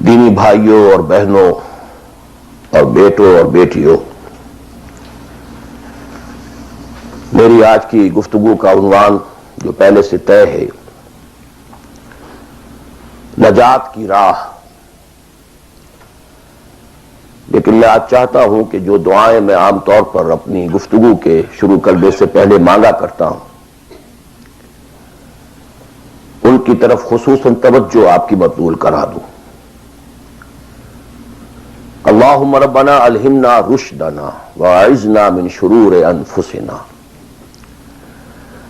دینی بھائیوں اور بہنوں اور بیٹوں اور بیٹیوں، میری آج کی گفتگو کا عنوان جو پہلے سے طے ہے، نجات کی راہ۔ لیکن میں آج چاہتا ہوں کہ جو دعائیں میں عام طور پر اپنی گفتگو کے شروع کرنے سے پہلے مانگا کرتا ہوں، ان کی طرف خصوصاً توجہ آپ کی مبذول کرا دوں۔ اللہم ربنا الہمنا رشدنا واعذنا من شرور انفسنا۔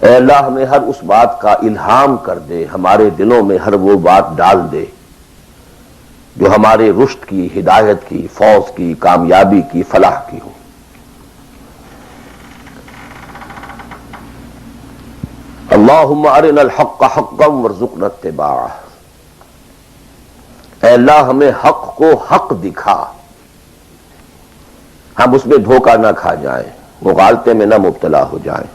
اے اللہ ہمیں ہر اس بات کا الہام کر دے، ہمارے دلوں میں ہر وہ بات ڈال دے جو ہمارے رشد کی، ہدایت کی، فوز کی، کامیابی کی، فلاح کی ہو۔ اللہم ارنا الحق حقا وارزقنا اتباعہ۔ اے اللہ ہمیں حق کو حق دکھا، ہم اس میں دھوکہ نہ کھا جائیں، مغالطے میں نہ مبتلا ہو جائیں،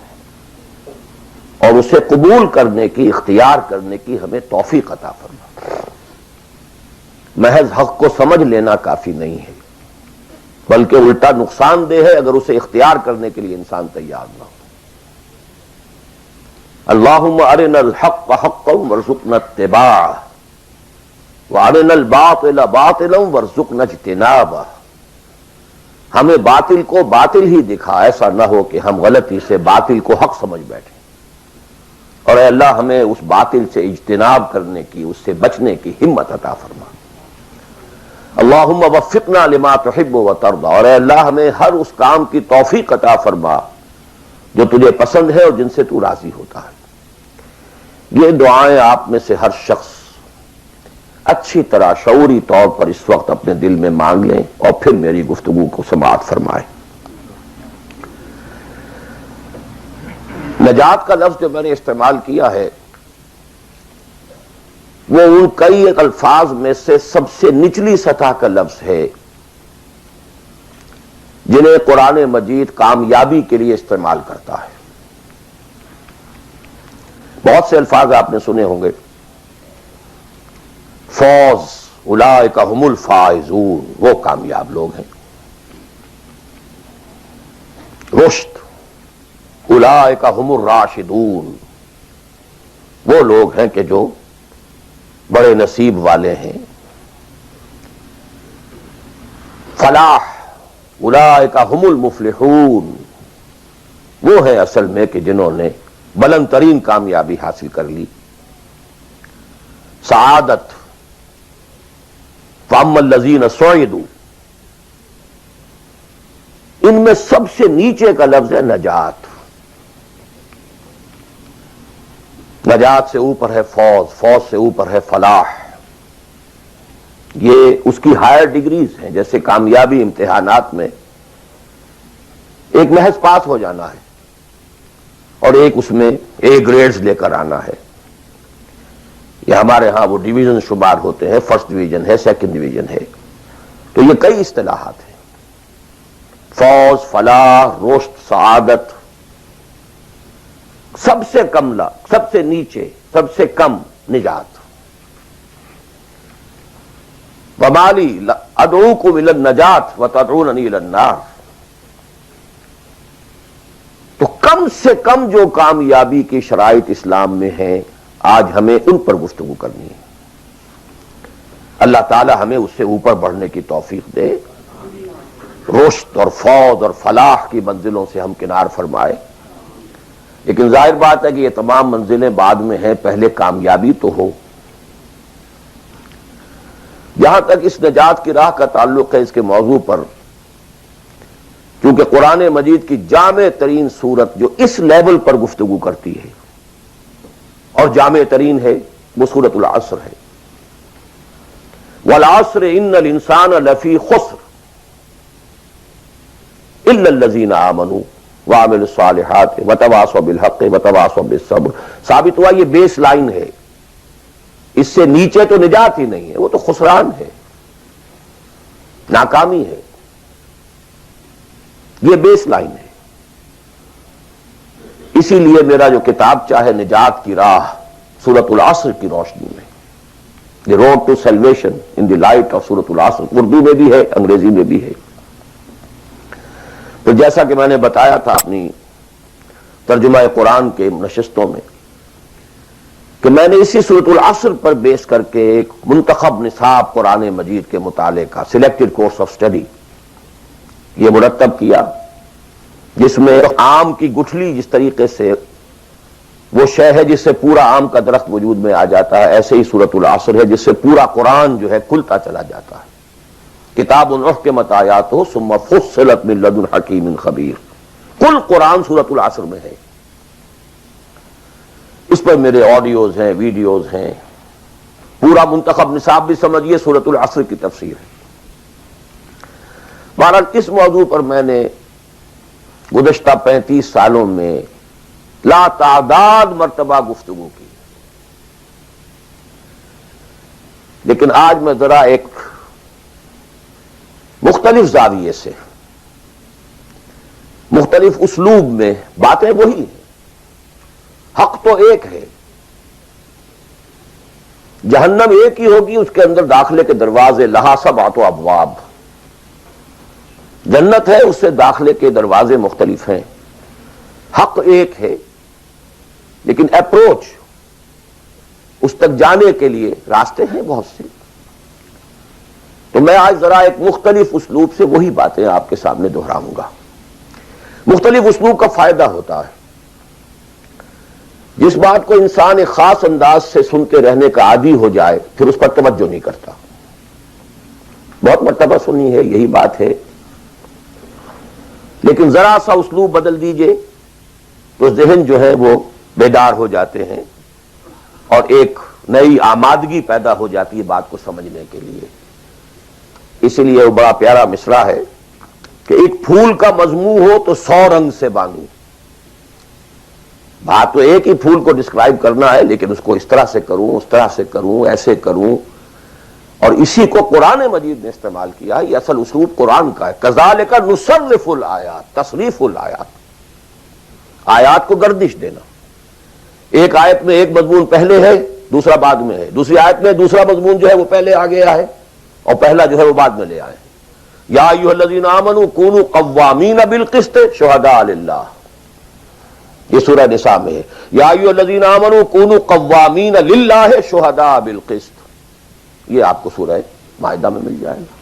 اور اسے قبول کرنے کی، اختیار کرنے کی ہمیں توفیق عطا فرما۔ محض حق کو سمجھ لینا کافی نہیں ہے، بلکہ الٹا نقصان دہ ہے اگر اسے اختیار کرنے کے لیے انسان تیار نہ ہو۔ اللہم ارنا الحق حقا وارزقنا اتباعہ وارنا الباطل باطلا وارزقنا اجتنابہ۔ ہمیں باطل کو باطل ہی دکھا، ایسا نہ ہو کہ ہم غلطی سے باطل کو حق سمجھ بیٹھیں، اور اے اللہ ہمیں اس باطل سے اجتناب کرنے کی، اس سے بچنے کی ہمت عطا فرما۔ اللہم وفقنا لما تحب وترضى، اور اے اللہ ہمیں ہر اس کام کی توفیق عطا فرما جو تجھے پسند ہے اور جن سے تو راضی ہوتا ہے۔ یہ دعائیں آپ میں سے ہر شخص اچھی طرح شعوری طور پر اس وقت اپنے دل میں مانگ لیں اور پھر میری گفتگو کو سماعت فرمائیں۔ نجات کا لفظ جو میں نے استعمال کیا ہے وہ ان کئی الفاظ میں سے سب سے نچلی سطح کا لفظ ہے جنہیں قرآن مجید کامیابی کے لیے استعمال کرتا ہے۔ بہت سے الفاظ آپ نے سنے ہوں گے، فوز، اولئک ھم الفائزون، وہ کامیاب لوگ ہیں۔ رشد، اولئک ھم الراشدون، وہ لوگ ہیں کہ جو بڑے نصیب والے ہیں۔ فلاح، اولئک ھم المفلحون، وہ ہیں اصل میں کہ جنہوں نے بلند ترین کامیابی حاصل کر لی۔ سعادت، فاما الذین سعدوا، ان میں سب سے نیچے کا لفظ ہے نجات۔ نجات سے اوپر ہے فوز، فوز سے اوپر ہے فلاح۔ یہ اس کی ہائر ڈگریز ہیں، جیسے کامیابی امتحانات میں ایک محض پاس ہو جانا ہے اور ایک اس میں اے گریڈز لے کر آنا ہے۔ یہ ہمارے ہاں وہ ڈویژن شمار ہوتے ہیں، فرسٹ ڈویژن ہے، سیکنڈ ڈویژن ہے، تو یہ کئی اصطلاحات ہیں۔ فوز، فلاح، رشد، سعادت، سب سے کم سب سے نیچے، سب سے کم نجات۔ وَمَا لِي أَدْعُوكُمْ إِلَى النَّجَاةِ وَتَدْعُونَنِي إِلَى النَّارِ۔ تو کم سے کم جو کامیابی کی شرائط اسلام میں ہیں، آج ہمیں ان پر گفتگو کرنی ہے۔ اللہ تعالی ہمیں اس سے اوپر بڑھنے کی توفیق دے، رشد اور فوز اور فلاح کی منزلوں سے ہم کنار فرمائے۔ لیکن ظاہر بات ہے کہ یہ تمام منزلیں بعد میں ہیں، پہلے کامیابی تو ہو۔ جہاں تک اس نجات کی راہ کا تعلق ہے، اس کے موضوع پر کیونکہ قرآن مجید کی جامع ترین سورت جو اس لیول پر گفتگو کرتی ہے اور جامع ترین ہے، وہ سورۃ العصر ہے۔ والعصر ان الانسان لفی خسر الا الذین آمنوا وعملوا الصالحات وتواصوا بالحق وتواصوا بالصبر۔ ثابت ہوا یہ بیس لائن ہے، اس سے نیچے تو نجات ہی نہیں ہے، وہ تو خسران ہے، ناکامی ہے، یہ بیس لائن ہے۔ اسی لیے میرا جو کتاب چاہے نجات کی راہ سورۃ العصر کی روشنی میں، the road to salvation in the light of سورۃ العصر، اردو میں بھی ہے، انگریزی میں بھی ہے۔ تو جیسا کہ میں نے بتایا تھا اپنی ترجمہ قرآن کے نشستوں میں کہ میں نے اسی سورۃ العصر پر بیس کر کے ایک منتخب نصاب قرآن مجید کے مطالعے کا سلیکٹڈ کورس آف اسٹڈی یہ مرتب کیا، جس میں آم کی گٹھلی جس طریقے سے وہ شے ہے جس سے پورا آم کا درخت وجود میں آ جاتا ہے، ایسے ہی سورۃ العصر ہے جس سے پورا قرآن جو ہے کھلتا چلا جاتا ہے۔ کتاب احکمت آیاتہ ثم فصلت من لدن حکیم خبیر، کل قرآن سورۃ العصر میں ہے۔ اس پر میرے آڈیوز ہیں، ویڈیوز ہیں، پورا منتخب نصاب بھی سمجھیے سورۃ العصر کی تفسیر ہے۔ بہرحال اس موضوع پر میں نے گزشتہ 35 سالوں میں لا تعداد مرتبہ گفتگو کی، لیکن آج میں ذرا ایک مختلف زاویے سے، مختلف اسلوب میں، باتیں وہی ہیں، حق تو ایک ہے، جہنم ایک ہی ہوگی، اس کے اندر داخلے کے دروازے لہا سبعۃ ابواب، جنت ہے اس سے داخلے کے دروازے مختلف ہیں، حق ایک ہے، لیکن اپروچ اس تک جانے کے لیے راستے ہیں بہت سے۔ تو میں آج ذرا ایک مختلف اسلوب سے وہی باتیں آپ کے سامنے دہراؤں گا۔ مختلف اسلوب کا فائدہ ہوتا ہے، جس بات کو انسان ایک خاص انداز سے سنتے رہنے کا عادی ہو جائے پھر اس پر توجہ نہیں کرتا۔ بہت مرتبہ سنی ہے یہی بات ہے، لیکن ذرا سا اسلوب بدل دیجئے تو ذہن جو ہے وہ بیدار ہو جاتے ہیں اور ایک نئی آمادگی پیدا ہو جاتی ہے بات کو سمجھنے کے لیے۔ اسی لیے وہ بڑا پیارا مصرع ہے کہ ایک پھول کا مضمون ہو تو 100 رنگ سے بانو۔ بات تو ایک ہی پھول کو ڈسکرائب کرنا ہے، لیکن اس کو اس طرح سے کروں، اس طرح سے کروں، ایسے کروں، اور اسی کو قرآن مجید نے استعمال کیا۔ یہ اصل اسلوب قرآن کا ہے، کذالک نصرف الآیات، تصریف الآیات، آیات کو گردش دینا۔ ایک آیت میں ایک مضمون پہلے ہے، دوسرا بعد میں ہے، دوسری آیت میں دوسرا مضمون جو ہے وہ پہلے آ گیا ہے اور پہلا جو ہے وہ بعد میں لے آئے۔ یا ایھا الذین آمنوا کونوا قوامین بالقسط شہداء للہ، یہ سورہ نساء میں ہے۔ یا ایھا الذین آمنوا کونوا قوامین للہ شہداء بالقسط، یہ آپ کو سورہ مائدہ میں مل جائے گا۔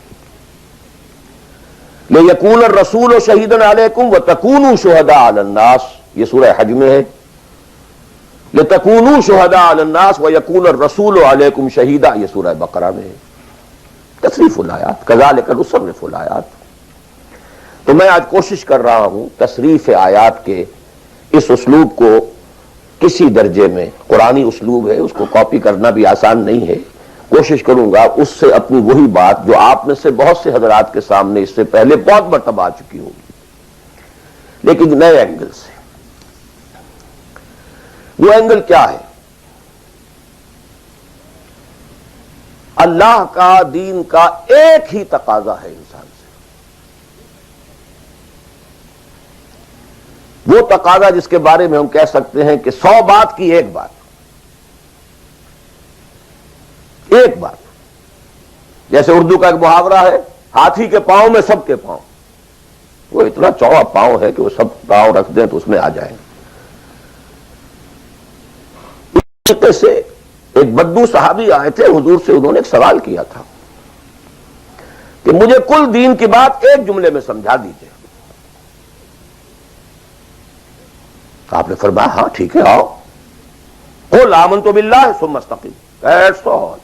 لیکون الرسول شہیدا علیکم وتکونوا شہداء علی الناس، یہ سورہ حج میں ہے۔ لتکونوا شہداء علی الناس ویکون الرسول علیکم شہیدا، یہ سورہ بقرہ میں ہے۔ تصریف الآیات، کذالک نصرف الآیات۔ تو میں آج کوشش کر رہا ہوں تصریف آیات کے اس اسلوب کو کسی درجے میں، قرآنی اسلوب ہے، اس کو کاپی کرنا بھی آسان نہیں ہے، کوشش کروں گا اس سے اپنی وہی بات جو آپ میں سے بہت سے حضرات کے سامنے اس سے پہلے بہت مرتبہ آ چکی ہوگی، لیکن نئے اینگل سے۔ وہ اینگل کیا ہے؟ اللہ کا، دین کا ایک ہی تقاضا ہے انسان سے، وہ تقاضا جس کے بارے میں ہم کہہ سکتے ہیں کہ 100 بات کی ایک بات، ایک بات۔ جیسے اردو کا ایک محاورہ ہے، ہاتھی کے پاؤں میں سب کے پاؤں، وہ اتنا چوڑا پاؤں ہے کہ وہ سب پاؤں رکھ دیں تو اس میں آ جائیں۔ اس طریقے سے ایک بدو صحابی آئے تھے حضور سے، انہوں نے ایک سوال کیا تھا کہ مجھے کل دین کی بات ایک جملے میں سمجھا دیجئے۔ آپ نے فرمایا ہاں ٹھیک ہے، آؤ، قل آمنت باللہ ثم استقم، دیٹس آل،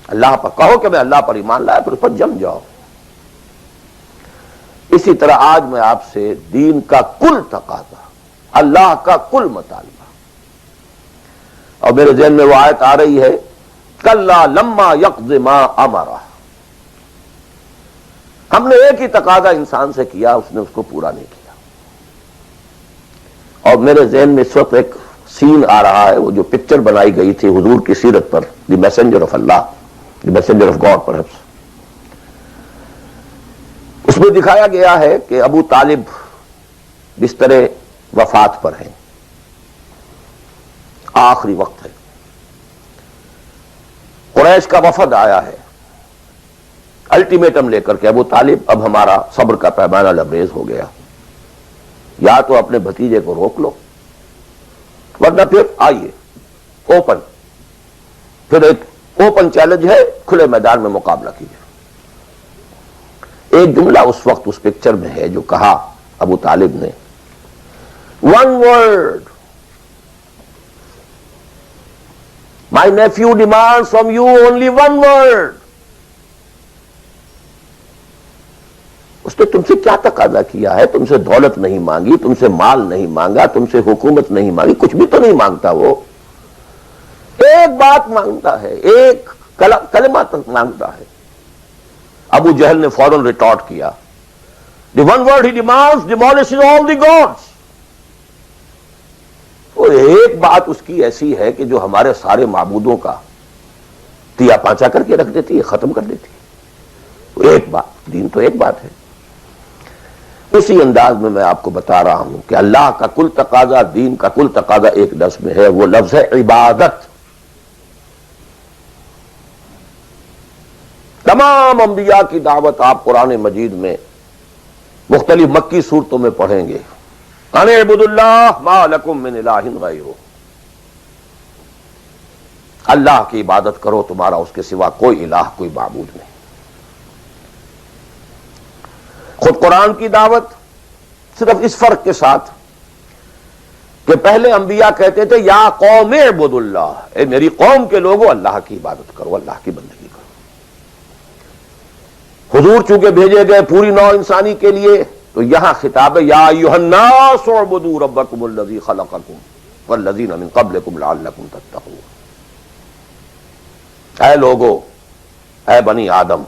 اللہ پر کہو کہ میں اللہ پر ایمان لایا، پھر اس پر جم جاؤ۔ اسی طرح آج میں آپ سے دین کا کل تقاضا، اللہ کا کل مطالبہ، اور میرے ذہن میں وہ آیت آ رہی ہے کلا لما یقض ما امرہ، ہم نے ایک ہی تقاضا انسان سے کیا، اس نے اس کو پورا نہیں کیا۔ اور میرے ذہن میں اس وقت ایک سین آ رہا ہے، وہ جو پکچر بنائی گئی تھی حضور کی سیرت پر، the messenger of Allah, the messenger of God perhaps, اس میں دکھایا گیا ہے کہ ابو طالب بستر وفات پر ہیں، آخری وقت ہے، قریش کا وفد آیا ہے الٹیمیٹم لے کر کے، ابو طالب اب ہمارا صبر کا پیمانہ لبریز ہو گیا، یا تو اپنے بھتیجے کو روک لو ورنہ پھر آئیے اوپن، پھر ایک اوپن چیلنج ہے، کھلے میدان میں مقابلہ کیجیے۔ ایک جملہ اس وقت اس پکچر میں ہے جو کہا ابو طالب نے، one word, my nephew demand from you only one word. اس نے تم سے کیا تقاضا کیا ہے؟ تم سے دولت نہیں مانگی، تم سے مال نہیں مانگا، تم سے حکومت نہیں مانگی، کچھ بھی تو نہیں مانگتا، وہ ایک بات مانگتا ہے، ایک کلمہ تک مانگتا ہے۔ ابو جہل نے فوراً ریٹارٹ کیا، دی ون ورڈ ہی demands demolishes all the gods. وہ ایک بات اس کی ایسی ہے کہ جو ہمارے سارے معبودوں کا تیا پانچا کر کے رکھ دیتی ہے، ختم کر دیتی ہے۔ ایک بات، دین تو ایک بات ہے۔ اسی انداز میں میں آپ کو بتا رہا ہوں کہ اللہ کا کل تقاضا، دین کا کل تقاضا ایک لفظ میں ہے، وہ لفظ ہے عبادت۔ تمام انبیاء کی دعوت آپ قرآن مجید میں مختلف مکی صورتوں میں پڑھیں گے، ان اعبدوا اللہ ما لکم من الہ غیرہ، اللہ کی عبادت کرو، تمہارا اس کے سوا کوئی الہ، کوئی معبود نہیں۔ خود قرآن کی دعوت صرف اس فرق کے ساتھ کہ پہلے انبیاء کہتے تھے یا قوم اعبدوا اللہ، اے میری قوم کے لوگوں اللہ کی عبادت کرو، اللہ کی بندگی کرو۔ حضور چونکہ بھیجے گئے پوری نوع انسانی کے لیے، تو یہاں خطاب ہے یا ایھا الناس اعبدوا ربکم الذی خلقکم والذین من قبلکم لعلکم تتقون۔ اے لوگو، اے بنی آدم،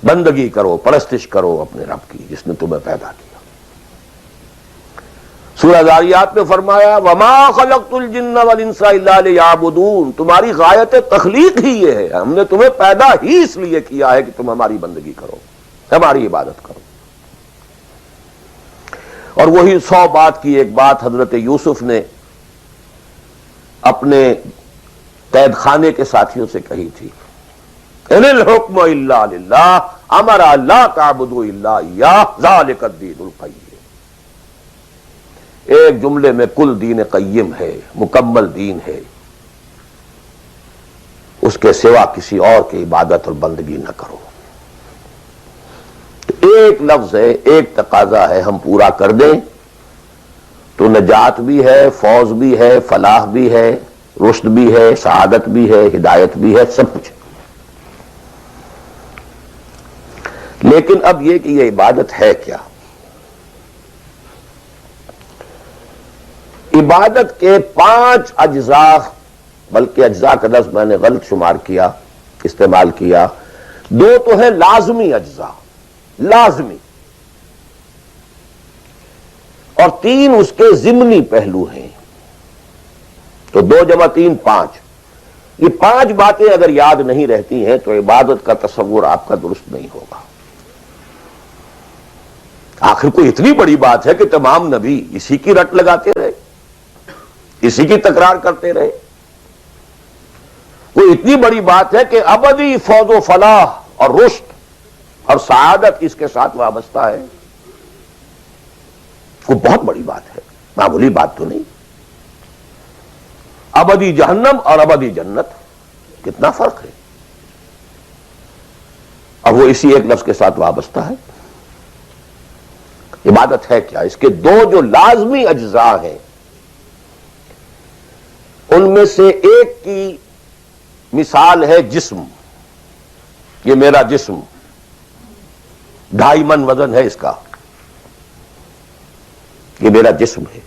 بندگی کرو، پرستش کرو اپنے رب کی جس نے تمہیں پیدا کیا۔ سورہ ذاریات میں فرمایا وما خلقت الجن والانس الا لیعبدون، تمہاری غایت تخلیق ہی یہ ہے، ہم نے تمہیں پیدا ہی اس لیے کیا ہے کہ تم ہماری بندگی کرو، ہماری عبادت کرو۔ اور وہی 100 بات کی ایک بات حضرت یوسف نے اپنے قید خانے کے ساتھیوں سے کہی تھی، ان الحکم الا للہ امر لا تعبدوا الا ایاہ ذلک الدین القیم۔ ایک جملے میں کل دین قیم ہے، مکمل دین ہے، اس کے سوا کسی اور کی عبادت اور بندگی نہ کرو۔ ایک لفظ ہے، ایک تقاضا ہے، ہم پورا کر دیں تو نجات بھی ہے، فوز بھی ہے، فلاح بھی ہے، رشد بھی ہے، سعادت بھی ہے، ہدایت بھی ہے، سب کچھ۔ لیکن اب یہ کہ یہ عبادت ہے کیا؟ عبادت کے 5 اجزاء، بلکہ اجزاء کا لفظ میں نے غلط شمار کیا، استعمال کیا، 2 تو ہیں لازمی اجزاء، لازمی، اور 3 اس کے ضمنی پہلو ہیں، تو 2 جمع 3 5۔ یہ 5 باتیں اگر یاد نہیں رہتی ہیں تو عبادت کا تصور آپ کا درست نہیں ہوگا۔ آخر کوئی اتنی بڑی بات ہے کہ تمام نبی اسی کی رٹ لگاتے رہے، اسی کی تکرار کرتے رہے؟ کوئی اتنی بڑی بات ہے کہ ابدی فوز و فلاح اور رشد اور سعادت اس کے ساتھ وابستہ ہے؟ کوئی بہت بڑی بات ہے، معمولی بات تو نہیں۔ ابدی جہنم اور ابدی جنت، کتنا فرق ہے، اور وہ اسی ایک لفظ کے ساتھ وابستہ ہے۔ عبادت ہے کیا؟ اس کے 2 جو لازمی اجزاء ہیں، ان میں سے ایک کی مثال ہے جسم۔ یہ میرا جسم 2.5 من وزن ہے اس کا، یہ میرا جسم ہے۔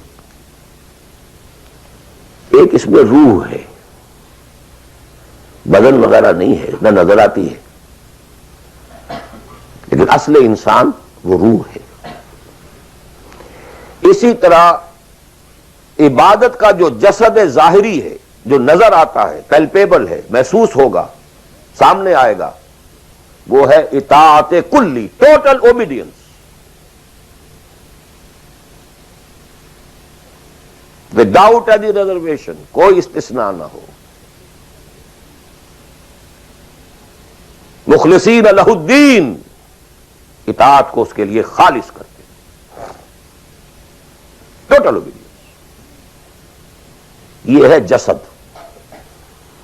ایک اس میں روح ہے، بدن وغیرہ نہیں ہے، نہ نظر آتی ہے، لیکن اصل انسان وہ روح ہے۔ اسی طرح عبادت کا جو جسد ظاہری ہے، جو نظر آتا ہے، پیلپیبل ہے، محسوس ہوگا، سامنے آئے گا، وہ ہے اطاعت کلی، total obedience, without any reservation, کوئی استثناء نہ ہو۔ مخلصین لہ الدین، اطاعت کو اس کے لیے خالص کرتے، ٹوٹل اوبیڈینس۔ یہ ہے جسد،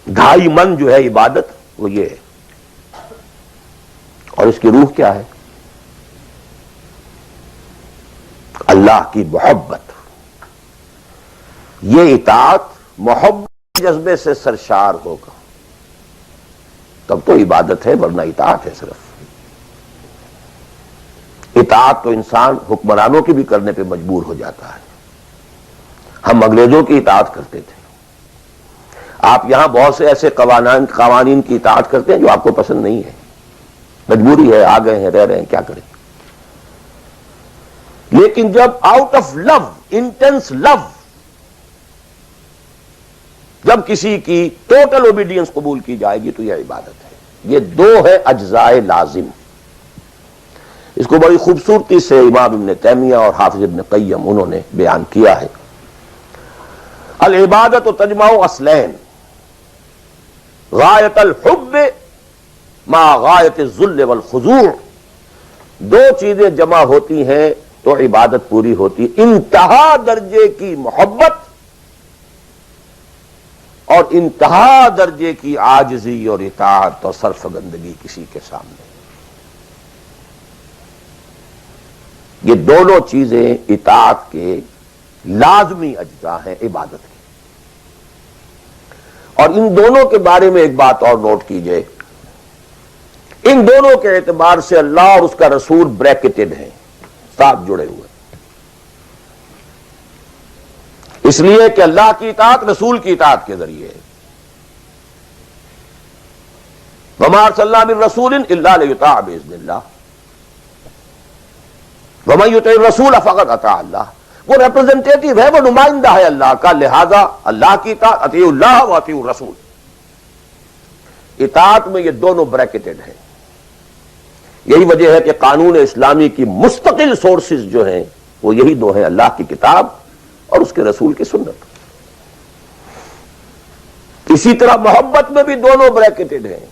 2.5 من جو ہے عبادت وہ یہ ہے، اور اس کی روح کیا ہے؟ اللہ کی محبت۔ یہ اطاعت محبت جذبے سے سرشار ہوگا تب تو عبادت ہے، ورنہ اطاعت ہے صرف۔ اطاعت تو انسان حکمرانوں کی بھی کرنے پہ مجبور ہو جاتا ہے۔ ہم انگریزوں کی اطاعت کرتے تھے، آپ یہاں بہت سے ایسے قوانین کی اطاعت کرتے ہیں جو آپ کو پسند نہیں ہے، مجبوری ہے، آ گئے ہیں، رہ رہے ہیں، کیا کریں۔ لیکن جب آؤٹ آف لو، انٹینس لو، جب کسی کی ٹوٹل اوبیڈینس قبول کی جائے گی تو یہ عبادت ہے۔ یہ 2 ہے اجزاء لازم۔ اس کو بڑی خوبصورتی سے امام ابن تیمیہ اور حافظ ابن قیم انہوں نے بیان کیا ہے۔ العبادت تجمع اصلین، غایت الحب مع غایت الذل والخضوع۔ 2 چیزیں جمع ہوتی ہیں تو عبادت پوری ہوتی، انتہا درجے کی محبت اور انتہا درجے کی عاجزی اور اطاعت اور سرفگندگی کسی کے سامنے۔ یہ دونوں چیزیں اطاعت کے لازمی اجزاء ہیں عبادت کے۔ اور ان دونوں کے بارے میں ایک بات اور نوٹ کیجئے، ان دونوں کے اعتبار سے اللہ اور اس کا رسول بریکٹڈ ہیں، ساتھ جڑے ہوئے، اس لیے کہ اللہ کی اطاعت رسول کی اطاعت کے ذریعے ہے۔ وما ارسلنا من رسول الا لیطاع باذن اللہ ومن یطع الرسول فقد اطاع اللہ۔ وہ ریپرزنٹیٹو ہے، وہ نمائندہ ہے اللہ کا، لہذا اللہ کی اطاعت، اطیعوا اللہ واطیعوا الرسول۔ اطاعت میں یہ دونوں بریکٹڈ ہیں۔ یہی وجہ ہے کہ قانون اسلامی کی مستقل سورسز جو ہیں وہ یہی 2 ہیں، اللہ کی کتاب اور اس کے رسول کی سنت۔ اسی طرح محبت میں بھی دونوں بریکٹڈ ہیں۔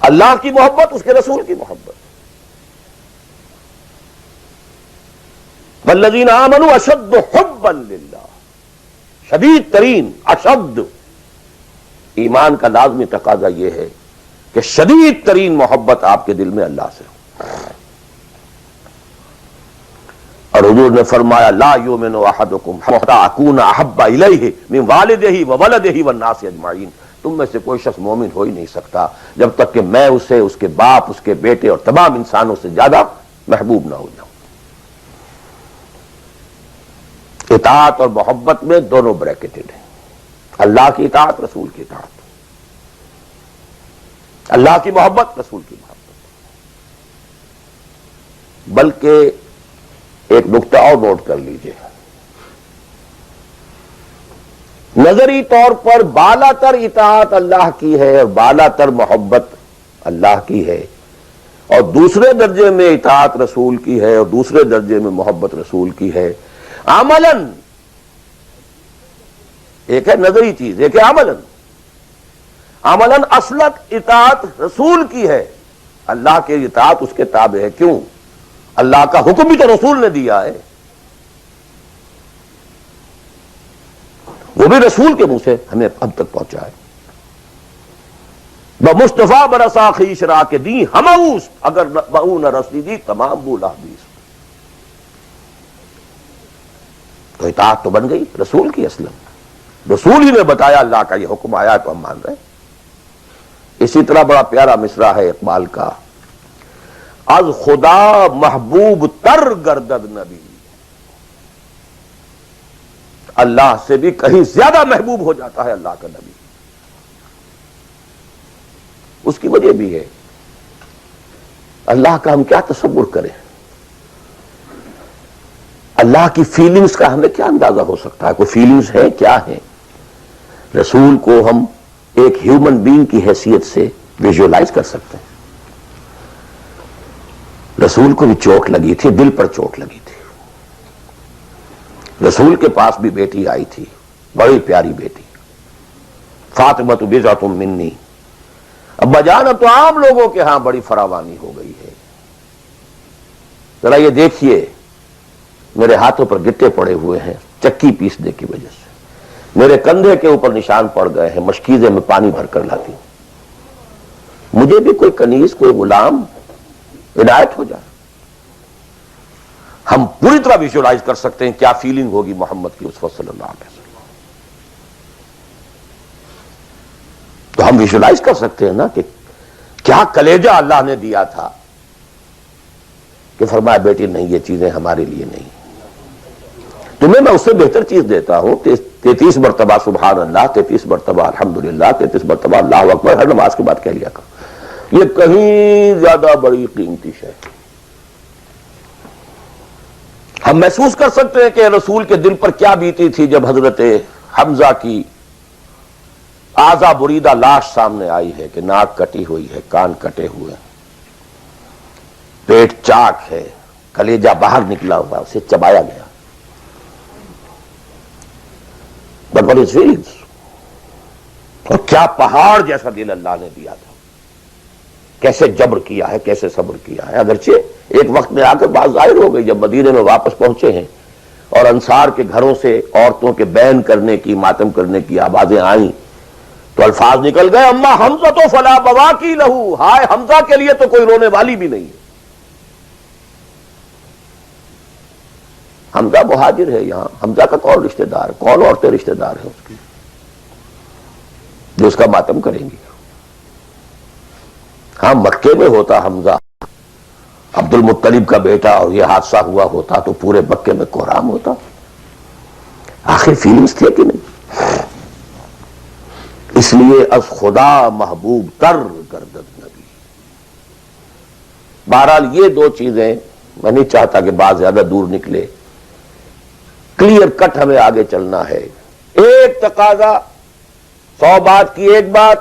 اللہ کی محبت، اس کے رسول کی محبت۔ والذین آمنوا اشد حبا للہ، شدید ترین، اشد۔ ایمان کا لازمی تقاضا یہ ہے کہ شدید ترین محبت آپ کے دل میں اللہ سے ہو۔ اور حضور نے فرمایا لا یؤمن احدکم حتی اکون احب الیہ من والدہ وولدہ والناس اجمعین۔ تم میں سے کوئی شخص مومن ہو ہی نہیں سکتا جب تک کہ میں اسے، اس کے باپ، اس کے بیٹے اور تمام انسانوں سے زیادہ محبوب نہ ہو جاؤں۔ اطاعت اور محبت میں دونوں بریکٹڈ ہیں، اللہ کی اطاعت، رسول کی اطاعت، اللہ کی محبت، رسول کی محبت۔ بلکہ ایک نقطہ اور نوٹ کر لیجئے، نظری طور پر بالا تر اطاعت اللہ کی ہے اور بالا تر محبت اللہ کی ہے، اور دوسرے درجے میں اطاعت رسول کی ہے اور دوسرے درجے میں محبت رسول کی ہے۔ عملاً ایک ہے نظری چیز، ایک ہے عملاً۔ عملاً اصلت اطاعت رسول کی ہے، اللہ کے اطاعت اس کے تابع ہے۔ کیوں؟ اللہ کا حکم بھی تو رسول نے دیا ہے، وہ بھی رسول کے منہ سے ہمیں اب تک پہنچا ہے۔ بمصطفیٰ برسا خیش را کے دی ہموس، اگر بہو نہ رسیدی تمام بولا بیس۔ تو اطاعت تو بن گئی رسول کی، اصلاً رسول ہی نے بتایا، اللہ کا یہ حکم آیا تو ہم مان رہے ہیں۔ اسی طرح بڑا پیارا مصرع ہے اقبال کا، از خدا محبوب تر گردد نبی، اللہ سے بھی کہیں زیادہ محبوب ہو جاتا ہے اللہ کا نبی۔ اس کی وجہ بھی ہے، اللہ کا ہم کیا تصور کریں، اللہ کی فیلنگز کا ہمیں کیا اندازہ ہو سکتا ہے؟ کوئی فیلنگز ہے کیا ہے؟ رسول کو ہم ایک ہیومن بینگ کی حیثیت سے ویژولائز کر سکتے ہیں۔ رسول کو بھی چوٹ لگی تھی، دل پر چوٹ لگی تھی۔ رسول کے پاس بھی بیٹی آئی تھی، بڑی پیاری بیٹی فاطمہ تو بضعۃ منی. ابا جان اب تو عام لوگوں کے ہاں بڑی فراوانی ہو گئی ہے. ذرا یہ دیکھیے میرے ہاتھوں پر گٹے پڑے ہوئے ہیں چکی پیسنے کی وجہ سے, میرے کندھے کے اوپر نشان پڑ گئے ہیں, مشکیزے میں پانی بھر کر لاتی ہوں. مجھے بھی کوئی کنیز کوئی غلام عنایت ہو جائے. ہم پوری طرح ویژولائز کر سکتے ہیں کیا فیلنگ ہوگی محمد کی اس وقت صلی اللہ علیہ وسلم. تو ہم ویژولائز کر سکتے ہیں نا کہ کیا کلیجہ اللہ نے دیا تھا کہ فرمایا بیٹی نہیں یہ چیزیں ہمارے لیے نہیں, تمہیں میں اس سے بہتر چیز دیتا ہوں. 33 مرتبہ سبحان اللہ, 33 مرتبہ الحمدللہ, 33 مرتبہ اللہ اکبر ہر نماز کے بعد کہہ لیا کرو. یہ کہیں زیادہ بڑی قیمتی شے. ہم محسوس کر سکتے ہیں کہ رسول کے دل پر کیا بیتی تھی جب حضرت حمزہ کی اعضا بریدہ لاش سامنے آئی ہے کہ ناک کٹی ہوئی ہے, کان کٹے ہوئے, پیٹ چاک ہے, کلیجہ باہر نکلا ہوا, اسے چبایا گیا. But what is feelings? اور کیا پہاڑ جیسا دل اللہ نے دیا تھا, کیسے جبر کیا ہے, کیسے صبر کیا ہے. اگرچہ ایک وقت میں آ کر بات ظاہر ہو گئی جب مدینے میں واپس پہنچے ہیں اور انصار کے گھروں سے عورتوں کے بین کرنے کی, ماتم کرنے کی آوازیں آئیں تو الفاظ نکل گئے اما حمزہ تو فلا بواکی لہو, ہائے حمزہ کے لیے تو کوئی رونے والی بھی نہیں ہے. حمزہ مہاجر ہے یہاں, حمزہ کا کون رشتہ دار, کون عورتیں رشتہ دار ہیں اس کی جو اس کا ماتم کریں گی. ہاں مکے میں ہوتا حمزہ, عبد المطلب کا بیٹا, اور یہ حادثہ ہوا ہوتا تو پورے مکے میں کوہرام ہوتا. آخر فیلنگز تھے کہ نہیں. اس لیے از خدا محبوب تر گردد نبی. بہرحال یہ دو چیزیں میں نہیں چاہتا کہ بات زیادہ دور نکلے, کلیئر کٹ ہمیں آگے چلنا ہے. ایک تقاضا 100 بات کی ایک بات,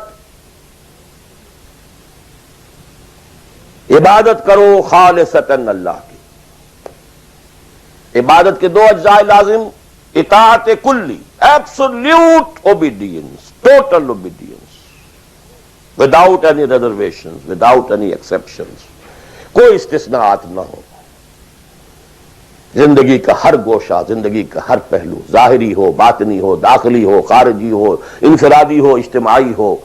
عبادت کرو خالصتاً اللہ کی. عبادت کے 2 اجزاء لازم, اطاعت کلی, absolute obedience, total obedience, without any reservations, without any exceptions, کوئی استثناءات نہ ہو. زندگی کا ہر گوشہ, زندگی کا ہر پہلو, ظاہری ہو, باطنی ہو, داخلی ہو, خارجی ہو, انفرادی ہو, اجتماعی ہو,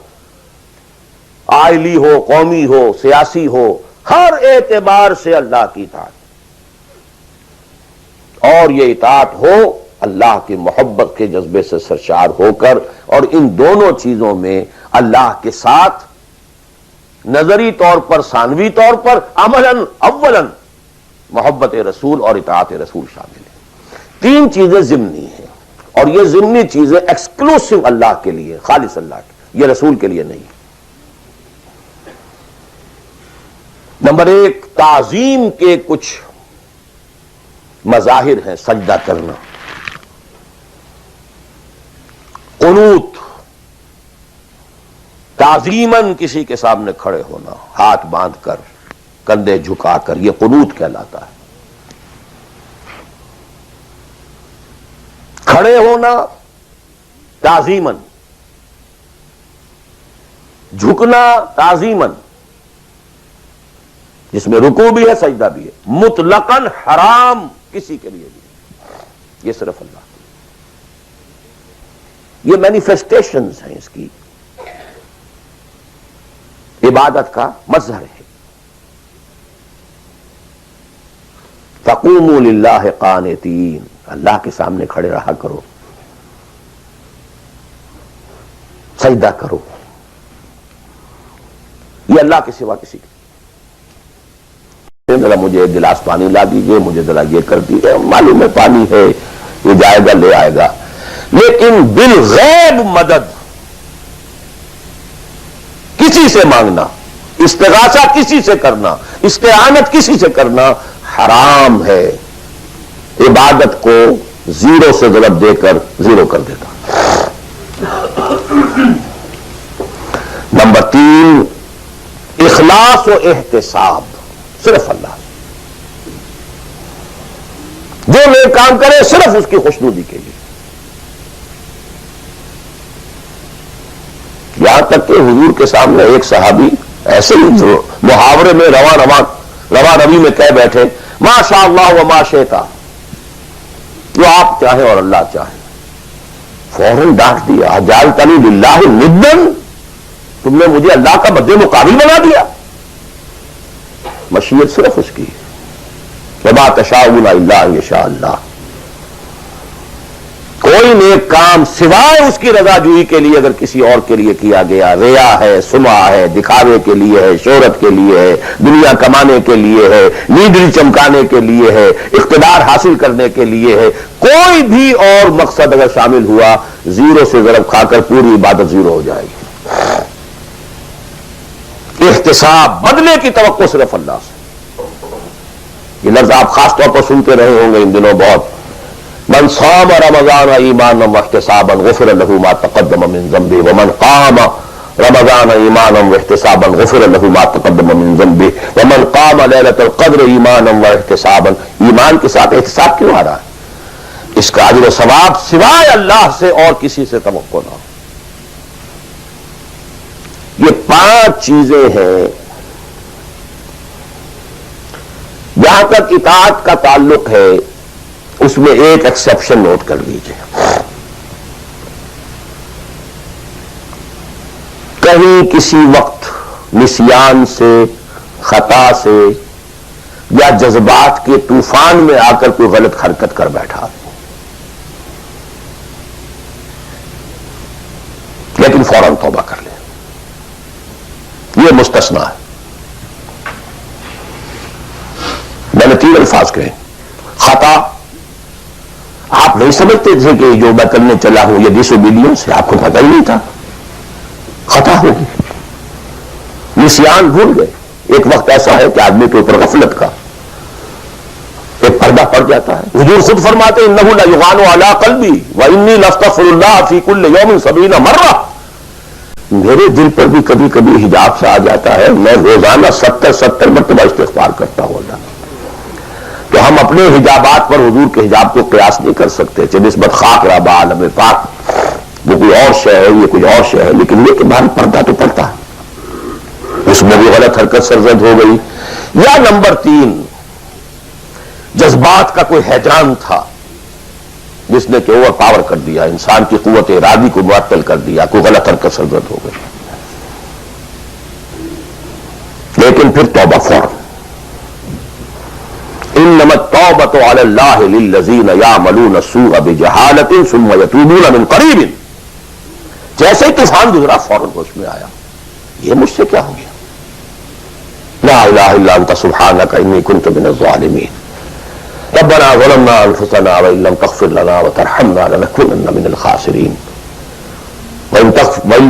عائلی ہو, قومی ہو, سیاسی ہو, ہر اعتبار سے اللہ کی اطاعت. اور یہ اطاعت ہو اللہ کی محبت کے جذبے سے سرشار ہو کر, اور ان دونوں چیزوں میں اللہ کے ساتھ نظری طور پر, ثانوی طور پر, عملاً اولاً محبت رسول اور اطاعت رسول شامل ہے. 3 چیزیں ضمنی ہیں, اور یہ ضمنی چیزیں ایکسکلوسیو اللہ کے لیے, خالص اللہ کے, یہ رسول کے لیے نہیں. نمبر 1, تعظیم کے کچھ مظاہر ہیں. سجدہ کرنا, قنوت, تعظیماً کسی کے سامنے کھڑے ہونا, ہاتھ باندھ کر, کندھے جھکا کر, یہ قنوت کہلاتا ہے. کھڑے ہونا تعظیماً, جھکنا تعظیماً, جس میں رکوع بھی ہے سجدہ بھی ہے, مطلقاً حرام کسی کے لیے بھی, یہ صرف اللہ. یہ مینیفیسٹیشنز ہیں اس کی, عبادت کا مظہر ہے. فقوموا للہ قانتین, اللہ کے سامنے کھڑے رہا کرو, سجدہ کرو. یہ اللہ کے سوا کسی کے, ذرا مجھے ایک گلاس پانی لا دیجئے, مجھے ذرا یہ کر دیجئے, معلوم ہے پانی ہے, یہ جائے گا لے آئے گا. لیکن بالغیب مدد, کسی سے مانگنا, استغاثہ کسی سے کرنا, استعانت کسی سے کرنا حرام ہے. عبادت کو 0 سے ضرب دے کر 0 کر دیتا. نمبر 3, اخلاص و احتساب, صرف اللہ, جو نیک کام کرے صرف اس کی خوشنودی کے لیے. یہاں تک کہ حضور کے سامنے ایک صحابی ایسے ہی محاورے میں رواں روی میں کہہ بیٹھے ما شاء اللہ و ما شئتا، جو آپ چاہیں اور اللہ چاہے. فوراً ڈانٹ دیا اجعلتنی للہ ندًا، تم نے مجھے اللہ کا مد مقابل بنا دیا. مشیت صرف اس کی وما تشاءون الا ان یشاء اللہ. کوئی نیک کام سوائے اس کی رضا جوئی کے لیے اگر کسی اور کے لیے کیا گیا، ریا ہے، سمعہ ہے، دکھاوے کے لیے ہے، شہرت کے لیے ہے، دنیا کمانے کے لیے ہے، نیڈل چمکانے کے لیے ہے، اقتدار حاصل کرنے کے لیے ہے، کوئی بھی اور مقصد اگر شامل ہوا، زیرو سے ضرب کھا کر پوری عبادت زیرو ہو جائے گی. احتساب، بدلے کی توقع صرف اللہ سے. یہ لفظ آپ خاص طور پر سنتے رہے ہوں گے ان دنوں بہت. من صام رمضان ایمانا واحتسابا غفر له ما تقدم من ذنبه ومن قام رمضان ایمانا واحتسابا غفر له ما تقدم من ذنبه ومن قام ليلة القدر ایمانا واحتسابا. ایمان کے ساتھ احتساب کیوں آ رہا ہے؟ اس کا اجر و ثواب سوائے اللہ سے اور کسی سے توقع نہ ہو. یہ 5 چیزیں ہیں. جہاں تک اطاعت کا تعلق ہے اس میں ایک ایکسیپشن نوٹ کر لیجئے. کہیں کسی وقت نسیان سے، خطا سے یا جذبات کے طوفان میں آ کر کوئی غلط حرکت کر بیٹھا، لیکن فوراً توبہ کر لے. یہ مستثنیٰ ہے. میں نے 3 الفاظ کہے. خطا، آپ نہیں سمجھتے تھے کہ جو میں کرنے چلا ہوں یہ ڈس اوبیڈینس ہے، آپ کو پتہ ہی نہیں تھا، خطا ہوگی. نسیان، بھول گئے. ایک وقت ایسا ہے کہ آدمی کے اوپر غفلت کا ایک پردہ پڑ جاتا ہے. حضور خود فرماتے انہ لیغان علی قلبی وانی لاستغفر اللہ فی کل یوم 70 مرہ. میرے دل پر بھی کبھی کبھی حجاب سے آ جاتا ہے، میں روزانہ 70 مرتبہ استغفار کرتا ہوں اللہ. تو ہم اپنے حجابات پر حضور کے حجاب کو قیاس نہیں کر سکتے. نسبت خاک ربا عالم پاک، وہ کوئی اور شے ہے، یہ کوئی اور شے ہے، لیکن یہ کہ باہر پردہ تو پڑتا ہے. اس میں بھی غلط حرکت سرزد ہو گئی. یا نمبر 3، جذبات کا کوئی ہیجان تھا جس نے کہ اوور پاور کر دیا، انسان کی قوت ارادی کو معطل کر دیا، کوئی غلط حرکت سرزد ہو گئی. لیکن پھر توبہ فوراً. انما التوبة على الله للذين يعملون السوء بجهالة ثم يتوبون من قريب. جیسے ہی طوفان گزرا فوراً ہوش میں آیا، یہ مجھ سے کیا ہو گیا. لا الہ الا انت سبحانك انی كنت من الظالمین. ربنا ظلمنا انفسنا وان لم تغفر لنا وترحمنا لنكونن من الخاسرین وان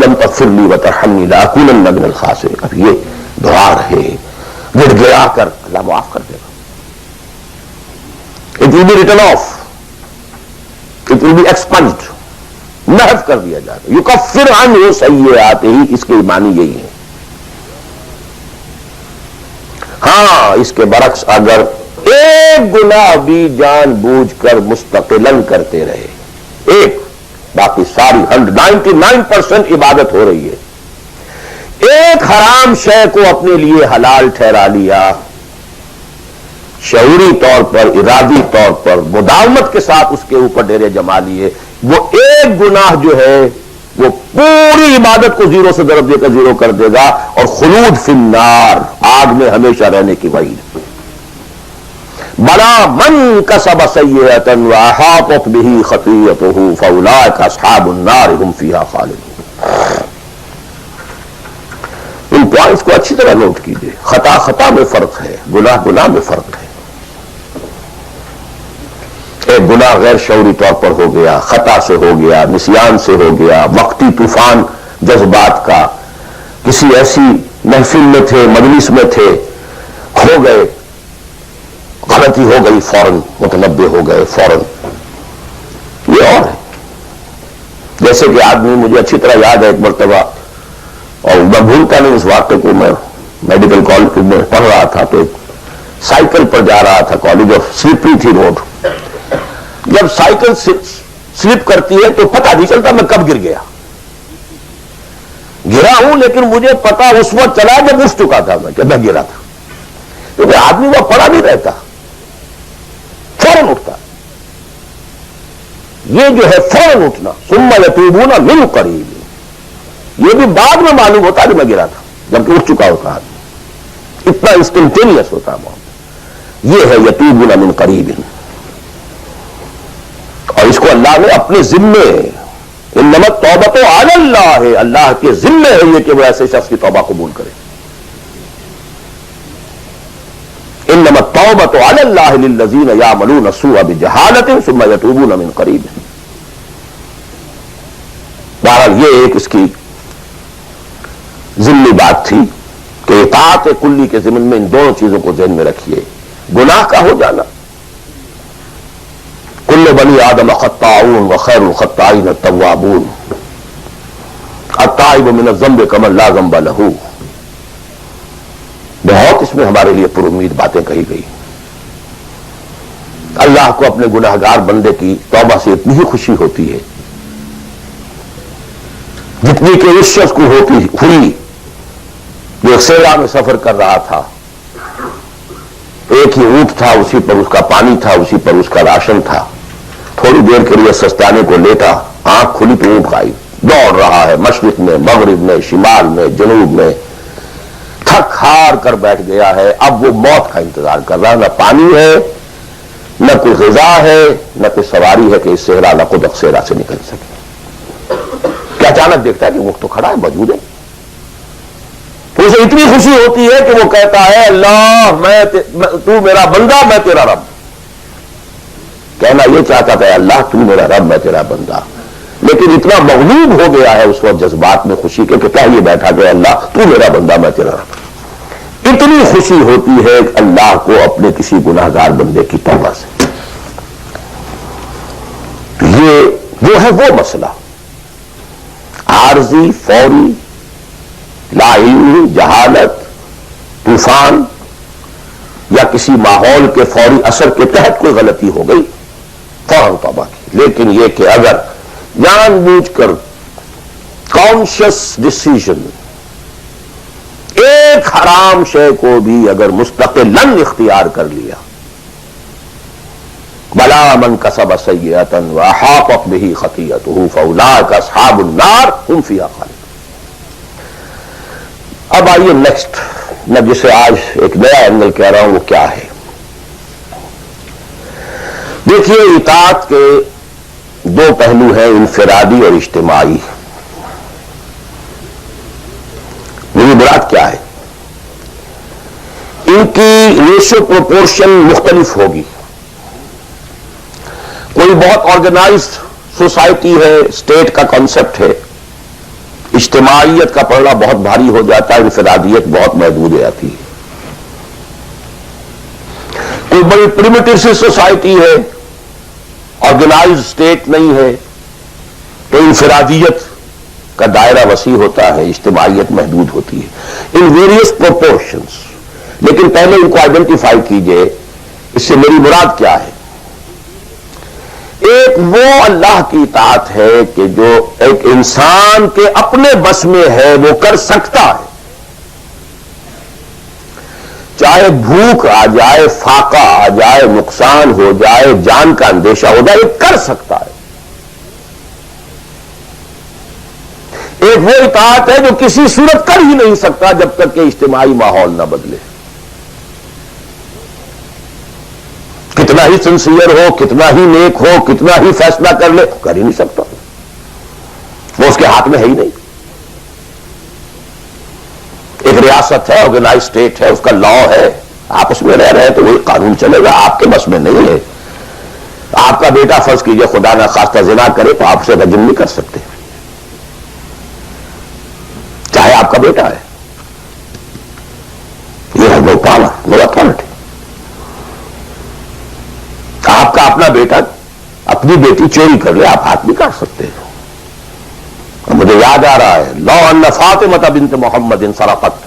لم تغفر لي وترحمني لاكونن من الخاسرین. اب یہ دعا رہے، گڑ گڑا کر اللہ معاف کر دے گا. It will be written off. It will be expunged. محو کر دیا جائے گا. یکفر عنہ سیئاتہ، اس کے معنی یہی ہے. ہاں اس کے برعکس اگر ایک گناہ بھی جان بوجھ کر مستقلاً کرتے رہے، ایک، باقی ساری 99% عبادت ہو رہی ہے، ایک حرام شے کو اپنے لیے حلال ٹھہرا لیا، شعوری طور پر، ارادی طور پر، مداومت کے ساتھ اس کے اوپر ڈیرے جما لیے، وہ ایک گناہ جو ہے وہ پوری عبادت کو زیرو سے ضرب دے کر زیرو کر دے گا، اور خلود فی النار، آگ میں ہمیشہ رہنے کی وعید. بلا من کسب سیئۃ واحاطت بہ خطیئتہ فاولئک اصحاب النار هم فیہا خالدون. ان پوائنٹس کو اچھی طرح نوٹ کیجیے. خطا میں فرق ہے، گناہ میں فرق ہے. ایک گناہ غیر شعوری طور پر ہو گیا، خطا سے ہو گیا، نسیان سے ہو گیا، وقتی طوفان جذبات کا، کسی ایسی محفل میں تھے، مجلس میں تھے، کھو گئے، غلطی ہو گئی، فوراً متنبہ ہو گئے، فوراً. یہ اور ہے. جیسے کہ آدمی، مجھے اچھی طرح یاد ہے ایک مرتبہ، اور میں بھولتا نہیں اس واقعے کو، میں میڈیکل کالج میں پڑھ رہا تھا تو سائیکل پر جا رہا تھا کالج، اور سلپری تھی روڈ. جب سائیکل سلپ کرتی ہے تو پتہ نہیں چلتا میں کب گر گیا. گرا ہوں لیکن مجھے پتا اس وقت چلا جب اٹھ چکا تھا میں کہ میں گرا تھا، کیونکہ آدمی وہ پڑا نہیں رہتا، فوراً اٹھتا. یہ جو ہے فوراً اٹھنا، ثم یتوبون من قریب، یہ بھی بعد میں معلوم ہوتا کہ میں گرا تھا جبکہ اٹھ چکا ہوتا آدمی، اتنا انسٹنٹینیس ہوتا ہے. یہ ہے یتوبون من قریب، اور اس کو اللہ نے اپنے ذمے، انما التوبۃ علی اللہ، اللہ کے ذمے ہے یہ کہ وہ ایسے شخص کی توبہ قبول کرے. انما التوبۃ علی اللہ للذین یعملون السوء بجہالۃ ثم یتوبون من قریب. بہرحال یہ ایک اس کی ضمنی بات تھی کہ اطاعت کلی کے ضمن میں ان دونوں چیزوں کو ذہن میں رکھیے. گناہ کا ہو جانا، کل بنی آدم خطاؤون وخیر الخطائین التوابون، التائب من الذنب کمن لا ذنب لہ. بہت اس میں ہمارے لیے پر امید باتیں کہی گئی. اللہ کو اپنے گناہگار بندے کی توبہ سے اتنی ہی خوشی ہوتی ہے جتنی کہ اس شخص کو ہوئی جو ایک صحرا میں سفر کر رہا تھا، ایک ہی اونٹ تھا، اسی پر اس کا پانی تھا، اسی پر اس کا راشن تھا. تھوڑی دیر کے لیے سستانے کو لیٹا، آنکھ کھلی تو اونٹ کھائی، دوڑ رہا ہے مشرق میں، مغرب میں، شمال میں، جنوب میں، تھک ہار کر بیٹھ گیا ہے. اب وہ موت کا انتظار کر رہا ہے، نہ پانی ہے، نہ کوئی غذا ہے، نہ کوئی سواری ہے کہ اس صحرا لقدق صحرا سے نکل سکے. کہ اچانک دیکھتا ہے کہ اونٹ تو کھڑا ہے، موجود ہے. تو اسے اتنی خوشی ہوتی ہے کہ وہ کہتا ہے اللہ تو میرا بندہ، میں تیرا رب. کہنا یہ چاہتا تھا اللہ تو میرا رب، میں تیرا بندہ، لیکن اتنا مغلوب ہو گیا ہے اس وقت جذبات میں خوشی کے کہ کیا یہ بیٹھا کہ اللہ تو میرا بندہ، میں تیرا رب. اتنی خوشی ہوتی ہے اللہ کو اپنے کسی گناہگار بندے کی توبہ سے. یہ وہ ہے وہ مسئلہ عارضی، فوری، لا علمی، جہالت، طوفان یا کسی ماحول کے فوری اثر کے تحت کوئی غلطی ہو گئی فوراً توبہ کی. لیکن یہ کہ اگر جان بوجھ کر کانشیس ڈیسیژن ایک حرام شے کو بھی اگر مستقلاً اختیار کر لیا، بلا من کسب سیئۃ واحاطت بہ خطیئتہ فاولئک اصحاب النار هم فیہا خالدون. اب آئیے نیکسٹ، میں جسے آج ایک نیا اینگل کہہ رہا ہوں وہ کیا ہے. دیکھیے اطاعت کے دو پہلو ہیں، انفرادی اور اجتماعی. میری مراد کیا ہے؟ ان کی ریشو پروپورشن مختلف ہوگی. کوئی بہت آرگنائزڈ سوسائٹی ہے، اسٹیٹ کا کانسیپٹ ہے، اجتماعیت کا پڑھنا بہت بھاری ہو جاتا ہے، انفرادیت بہت محدود ہو جاتی ہے. کوئی بڑی پریمیٹو سی سوسائٹی ہے، آرگنائزڈ اسٹیٹ نہیں ہے، تو انفرادیت کا دائرہ وسیع ہوتا ہے، اجتماعیت محدود ہوتی ہے. In various proportions. لیکن پہلے ان کو آئیڈینٹیفائی کیجئے، اس سے میری مراد کیا ہے. ایک وہ اللہ کی اطاعت ہے کہ جو ایک انسان کے اپنے بس میں ہے، وہ کر سکتا ہے. چاہے بھوک آ جائے، فاقہ آ جائے، نقصان ہو جائے، جان کا اندیشہ ہو جائے، یہ کر سکتا ہے. ایک وہ اطاعت ہے جو کسی صورت کر ہی نہیں سکتا جب تک کہ اجتماعی ماحول نہ بدلے. کتنا ہی سنسیئر ہو، کتنا ہی نیک ہو، کتنا ہی فیصلہ کر لے، کر ہی نہیں سکتا. وہ اس کے ہاتھ میں ہے ہی نہیں. ایک ریاست ہے، آرگنائز اسٹیٹ ہے، اس کا لا ہے، آپ اس میں رہ رہے ہیں تو وہی قانون چلے گا. آپ کے بس میں نہیں ہے. آپ کا بیٹا فرض کیجئے خدا نہ خواستہ زنا کرے تو آپ سے رجم نہیں کر سکتے، چاہے آپ کا بیٹا ہے. یہ ہے نو پاور، نو اتھارٹی. آپ کا اپنا بیٹا اپنی بیٹی چوری کر لے، آپ ہاتھ بھی کاٹ سکتے ہیں. مجھے یاد آ رہا ہے لو ان فاطمہ بنت محمد سرقت،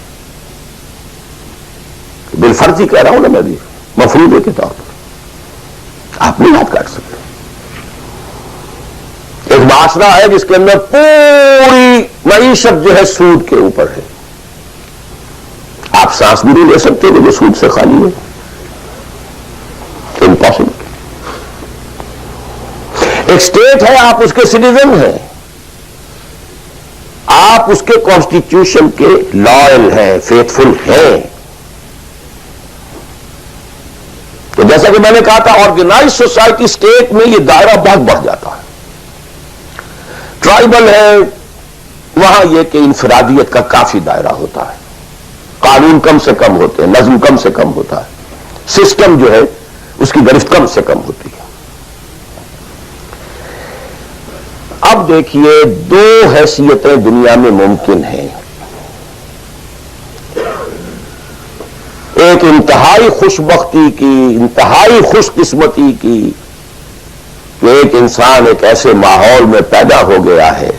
بالفرض ہی کہہ رہا ہوں نا میں بھی، مفروضے کے طور پر آپ نہیں ہاتھ کاٹ سکتے. ایک معاشرہ ہے جس کے اندر پوری معیشت جو ہے سود کے اوپر ہے. آپ سانس بھی نہیں لے سکتے کہ جو سود سے خالی ہے. امپاسبل. ایک اسٹیٹ ہے, آپ اس کے سٹیزن ہیں, آپ اس کے کانسٹیٹیوشن کے لائل ہیں, فیتھفل ہیں. تو جیسا کہ میں نے کہا تھا, آرگنائز سوسائٹی اسٹیٹ میں یہ دائرہ بہت بڑھ جاتا ہے. ٹرائبل ہے, وہاں یہ کہ انفرادیت کا کافی دائرہ ہوتا ہے, قانون کم سے کم ہوتے ہیں, نظم کم سے کم ہوتا ہے, سسٹم جو ہے اس کی گرفت کم سے کم ہوتی ہے. اب دیکھیے, دو حیثیتیں دنیا میں ممکن ہیں. ایک انتہائی خوش بختی کی, انتہائی خوش قسمتی کی, کہ ایک انسان ایک ایسے ماحول میں پیدا ہو گیا ہے,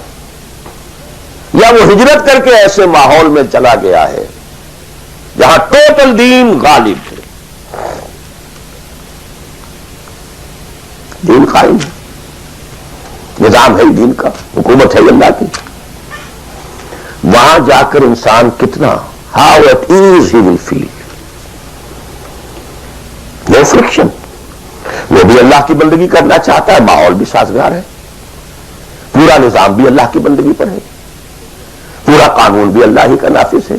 یا وہ ہجرت کر کے ایسے ماحول میں چلا گیا ہے جہاں ٹوٹل دین غالب ہے, دین قائم ہے, نظام ہے دین کا, حکومت ہے اللہ کی. وہاں جا کر انسان کتنا how at ease he will feel. No friction. وہ بھی اللہ کی بندگی کرنا چاہتا ہے, ماحول بھی سازگار ہے, پورا نظام بھی اللہ کی بندگی پر ہے, پورا قانون بھی اللہ ہی کا نافذ ہے,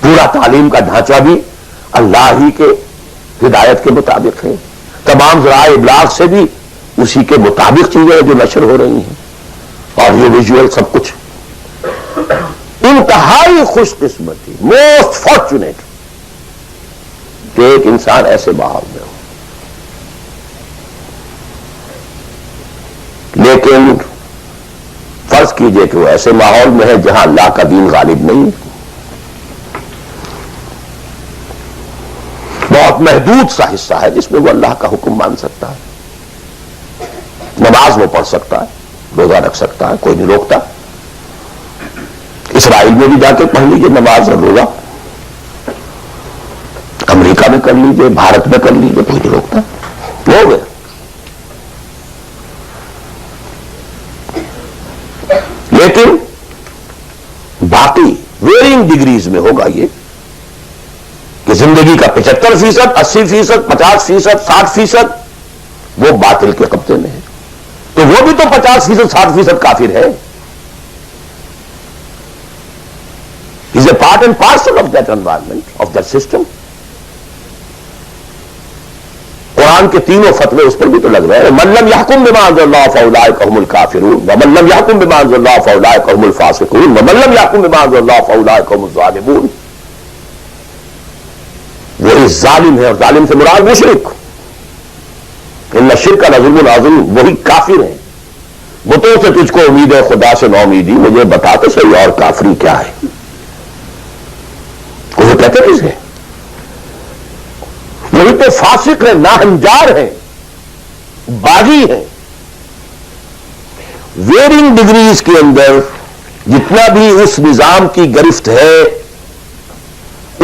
پورا تعلیم کا ڈھانچہ بھی اللہ ہی کے ہدایت کے مطابق ہے, تمام ذرائع ابلاغ سے بھی اسی کے مطابق چیزیں جو نشر ہو رہی ہیں, اور یہ ویژول سب کچھ. انتہائی خوش قسمتی, موسٹ فارچونیٹ کہ ایک انسان ایسے ماحول میں ہو. لیکن فرض کیجئے کہ وہ ایسے ماحول میں ہے جہاں اللہ کا دین غالب نہیں ہے, بہت محدود سا حصہ ہے جس میں وہ اللہ کا حکم مان سکتا ہے, نماز وہ پڑھ سکتا ہے, روزہ رکھ سکتا ہے, کوئی نہیں روکتا. اسرائیل میں بھی جا کے پڑھ لیجئے نماز اور روزہ, امریکہ میں کر لیجئے, بھارت میں کر لیجئے, کوئی نہیں روکتا, ہو گیا. لیکن باقی ویرنگ ڈگریز میں ہوگا یہ کہ زندگی کا 75%, 80%, 50%, 60% وہ باطل کے قبضے میں ہے. تو وہ بھی تو 50%, 60% کافر ہے. is a part and parcel of that environment, of that system. قرآن کے تینوں فتوے اس پر بھی تو لگ رہے ہیں. من لم يحكم بما انزل الله فاولئك هم الكافرون ومن لم يحكم بما انزل الله فاولئك هم الفاسقون ومن لم يحكم بما انزل الله فاولئك هم الظالمون. وہی ظالم ہے, اور ظالم سے مراد مشرک. ان الشرک لظلم عظیم, وہی کافر ہیں. بتوں سے تجھ کو امید ہے, خدا سے نہ امیدی. مجھے بتا تو صحیح اور کافری کیا ہے. وہ کہتے کسے, وہی تو فاسق ہے, ناہنجار ہے, باغی ہے. ویرنگ ڈگریز کے اندر جتنا بھی اس نظام کی گرفت ہے,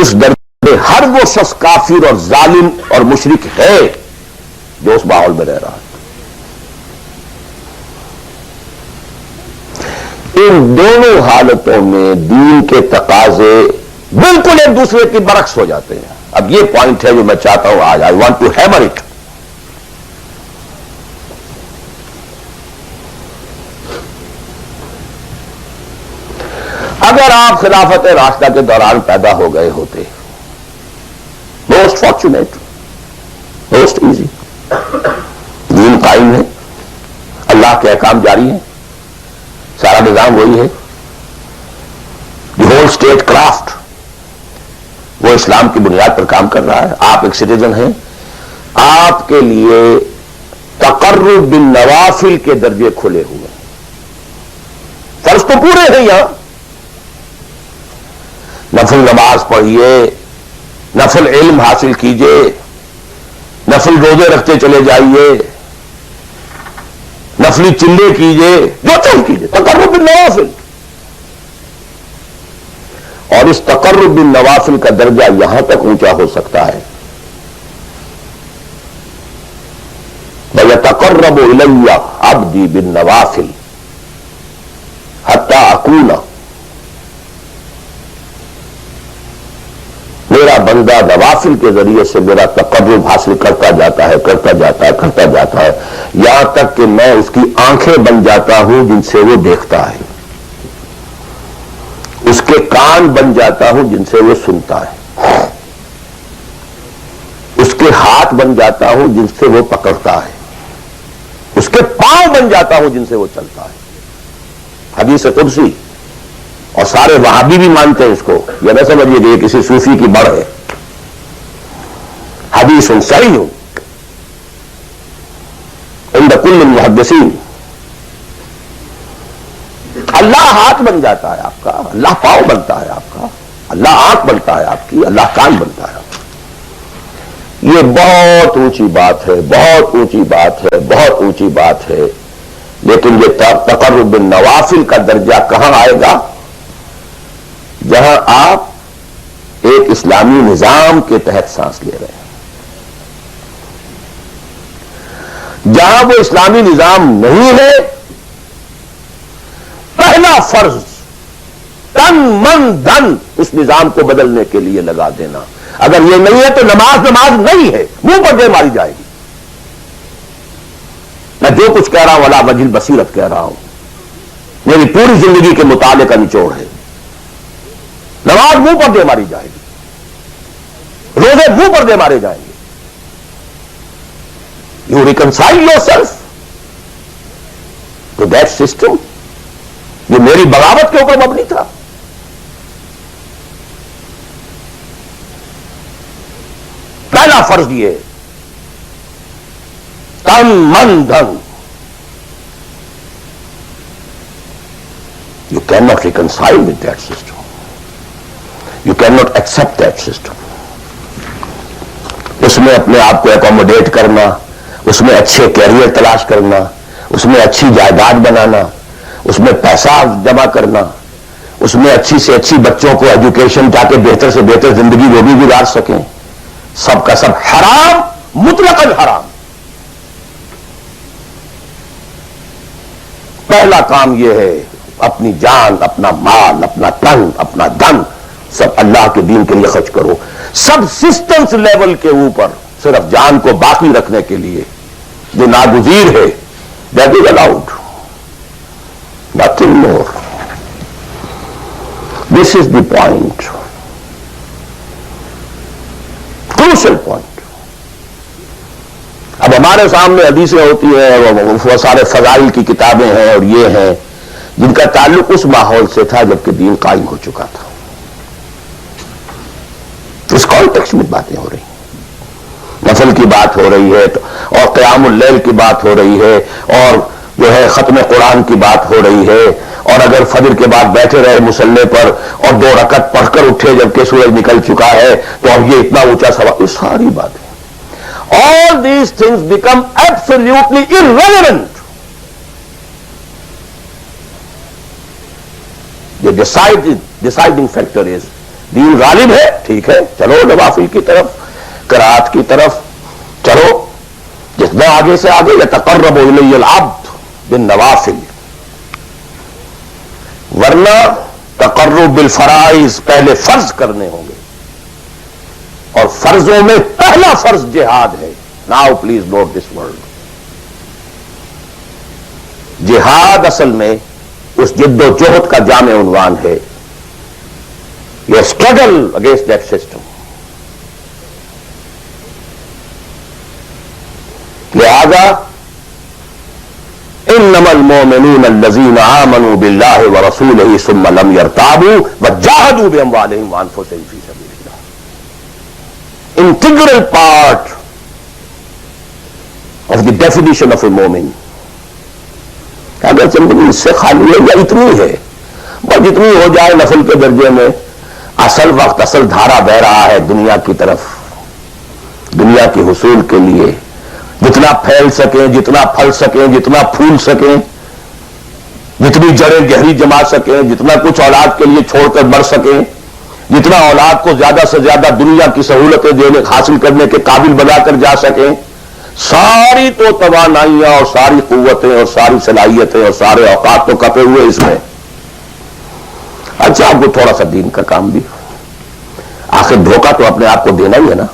اس درجے میں ہر وہ شخص کافر اور ظالم اور مشرک ہے جو اس ماحول میں رہ رہا ہے. ان دونوں حالتوں میں دین کے تقاضے بالکل ایک دوسرے کے برعکس ہو جاتے ہیں. اب یہ پوائنٹ ہے جو میں چاہتا ہوں آج, I want to hammer it. اگر آپ خلافت راشدہ کے دوران پیدا ہو گئے ہوتے, موسٹ فارچونیٹ, موسٹ ایزی. دین قائم ہے, اللہ کے احکام جاری ہیں, سارا نظام وہی ہے, دی ہول اسٹیٹ کرافٹ وہ اسلام کی بنیاد پر کام کر رہا ہے. آپ ایک سٹیزن ہیں, آپ کے لیے تقرب بالنوافل کے درجے کھلے ہوئے ہیں. فرض تو پورے ہیں یہاں, نفل نماز پڑھیے, نفل علم حاصل کیجئے, نفل روزے رکھتے چلے جائیے, نفلی چلے کیجئے, جو چاہیے کیجئے, تقرب بالنوافل. اور اس تقرب بالنوافل کا درجہ یہاں تک اونچا ہو سکتا ہے, وَيَتَقَرَّبُ إِلَيَّ عَبْدِي بِالنَّوَافِلِ یتقون. میرا بندہ نوافل کے ذریعے سے میرا تقرب حاصل کرتا جاتا ہے یہاں تک کہ میں اس کی آنکھیں بن جاتا ہوں جن سے وہ دیکھتا ہے, اس کے کان بن جاتا ہوں جن سے وہ سنتا ہے, اس کے ہاتھ بن جاتا ہوں جن سے وہ پکڑتا ہے, اس کے پاؤں بن جاتا ہوں جن سے وہ چلتا ہے. حدیث قدسی, اور سارے وہابی بھی مانتے ہیں اس کو, یہ نہ سمجھیے کہ یہ کسی صوفی کی بڑھ ہے. حدیث صحیح عند کل المحدثین. اللہ ہاتھ بن جاتا ہے آپ کا, اللہ پاؤں بنتا ہے آپ کا, اللہ آنکھ بنتا ہے آپ کی, اللہ کان بنتا ہے آپ کا. یہ بہت اونچی بات ہے, بہت اونچی بات ہے, بہت اونچی بات ہے. لیکن یہ تقرب بالنوافل کا درجہ کہاں آئے گا؟ جہاں آپ ایک اسلامی نظام کے تحت سانس لے رہے ہیں, جہاں وہ اسلامی نظام نہیں ہے. پہلا فرض تن من دھن اس نظام کو بدلنے کے لیے لگا دینا. اگر یہ نہیں ہے تو نماز نہیں ہے, منہ پر دے ماری جائے گی. میں جو کچھ کہہ رہا ہوں علی وجہ البصیرت کہہ رہا ہوں, میری پوری زندگی کے مطالعے کا نچوڑ ہے. نماز منہ پر دے ماری جائے گی, روزے منہ پر دے مارے جائیں گے. You reconcile yourself to that system. یہ میری بغاوت کے اوپر مبنی تھا. پہلا فرض یہ تن من دھن. You can not reconcile with that system. You cannot accept that system. اس میں اپنے آپ کو اکوموڈیٹ کرنا, اس میں اچھے کیریئر تلاش کرنا, اس میں اچھی جائیداد بنانا, اس میں پیسہ جمع کرنا, اس میں اچھی سے اچھی بچوں کو ایجوکیشن تاکہ بہتر سے بہتر زندگی وہ بھی گزار سکیں, سب کا سب حرام, مطلقاً حرام. پہلا کام یہ ہے اپنی جان, اپنا مال, اپنا تن, اپنا دھن سب اللہ کے دین کے لیے خرچ کرو. سب سسٹمز لیول کے اوپر صرف جان کو باقی رکھنے کے لیے جو ناگزیر ہے, that is allowed, nothing more. This is the point, crucial point. اب ہمارے سامنے حدیثیں ہوتی ہیں, وہ سارے فضائل کی کتابیں ہیں اور یہ ہیں جن کا تعلق اس ماحول سے تھا جبکہ دین قائم ہو چکا تھا. اس کانٹیکسٹ میں باتیں ہو رہی ہیں, نفل کی بات ہو رہی ہے اور قیام اللیل کی بات ہو رہی ہے اور جو ہے ختم قرآن کی بات ہو رہی ہے, اور اگر فجر کے بعد بیٹھے رہے مصلے پر اور 2 رکعت پڑھ کر اٹھے جبکہ سورج نکل چکا ہے تو اب یہ اتنا اونچا سوال, یہ ساری باتیں. All these things become absolutely irrelevant. The deciding factor is دین غالب ہے, ٹھیک ہے, چلو نوافل کی طرف, قرات کی طرف چلو, جتنا آگے سے آگے. یتقرب الی العبد بالنوافل. ورنہ تقرب بالفرائض پہلے فرض کرنے ہوں گے, اور فرضوں میں پہلا فرض جہاد ہے. Now please note this word. جہاد اصل میں اس جد و جہد کا جامع عنوان ہے, your struggle against that system. لہذا انما المؤمنون الذين آمنوا بالله ورسوله ثم لم يرتابوا وجاهدوا باموالهم وانفسهم في سبيل الله. Integral part of the definition of a mu'min. اگر زندگی اس سے خالی ہے یا اتنی ہے, بس جتنی ہو جائے نفل کے درجے میں, اصل وقت اصل دھارا بہ رہا ہے دنیا کی طرف, دنیا کے حصول کے لیے. جتنا پھیل سکیں, جتنا پھل سکیں, جتنا پھول سکیں, جتنی جڑیں گہری جما سکیں, جتنا کچھ اولاد کے لیے چھوڑ کر بڑھ سکیں, جتنا اولاد کو زیادہ سے زیادہ دنیا کی سہولتیں دینے حاصل کرنے کے قابل بنا کر جا سکیں, ساری تو توانائیاں اور ساری قوتیں اور ساری صلاحیتیں اور سارے اوقات تو کپے ہوئے اس میں. اچھا آپ کو تھوڑا سا دین کا کام بھی، آخر دھوکہ تو اپنے آپ کو دینا ہی ہے نا.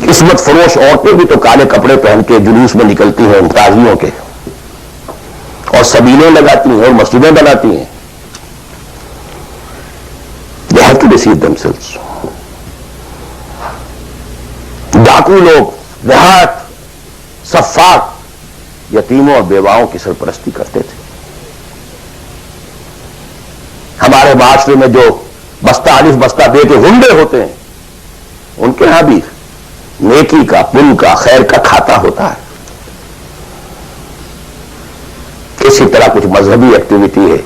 قسمت فروش عورتیں بھی تو کالے کپڑے پہن کے جلوس میں نکلتی ہیں تازیوں کے، اور سبیلیں لگاتی ہیں اور مسجدیں بناتی ہیں. They have to deceive themselves. ڈاکو لوگ دیہات صفاق یتیموں اور بیواؤں کی سرپرستی کرتے تھے. ہمارے معاشرے میں جو بستہ الف بستہ بے کے ہنڈے ہوتے ہیں، ان کے ہاں بھی نیکی کا، پن کا، خیر کا کھاتا ہوتا ہے. اسی طرح کچھ مذہبی ایکٹیویٹی ہے.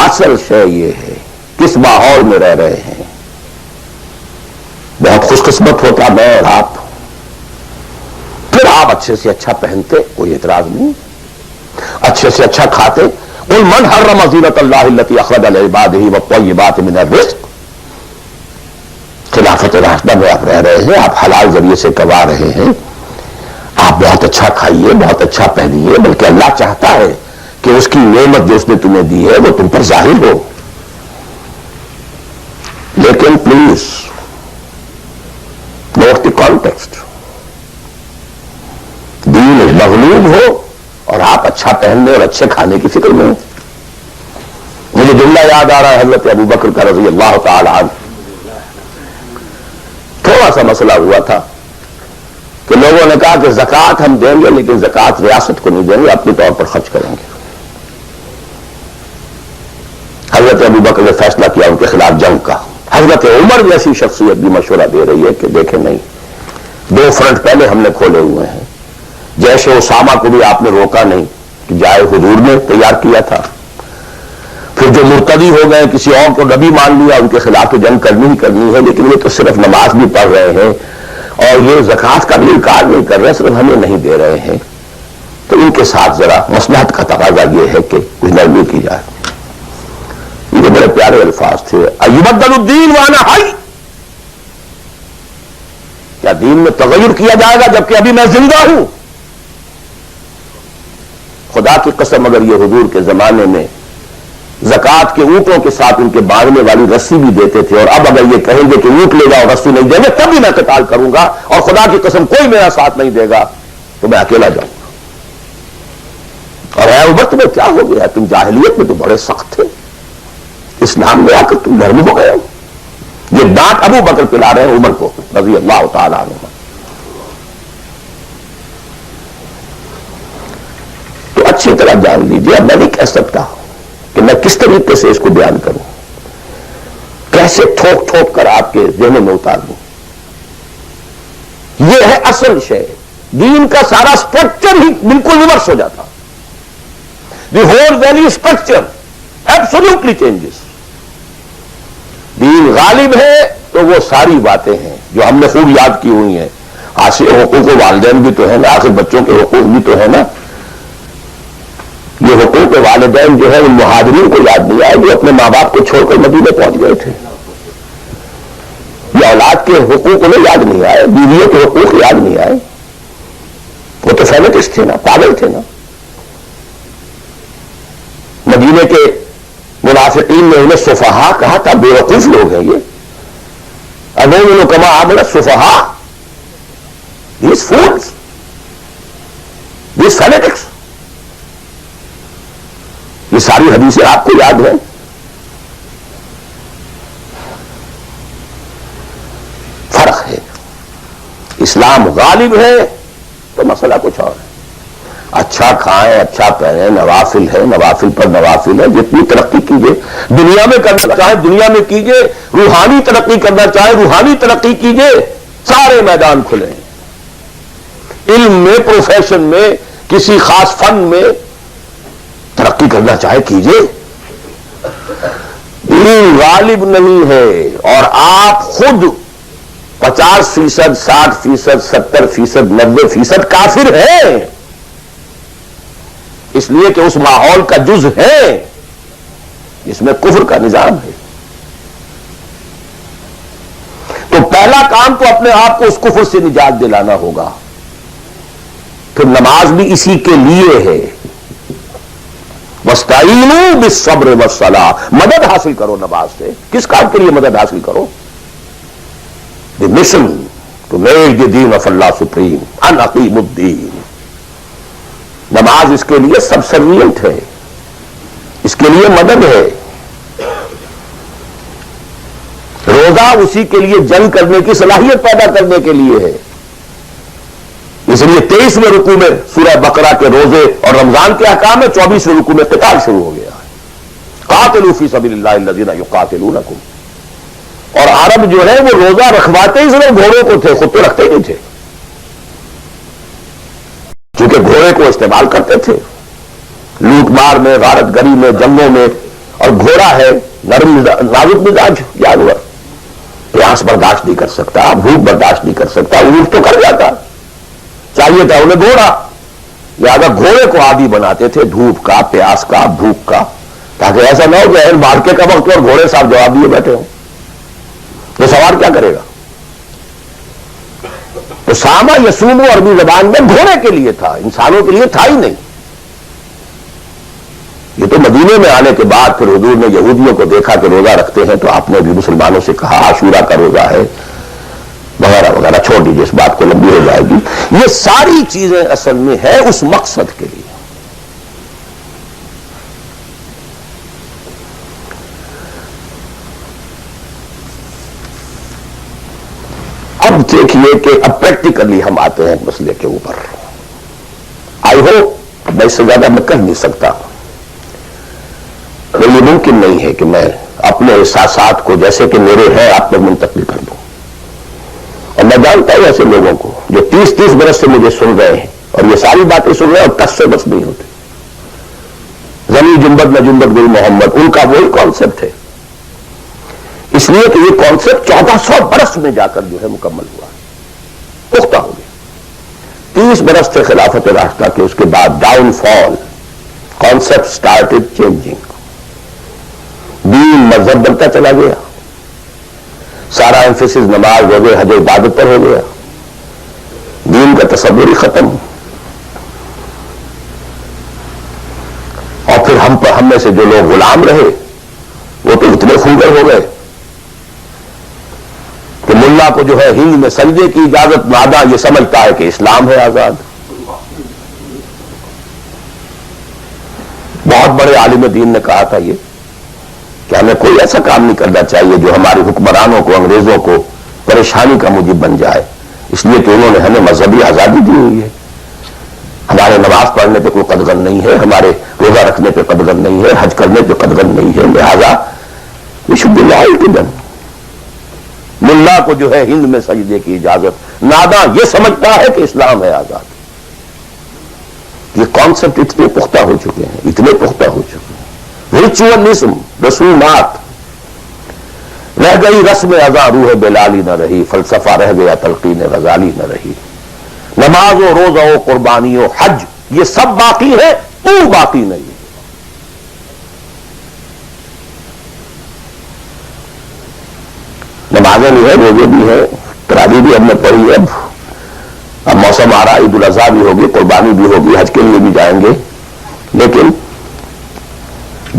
اصل شے یہ ہے کس ماحول میں رہ رہے ہیں. بہت خوش قسمت ہوتا میں اور آپ، پھر آپ اچھے سے اچھا پہنتے، کوئی اعتراض نہیں، اچھے سے اچھا کھاتے. قل من حرم زینۃ اللہ التی اخرج لعبادہ والطیبات من الرزق. خلافت راشدہ میں آپ رہ رہے ہیں، آپ حلال ذریعے سے کما رہے ہیں، آپ بہت اچھا کھائیے، بہت اچھا پہنیے، بلکہ اللہ چاہتا ہے کہ اس کی نعمت جو اس نے تمہیں دی ہے وہ تم پر ظاہر ہو. لیکن پلیز نوٹ دی کانٹیکسٹ. دین مغلوب ہو اور آپ اچھا پہننے اور اچھے کھانے کی فکر میں. مجھے جملہ یاد آ رہا ہے حضرت ابو بکر کا رضی اللہ تعالی عنہ. تھوڑا سا مسئلہ ہوا تھا کہ لوگوں نے کہا کہ زکوٰۃ ہم دیں گے لیکن زکوٰۃ ریاست کو نہیں دیں گے، اپنے طور پر خرچ کریں گے. حضرت ابو بکر نے فیصلہ کیا ان کے خلاف جنگ کا. حضرت عمر جیسی شخصیت بھی مشورہ دے رہی ہے کہ دیکھیں نہیں، 2 فرنٹ پہلے ہم نے کھولے ہوئے ہیں. جیش اسامہ کو بھی آپ نے روکا نہیں کہ جائے، حضور نے تیار کیا تھا. پھر جو مرتدی ہو گئے، کسی اور کو نبی مان لیا، ان کے خلاف تو جنگ کرنی ہی کرنی ہے. لیکن یہ تو صرف نماز بھی پڑھ رہے ہیں اور یہ زکوٰۃ کا بھی انکار نہیں کر رہے، صرف ہمیں نہیں دے رہے ہیں. تو ان کے ساتھ ذرا مصلحت کا تقاضا یہ ہے کہ کچھ نرمی کی جائے. یہ بڑے پیارے الفاظ تھے. ایبدل الدین وانا حی. کیا دین میں تغیر کیا جائے گا جبکہ ابھی میں زندہ ہوں؟ خدا کی قسم اگر یہ حضور کے زمانے میں زکوٰۃ کے اونٹوں کے ساتھ ان کے باندھنے والی رسی بھی دیتے تھے، اور اب اگر یہ کہیں گے کہ اونٹ لے جاؤ رسی نہیں دیں گے، تب بھی میں قتال کروں گا، اور خدا کی قسم کوئی میرا ساتھ نہیں دے گا تو میں اکیلا جاؤں گا. اور اے عمر تمہیں کیا ہو گیا؟ تم جاہلیت میں تو بڑے سخت تھے، اسلام میں آ کر تم نرم ہو گئے ہو. یہ ڈانٹ ابو بکر پلا رہے ہیں عمر کو رضی اللہ تعالیٰ عنہ. تو اچھی طرح جان لیجیے. اب میں نہیں کہہ سکتا کہ میں کس طریقے سے اس کو بیان کروں، کیسے ٹھوک ٹھوک کر آپ کے ذہنوں میں اتار دوں. یہ ہے اصل شے. دین کا سارا اسٹرکچر ہی بالکل ریورس ہو جاتا. The whole value structure absolutely changes. دین غالب ہے تو وہ ساری باتیں ہیں جو ہم نے خوب یاد کی ہوئی ہیں. حقوق والدین بھی تو ہے نا، آخر بچوں کے حقوق بھی تو ہے نا. یہ حقوق والدین جو ہے ان مہاجرین کو یاد نہیں آئے جو اپنے ماں باپ کو چھوڑ کر مدینے پہنچ گئے تھے. یہ اولاد کے حقوق انہیں یاد نہیں آئے، بیویوں کے حقوق یاد نہیں آئے. وہ تو فینیٹسٹ تھے نا، پاگل تھے نا. مدینے کے منافقین نے انہیں سفہا کہا تھا، بے وقوف لوگ ہیں یہ. المؤمن کما آمن السفہا، these fools, these fanatics. یہ ساری حدیثیں آپ کو یاد ہیں. فرق ہے. اسلام غالب ہے تو مسئلہ کچھ اور ہے. اچھا کھائیں، اچھا پہنیں، نوافل ہے، نوافل پر نوافل ہے. جتنی ترقی کیجیے دنیا میں کرنا چاہیں دنیا میں کیجیے، روحانی ترقی کرنا چاہیں روحانی ترقی کیجیے. سارے میدان کھلے ہیں. علم میں، پروفیشن میں، کسی خاص فن میں ترقی کرنا چاہے کیجیے. دین غالب نہیں ہے اور آپ خود 50%، 60%، 70%، 90% کافر ہیں، اس لیے کہ اس ماحول کا جز ہے جس میں کفر کا نظام ہے. تو پہلا کام تو اپنے آپ کو اس کفر سے نجات دلانا ہوگا. پھر نماز بھی اسی کے لیے ہے. وَاسْتَعِينُوا بِالصَّبْرِ وَالصَّلَاةِ، مدد حاصل کرو نماز سے. کس کام کے لیے مدد حاصل کرو؟ the mission to make the deen of Allah supreme. ان اقیموا الدین. نماز اس کے لیے سبسروینٹ ہے، اس کے لیے مدد ہے. روزہ اسی کے لیے جنگ کرنے کی صلاحیت پیدا کرنے کے لیے ہے. اس لیے 23ویں رکوع میں سورہ بقرہ کے روزے اور رمضان کے احکام میں 24ویں رکوع میں قتال شروع ہو گیا. قاتلوا فی سبیل اللہ الذین یقاتلونکم. اور عرب جو ہے وہ روزہ رکھواتے ہی صرف گھوڑوں کو تھے، خود تو رکھتے ہی نہیں تھے، کیونکہ گھوڑے کو استعمال کرتے تھے لوٹ مار میں، غارت گری میں، جنگوں میں. اور گھوڑا ہے نرم نازک مزاج جانور، پیاس برداشت نہیں کر سکتا، بھوک برداشت نہیں کر سکتا. اونٹ تو کر جاتا، چاہیے تھا انہیں گھوڑا. لہٰذا گھوڑے کو عادی بناتے تھے دھوپ کا، پیاس کا، بھوک کا، تاکہ ایسا نہ ہو کہ اہل مارکے کا وقت اور گھوڑے صاحب جواب دیے بیٹھے ہوں تو سوار کیا کرے گا. تو ساما یسومو عربی زبان میں گھوڑے کے لیے تھا، انسانوں کے لیے تھا ہی نہیں. یہ تو مدینے میں آنے کے بعد پھر حضور نے یہودیوں کو دیکھا کہ روزہ رکھتے ہیں تو آپ نے بھی مسلمانوں سے کہا عاشورہ کا روزہ ہے وغیرہ وغیرہ. چھوڑ دیجیے، اس بات کو لمبی ہو جائے گی. یہ ساری چیزیں اصل میں ہے اس مقصد کے لیے. اب دیکھیے کہ اب پریکٹیکلی ہم آتے ہیں مسئلے کے اوپر. آئی ہوپ میں اس سے زیادہ میں کہہ نہیں سکتا. یہ ممکن نہیں ہے کہ میں اپنے احساسات کو جیسے کہ میرے ہیں آپ تک منتقل کر دوں. اور میں جانتا ہوں ایسے لوگوں کو جو 30 برس سے مجھے سن رہے ہیں اور یہ ساری باتیں سن رہے ہیں اور کس سے بس نہیں ہوتے. زمین جنبت نہ جنبت گل محمد، ان کا وہی کانسیپٹ ہے. اس لیے کہ یہ کانسیپٹ 1400 برس میں جا کر جو ہے مکمل ہوا، پختہ ہو گیا. 30 برس تھے خلافت راشدہ کے، اس کے بعد ڈاؤن فال، کانسیپٹ سٹارٹڈ چینجنگ. دین مذہب بنتا چلا گیا، سارا ایمفیسس نماز روزے حج عبادت پر ہو گیا، دین کا تصور ہی ختم. اور پھر ہم میں سے جو لوگ غلام رہے وہ تو اتنے خنگر ہو گئے کہ ملا کو جو ہے ہند میں سجدے کی اجازت نادا یہ سمجھتا ہے کہ اسلام ہے آزاد. بہت بڑے عالم دین نے کہا تھا یہ کہ ہمیں کوئی ایسا کام نہیں کرنا چاہیے جو ہمارے حکمرانوں کو، انگریزوں کو پریشانی کا موجب بن جائے، اس لیے کہ انہوں نے ہمیں مذہبی آزادی دی ہوئی ہے. ہمارے نماز پڑھنے پہ کوئی قدغن نہیں ہے، ہمارے روزہ رکھنے پہ قدغن نہیں ہے، حج کرنے پہ قدغن نہیں ہے. لہذا we should be loyal to them. ملا کو جو ہے ہند میں سجدے کی اجازت، نادا یہ سمجھتا ہے کہ اسلام ہے آزاد. یہ کانسیپٹ اتنے پختہ ہو چکے ہیں، اتنے پختہ ہو چکے ہیں. ریچولزم، رسومات رہ گئی، رسم ازاں روح بلالی نہ رہی، فلسفہ رہ گیا تلقین غزالی نہ رہی. نماز و روزہ و قربانی و حج یہ سب باقی ہے، تو باقی نہیں. نمازیں بھی ہیں، روزے بھی ہیں، تراویح بھی ہم نے پڑھی. اب موسم آ رہا، عید الاضحیٰ بھی ہوگی، قربانی بھی ہوگی، حج کے لیے بھی جائیں گے. لیکن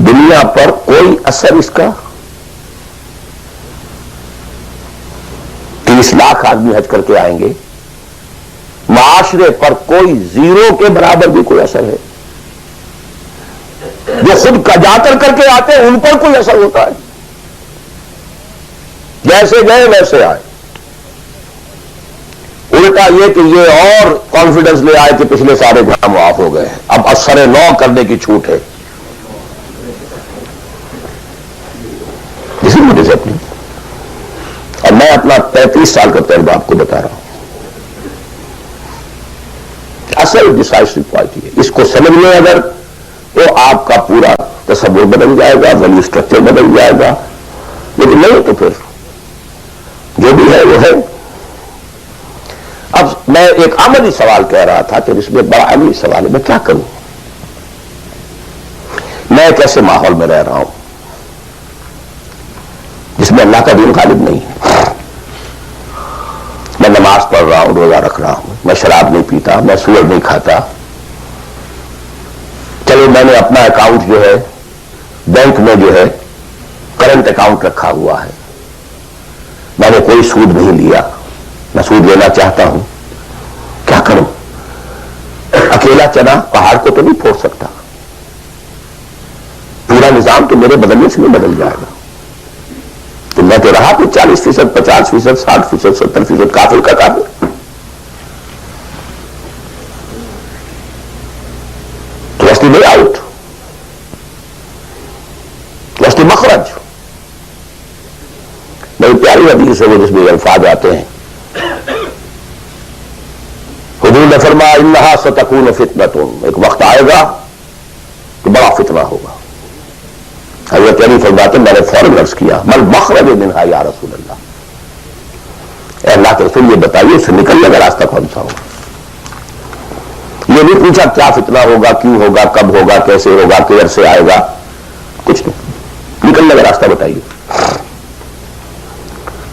دنیا پر کوئی اثر اس کا 30 لاکھ آدمی حج کر کے آئیں گے، معاشرے پر کوئی زیرو کے برابر بھی کوئی اثر ہے. جو خود کا جا کر کے آتے ہیں ان پر کوئی اثر ہوتا ہے؟ جیسے گئے ویسے آئے. الٹا یہ کہ یہ اور کانفیڈنس لے آئے کہ پچھلے سارے گناہ معاف ہو گئے، اب اثر نو کرنے کی چھوٹ ہے. اسی وجہ سے اپنی اور میں اپنا 35 سال کا تجربہ آپ کو بتا رہا ہوں. اصل ڈسائسو پوائنٹ ہے، اس کو سمجھ لیں اگر تو آپ کا پورا تصور بدل جائے گا، ویلیو اسٹرکچر بدل جائے گا. لیکن نہیں تو پھر جو بھی ہے وہ ہے. اب میں ایک عملی سوال کہہ رہا تھا کہ اس میں بڑا عملی سوال ہے، میں کیا کروں؟ میں ایک ایسے ماحول میں رہ رہا ہوں جس میں اللہ کا دین غالب نہیں ہے. میں نماز پڑھ رہا ہوں، روزہ رکھ رہا ہوں، میں شراب نہیں پیتا، میں سور نہیں کھاتا، چلو میں نے اپنا اکاؤنٹ جو ہے بینک میں جو ہے کرنٹ اکاؤنٹ رکھا ہوا ہے، میں نے کوئی سود نہیں لیا، میں سود لینا چاہتا ہوں، کیا کروں؟ اکیلا چنا پہاڑ کو تو نہیں پھوڑ سکتا، پورا نظام تو میرے بدلنے سے نہیں بدل جائے گا، تو میں تو رہا تو 40%، 50%، 60%، 70% کافر کا کافر، تو اصلی نہیں آؤٹ، تو اصلی مخرج بڑی پیاری حدیث ہے وہ جس میں الفاظ آتے ہیں، حضور نے فرمایا انہا ستکون فتنۃ، ایک وقت آئے گا کہ بڑا فتنہ ہوگا۔ حضرت علی فرماتے میں نے فوراً عرض کیا مل مخرج منہا یا رسول اللہ، اے اللہ کے رسول یہ بتائیے اس سے نکلنے کا راستہ کون سا ہوگا؟ یہ نہیں پوچھا کیا فتنہ ہوگا، کیوں ہوگا، کب ہوگا، کیسے ہوگا، کدھر سے آئے گا، کچھ نہیں، نکلنے کا راستہ بتائیے۔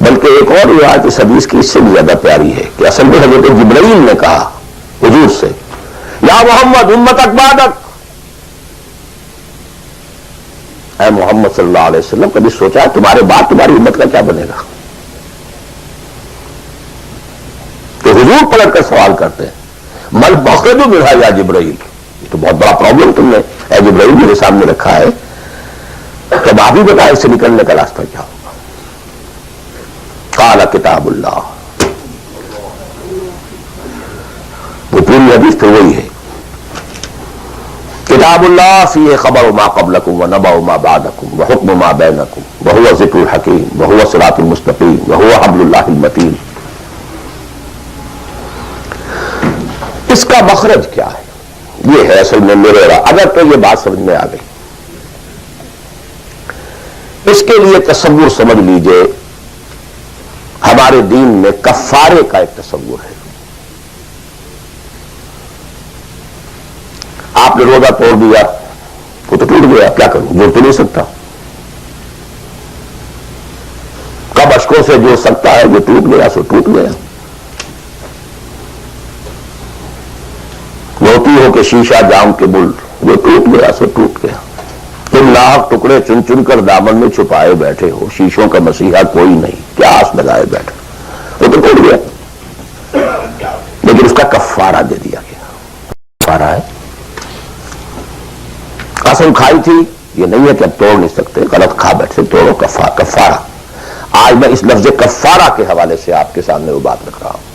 بلکہ ایک اور روایت اس حدیث کی اس سے بھی زیادہ پیاری ہے کہ اصل میں حضرت جبرائیل نے کہا حضور سے یا محمد امتک بعدک، اے محمد صلی اللہ علیہ وسلم کبھی سوچا ہے تمہارے بعد تمہاری امت کا کیا بنے گا؟ تو حضور پلٹ کر سوال کرتے ہیں مل مخرج منہا یا جبرائیل، یہ تو بہت بڑا پرابلم تم نے اے جبرائیل میرے سامنے رکھا ہے، تب آپ ہی بتائیں اس سے نکلنے کا راستہ کیا ہوگا؟ قال کتاب اللہ، وہ پوری حدیث تو وہی ہے، کتاب اللہ فیہ خبر ما قبلکم ونبأ ما بعدکم وحکم ما بینکم وہو ذکر الحکیم وہو صراط المستقیم وہو حبل اللہ المتین۔ اس کا مخرج کیا ہے؟ یہ ہے اصل میں میرے اگر تو یہ بات سمجھ میں آ گئی، اس کے لیے تصور سمجھ لیجئے، ہمارے دین میں کفارے کا ایک تصور ہے۔ آپ نے روزہ توڑ دیا وہ تو ٹوٹ گیا، کیا کروں، جوڑ تو نہیں سکتا، کب اشکوں سے جوڑ سکتا ہے، جو ٹوٹ گیا سو ٹوٹ گیا۔ موتی ہو کہ شیشہ جام کے بل، جو ٹوٹ گیا سو ٹوٹ گیا۔ تم لاکھ ٹکڑے چن چن کر دامن میں چھپائے بیٹھے ہو، شیشوں کا مسیحا کوئی نہیں، کیا آس لگائے بیٹھے، وہ تو ٹوٹ گیا، لیکن اس کا کفارہ دے دیا گیا۔ کفارہ ہے، قسم کھائی تھی، یہ نہیں ہے کہ اب توڑ نہیں سکتے، غلط کھا بیٹھے، توڑو کفارہ۔ آج میں اس لفظ کفارہ کے حوالے سے آپ کے سامنے وہ بات رکھ رہا ہوں۔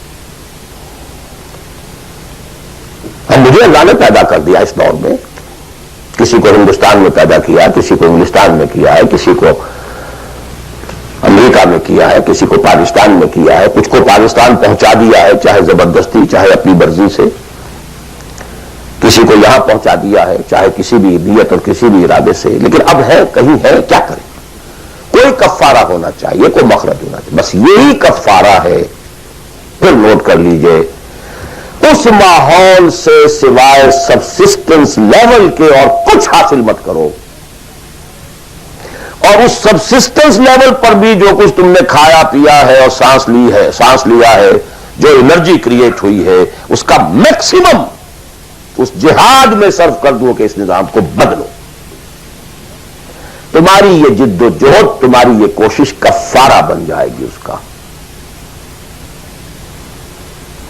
مجھے اللہ نے پیدا کر دیا اس دور میں، کسی کو ہندوستان میں پیدا کیا، کسی کو انگلستان میں کیا ہے، کسی کو امریکہ میں کیا ہے، کسی کو پاکستان میں کیا ہے، کچھ کو پاکستان پہنچا دیا ہے، چاہے زبردستی چاہے اپنی مرضی سے، کسی کو یہاں پہنچا دیا ہے چاہے کسی بھی نیت اور کسی بھی ارادے سے، لیکن اب ہے کہیں ہے، کیا کریں؟ کوئی کفارہ ہونا چاہیے، کوئی مخرج ہونا چاہیے، بس یہی کفارہ ہے۔ پھر نوٹ کر لیجئے اس ماحول سے سوائے سبسسٹنس لیول کے اور کچھ حاصل مت کرو، اور اس سبسسٹنس لیول پر بھی جو کچھ تم نے کھایا پیا ہے اور سانس لیا ہے، جو انرجی کریٹ ہوئی ہے، اس کا میکسیمم اس جہاد میں صرف کر دو کہ اس نظام کو بدلو۔ تمہاری یہ جد و جہد، تمہاری یہ کوشش کفارہ بن جائے گی اس کا۔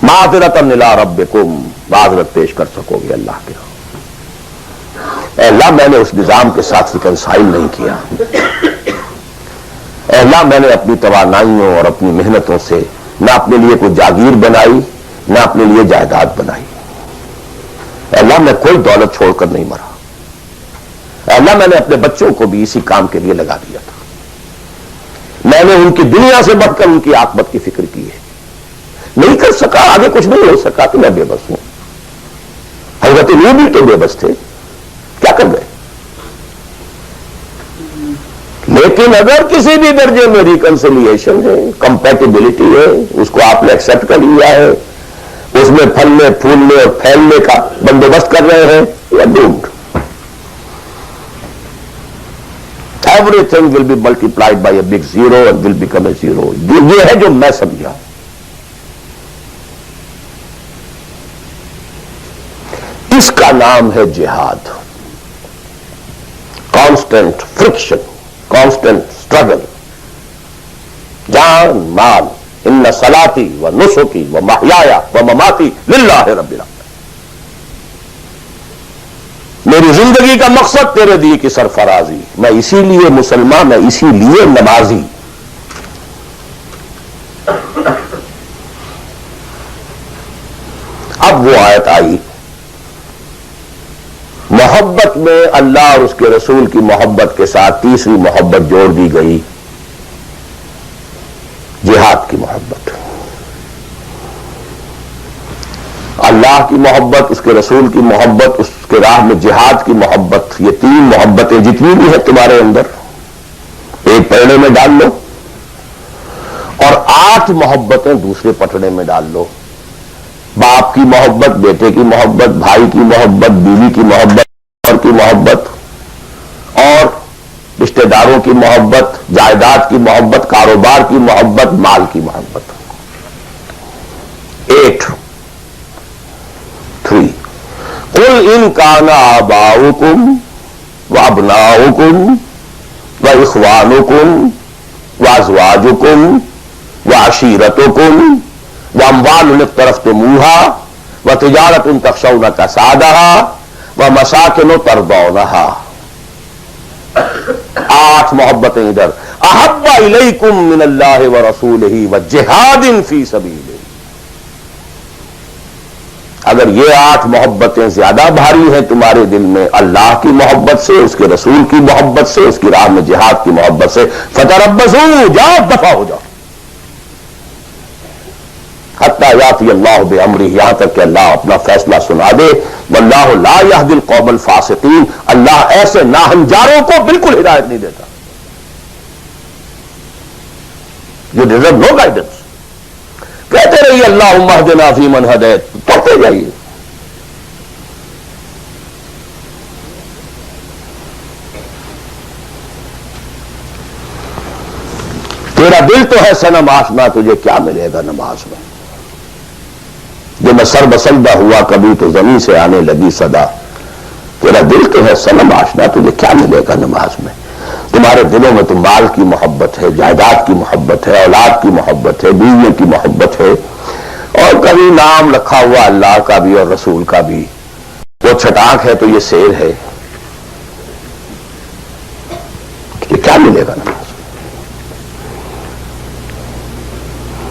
معذرۃ الی ربکم، معذرت پیش کر سکو گے اللہ کے۔ اے اللہ میں نے اس نظام کے ساتھ ریکنسائل نہیں کیا، اے اللہ میں نے اپنی توانائیوں اور اپنی محنتوں سے نہ اپنے لیے کوئی جاگیر بنائی، نہ اپنے لیے جائیداد بنائی، اے اللہ میں کوئی دولت چھوڑ کر نہیں مرا، اے اللہ میں نے اپنے بچوں کو بھی اسی کام کے لیے لگا دیا تھا، میں نے ان کی دنیا سے بڑھ کر ان کی عاقبت کی فکر کی ہے، نہیں کر سکا، آگے کچھ نہیں ہو سکا تو میں بے بس ہوں۔ حضرت نوح بھی تو بے بس تھے، کیا کر گئے؟ لیکن اگر کسی بھی درجے میں ریکنسیلیشن ہے، کمپیٹیبلٹی ہے، اس کو آپ نے ایکسپٹ کر لیا ہے، اس میں پھلنے پھولنے اور پھیلنے کا بندوبست کر رہے ہیں، یا doomed. Everything will be multiplied by a big zero and will become a zero۔ یہ ہے جو میں سمجھا۔ کا نام ہے جہاد. کانسٹنٹ فرکشن، کانسٹنٹ اسٹرگل، جان مال. ان صلاتی و نسکی و محیای و مماتی للہ رب العالمین. میری زندگی کا مقصد تیرے دین کی سرفرازی، میں اسی لیے مسلمان، میں اسی لیے نمازی. اب وہ آیت آئی، محبت میں اللہ اور اس کے رسول کی محبت کے ساتھ تیسری محبت جوڑ دی گئی، جہاد کی محبت. اللہ کی محبت، اس کے رسول کی محبت، اس کے راہ میں جہاد کی محبت، یہ تین محبتیں جتنی بھی ہیں تمہارے اندر ایک پٹڑے میں ڈال لو اور 8 محبتیں دوسرے پٹڑے میں ڈال لو. باپ کی محبت، بیٹے کی محبت، بھائی کی محبت، بیوی کی محبت، اور کی محبت، اور رشتہ داروں کی محبت، جائیداد کی محبت، کاروبار کی محبت، مال کی محبت. 8 3 قل ان کان آباؤکم وابناؤکم واخوانکم وازواجکم وعشیرتکم واموال اقترفتموها وتجارۃ تخشون کسادها ومساکن ترضونها. 8 محبتیں ادھر. احب الیکم من اللہ ورسولہ وجہاد فی سبیلہ. اگر یہ 8 محبتیں زیادہ بھاری ہیں تمہارے دل میں اللہ کی محبت سے، اس کے رسول کی محبت سے، اس کی راہ میں جہاد کی محبت سے، فتربصوا، جاؤ دفع ہو جاؤ حتی یاتی اللہ بامرہ، یہاں تک کہ اللہ اپنا فیصلہ سنا دے. واللہ لا یہدی القوم الفاسقین، اللہ ایسے ناہنجاروں کو بالکل ہدایت نہیں دیتا. You deserve no guidance. کہتے رہیے اللہم اہدنا فیمن ہدیت، پڑھتے جائیے. تیرا دل تو ہے صنم آشنا، تجھے کیا ملے گا نماز میں؟ جو میں سر بسندہ ہوا کبھی تو زمین سے آنے لگی صدا. تیرا دل تو ہے صنم آشنا، تجھے کیا ملے گا نماز میں؟ تمہارے دلوں میں تو مال کی محبت ہے، جائیداد کی محبت ہے، اولاد کی محبت ہے، بیویوں کی محبت ہے، اور کبھی نام رکھا ہوا اللہ کا بھی اور رسول کا بھی. وہ چھٹانک ہے تو یہ سیر ہے. یہ کیا ملے گا نماز؟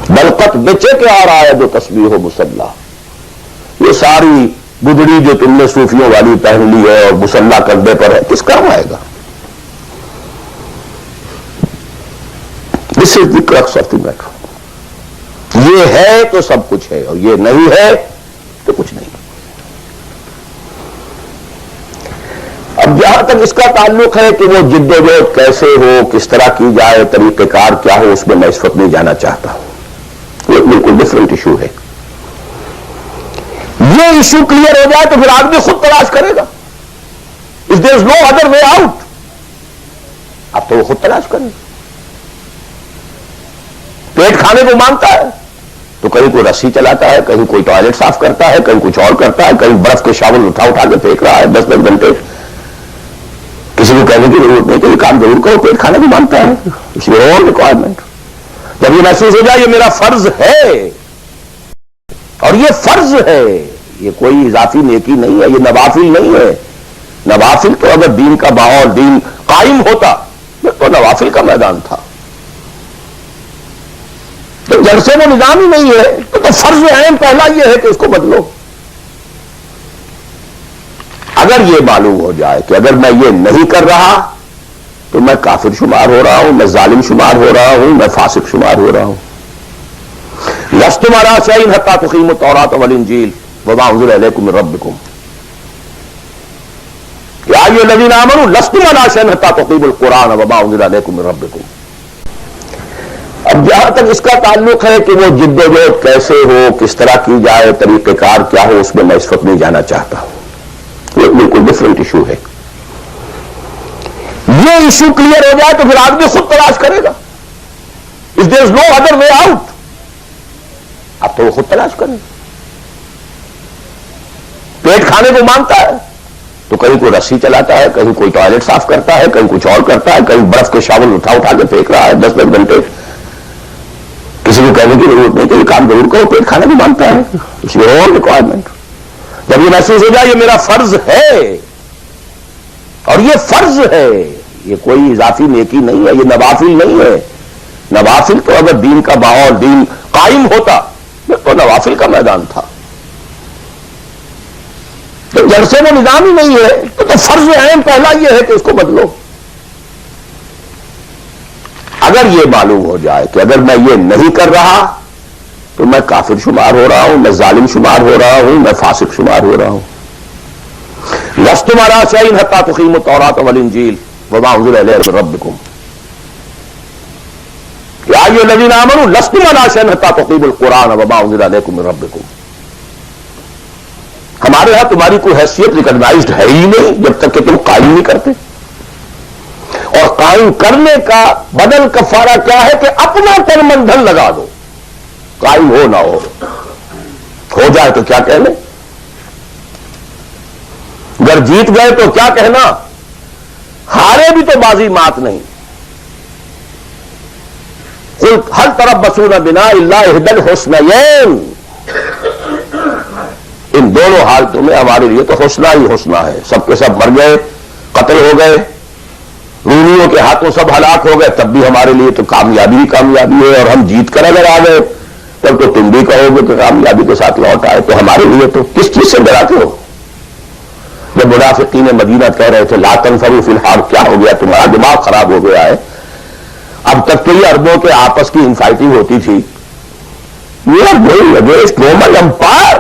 بلقت بچے کے آ رہا ہے جو تسبیح و مصلی. یہ ساری بدڑی جو تم نے صوفیوں والی پہن لی ہے اور مصلی کندھے پر ہے، کس کام آئے گا؟ دس از دی کرکس آف دی میٹر. یہ ہے تو سب کچھ ہے، اور یہ نہیں ہے تو کچھ نہیں. اب جہاں تک اس کا تعلق ہے کہ وہ جد و جہد کیسے ہو، کس طرح کی جائے، طریقہ کار کیا ہو، اس میں میں اس وقت نہیں جانا چاہتا. یہ بالکل ڈفرنٹ ایشو ہے. یہ ایشو کلیئر ہو جائے تو پھر آدمی خود تلاش کرے گا. if there is no other way out، اب تو وہ خود تلاش کرے گا. پیٹ کھانے کو مانگتا ہے تو کہیں کوئی رسی چلاتا ہے، کہیں کوئی ٹوائلٹ صاف کرتا ہے، کہیں کچھ اور کرتا ہے، کہیں برف کے شاول اٹھا کے پھینک رہا ہے 10 گھنٹے. کسی کو کہنے کی ضرورت نہیں کہ یہ کام ضرور کرو، پیٹ کھانے کو مانگتا ہے. اس لیے اور ریکوائرمنٹ. جب یہ محسوس ہو جائے یہ میرا فرض ہے، اور یہ فرض ہے، یہ کوئی اضافی نیکی نہیں ہے، یہ نوافل نہیں ہے. نوافل تو اگر دین کا ماحول، دین قائم ہوتا تو نوافل کا میدان تھا. تو جب سے وہ نظام ہی نہیں ہے تو فرض اہم پہلا یہ ہے کہ اس کو بدلو. اگر یہ معلوم ہو جائے کہ اگر میں یہ نہیں کر رہا تو میں کافر شمار ہو رہا ہوں، میں ظالم شمار ہو رہا ہوں، میں فاسق شمار ہو رہا ہوں. لستم علی شیء حتی تقیموا التوراۃ والانجیل وما انزل الیکم من ربکم یا ایھا الذین آمنوا لستم علی شیء حتی تقیموا القرآن وما انزل الیکم من ربکم. اب جہاں تک اس کا تعلق ہے کہ وہ جد و جہد کیسے ہو، کس طرح کی جائے، طریقہ کار کیا ہو، اس میں اس وقت نہیں جانا چاہتا. یہ بالکل ڈفرنٹ ایشو ہے. یہ ایشو کلیئر ہو جائے تو پھر آدمی خود تلاش کرے گا. if there is no other way out، اب تو وہ خود تلاش کرے گا. پیٹ کھانے کو مانگتا ہے تو کہیں کوئی رسی چلاتا ہے, کہیں کوئی ٹوائلٹ صاف کرتا ہے, کہیں کچھ اور کرتا ہے, کہیں برف کے شاول اٹھا کے پھینک رہا ہے 10 گھنٹے. کسی کو کہنے کی ضرورت نہیں کہ یہ کام ضرور کرو, پیٹ کھانا بھی مانگتا ہے. اس لیے اور ریکوائرمنٹ جب یہ محسوس ہو جائے یہ میرا فرض ہے, اور یہ فرض ہے, یہ کوئی اضافی نیکی نہیں ہے, یہ نوافل نہیں ہے. نوافل تو اگر دین کا ماحول دین قائم ہوتا تو نوافل کا میدان تھا. تو جب سے وہ نظام ہی نہیں ہے تو فرض اہم پہلا یہ ہے کہ اس کو بدلو. اگر یہ معلوم ہو جائے کہ اگر میں یہ نہیں کر رہا تو میں کافر شمار ہو رہا ہوں, میں ظالم شمار ہو رہا ہوں, میں فاسق شمار ہو رہا ہوں. لستم علی شیء حتی تقیموا التوراۃ والانجیل وما انزل الیکم من ربکم یا ایھا الذین آمنوا لستم علی شیء حتی تقیموا القرآن وما انزل الیکم من ربکم. ہمارے ہاں تمہاری کوئی حیثیت ریکگنائزڈ ہے ہی نہیں جب تک کہ تم قائم نہیں کرتے. اور قائم کرنے کا بدل کفارہ کیا ہے کہ اپنا تن من دھن لگا دو, قائم ہو نہ ہو جائے تو کیا کہنے, اگر جیت گئے تو کیا کہنا, ہارے بھی تو بازی مات نہیں. قل هل تربصون بنا الا احدى الحسنيين, ان دونوں حالتوں میں ہمارے لیے تو حسنہ ہی حسنہ ہے. سب کے سب مر گئے, قتل ہو گئے, رومیوں کے ہاتھوں سب ہلاک ہو گئے, تب بھی ہمارے لیے تو کامیابی ہی کامیابی ہے. اور ہم جیت کر اگر آ گئے تب تو تم بھی کہو گے کہ کامیابی کے ساتھ لوٹ آئے. تو ہمارے لیے تو کس چیز سے ڈراتے ہو؟ جب منافقین مدینہ کہہ رہے تھے لا تنفروا فی الحرب, کیا ہو گیا تمہارا دماغ خراب ہو گیا ہے؟ اب تک تو یہ عربوں کے آپس کی انفائٹنگ ہوتی تھی. We are going against Roman Empire,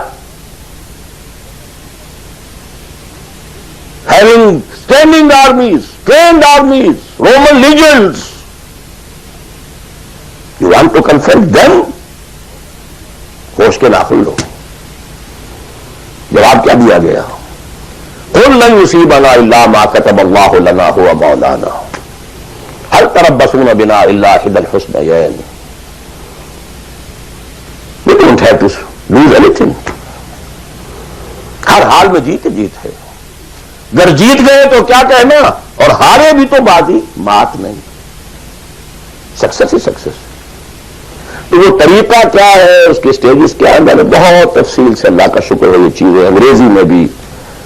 having standing armies, trained armies, Roman legions. You want to confront them? ہوش کے ناخن لو. جواب کیا دیا گیا؟ قل لن يصيبنا الا ما كتب الله لنا هو مولانا هل تربصون بنا الا احدى الحسنيين. We don't have to lose anything. ہر حال میں جیت ہے. اگر جیت گئے تو کیا کہنا, اور ہارے بھی تو بازی مات نہیں. سکسس ہی سکسس. تو وہ طریقہ کیا ہے, اس کے سٹیجز کیا ہے, میں نے بہت تفصیل سے, اللہ کا شکر ہے, یہ چیزیں انگریزی میں بھی,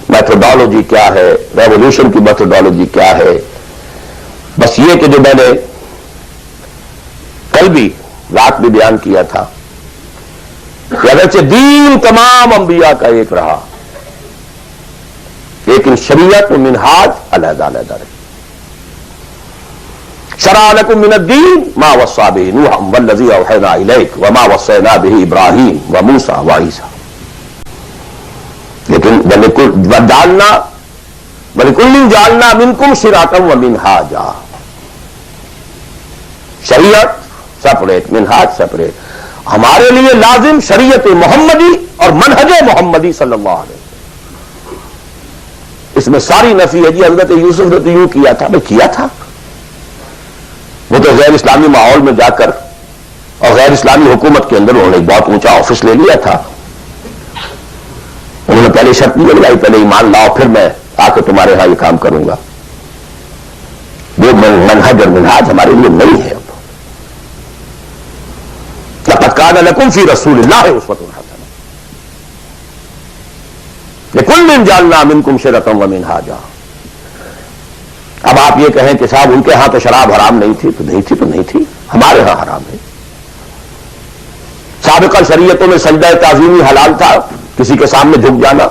میتھڈالوجی کیا ہے, ریولوشن کی میتھڈالوجی کیا ہے. بس یہ کہ جو میں نے کل بھی رات بھی بیان کیا تھا کہ اگرچہ دین تمام انبیاء کا ایک رہا لیکن شریعت و منہاج علیحدہ علیحدہ رہی. شرع لکم من الدین ما وصی به نوحا والذی اوحینا الیک وما وصینا به ابراہیم وموسیٰ وعیسیٰ. لیکن وَلِكُلٍّ جَعَلْنَا مِنْكُمْ شِرْعَةً وَمِنْهَاجًا. شریعت سپریٹ, منہاج سپریٹ. ہمارے لیے لازم شریعت محمدی اور منہج محمدی صلی اللہ علیہ وسلم. اس میں ساری نفی ہے. جی حضرت یوسف نے تو یوں کیا تھا, میں کیا تھا. وہ تو غیر اسلامی ماحول میں جا کر اور غیر اسلامی حکومت کے اندر انہوں نے ایک بہت اونچا آفس لے لیا تھا. انہوں نے پہلے شرط نہیں لگائی, پہلے ایمان لاؤ پھر میں آ کے تمہارے ہاں یہ کام کروں گا. وہ منہج اور منہاج ہمارے لیے نہیں ہے. لقد كان لكم في رسول الله اسوة حسنة لكل جعلنا منكم شرعة ومنهاجا. اب آپ یہ کہیں کہ صاحب ان کے ہاں تو شراب حرام نہیں تھی, تو نہیں تھی تو نہیں تھی, ہمارے ہاں حرام ہے. سابقہ شریعتوں میں سجدہ تعظیمی حلال تھا, کسی کے سامنے جھک جانا,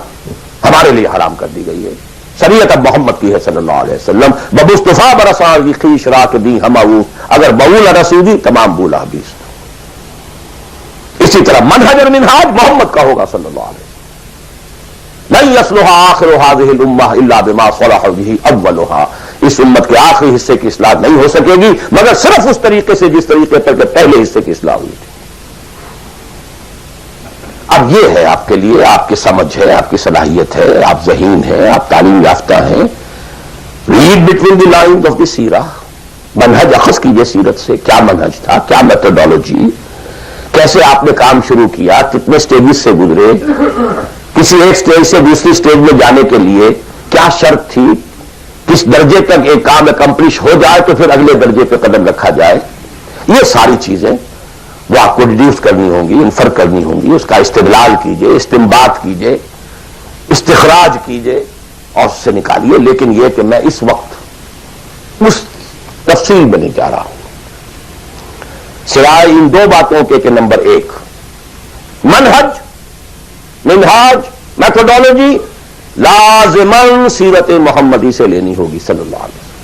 ہمارے لیے حرام کر دی گئی ہے. شریعت اب محمد کی ہے صلی اللہ علیہ وسلم. بمصطفیٰ برسان کی خیش راک دی ہماؤ, اگر بول رسیدی تمام بولا بیس. اسی طرح منہج اور منہاج محمد کا ہوگا صلی اللہ علیہ وسلم. لن يصلح آخر هذه الامة الا بما صلح به اولها. اس امت کے آخری حصے کی اصلاح نہیں ہو سکے گی مگر صرف اس طریقے سے جس طریقے پر پہلے حصے کی اصلاح ہوئی تھی. اب یہ ہے آپ کے لیے, آپ کی سمجھ ہے, آپ کی صلاحیت ہے, آپ ذہین ہیں, آپ تعلیم یافتہ ہیں. Read between the lines of the سیرہ. منہج اخذ کیجئے سیرت سے, کیا منہج تھا, کیا میتھڈالوجی, کیسے آپ نے کام شروع کیا, کتنے سٹیجز سے گزرے, کسی ایک سٹیج سے دوسری سٹیج میں جانے کے لیے کیا شرط تھی، کس درجے تک ایک کام اکمپلش ہو جائے تو پھر اگلے درجے پہ قدم رکھا جائے، یہ ساری چیزیں وہ آپ کو ڈیڈیوس کرنی ہوں گی، انفر کرنی ہوں گی، اس کا استدلال کیجئے، استنباط کیجئے، استخراج کیجئے اور اس سے نکالیے. لیکن یہ کہ میں اس وقت اس تفصیل میں نہیں جا رہا ہوں، سوائے ان دو باتوں کے کہ نمبر ایک، منہاج میتھڈالوجی لازماً سیرت محمدی سے لینی ہوگی صلی اللہ علیہ وسلم.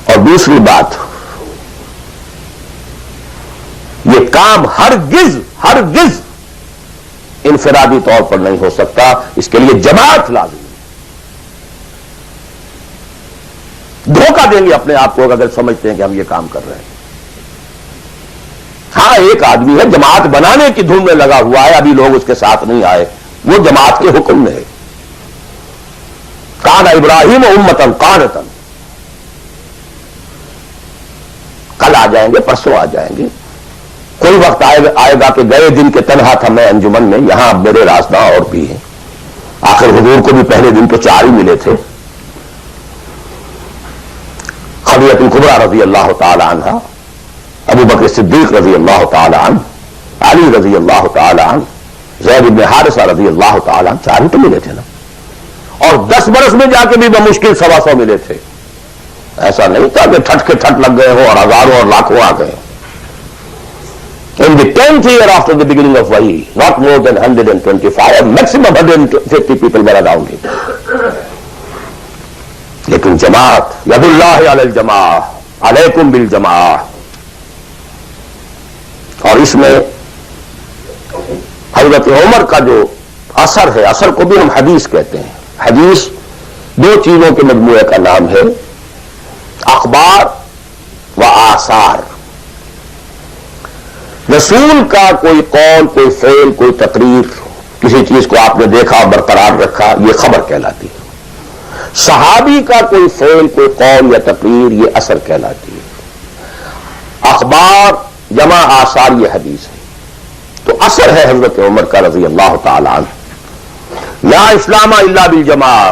اور دوسری بات، یہ کام ہرگز انفرادی طور پر نہیں ہو سکتا، اس کے لیے جماعت لازم ہے. دھوکہ دیں گے اپنے آپ کو اگر سمجھتے ہیں کہ ہم یہ کام کر رہے ہیں. ہاں ایک آدمی ہے جماعت بنانے کی دھن میں لگا ہوا ہے، ابھی لوگ اس کے ساتھ نہیں آئے، وہ جماعت کے حکم میں ہے. کان ابراہیم امتن قانتن، کل آ جائیں گے، پرسوں آ جائیں گے، کوئی وقت آئے گا کہ گئے دن کے تنہا تھا میں انجمن میں، یہاں اب میرے راستہ اور بھی ہیں. آخر حضور کو بھی پہلے دن تو 4 ہی ملے تھے، خدیجہ الکبریٰ رضی اللہ تعالی عنہ، ابو بکر صدیق رضی اللہ تعالی عنہ، علی رضی اللہ تعالی عنہ، زید بن حارثہ رضی اللہ تعالی عنہ، 4 ہی تو ملے تھے نا. اور 10 برس میں جا کے بھی بمشکل 125 ملے تھے. ایسا نہیں تھا کہ ٹھٹ کے ٹھٹ لگ گئے ہوں اور ہزاروں اور لاکھوں آ گئے. In the 10th year after the beginning of Wahi, not more than 125, maximum 150 people were around him. لیکن جماعت، ید اللہ علی الجماع، علیکم بالجماع. اور اس میں حضرت عمر کا جو اثر ہے، اثر کو بھی ہم حدیث کہتے ہیں. حدیث 2 چیزوں کے مجموعے کا نام ہے، اخبار و آثار. رسول کا کوئی قول، کوئی فعل، کوئی تقریر، کسی چیز کو آپ نے دیکھا برقرار رکھا، یہ خبر کہلاتی ہے. صحابی کا کوئی فعل، کوئی قول یا تقریر، یہ اثر کہلاتی ہے. اخبار جمع آثار یہ حدیث ہے. تو اثر ہے حضرت عمر کا رضی اللہ تعالی عنہ، لا اسلام الا بالجماع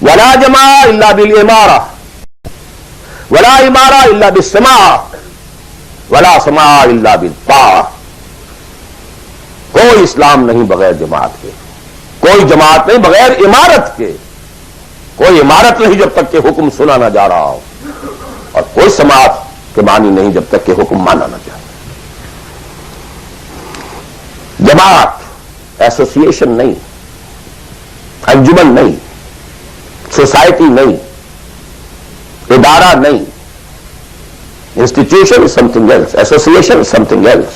ولا جماع الا بالامارہ ولا امارہ الا بالسماع ولا سماع الا بالطاعہ. کوئی اسلام نہیں بغیر جماعت کے، کوئی جماعت نہیں بغیر امارت کے، کوئی امارت نہیں جب تک کہ حکم سنا نہ جا رہا ہو، اور کوئی سماعت کے معنی نہیں جب تک کہ حکم مانا نہ جائے. جماعت ایسوسیشن نہیں، انجمن نہیں، سوسائٹی نہیں، ادارہ نہیں. Institution is something else, association is something else.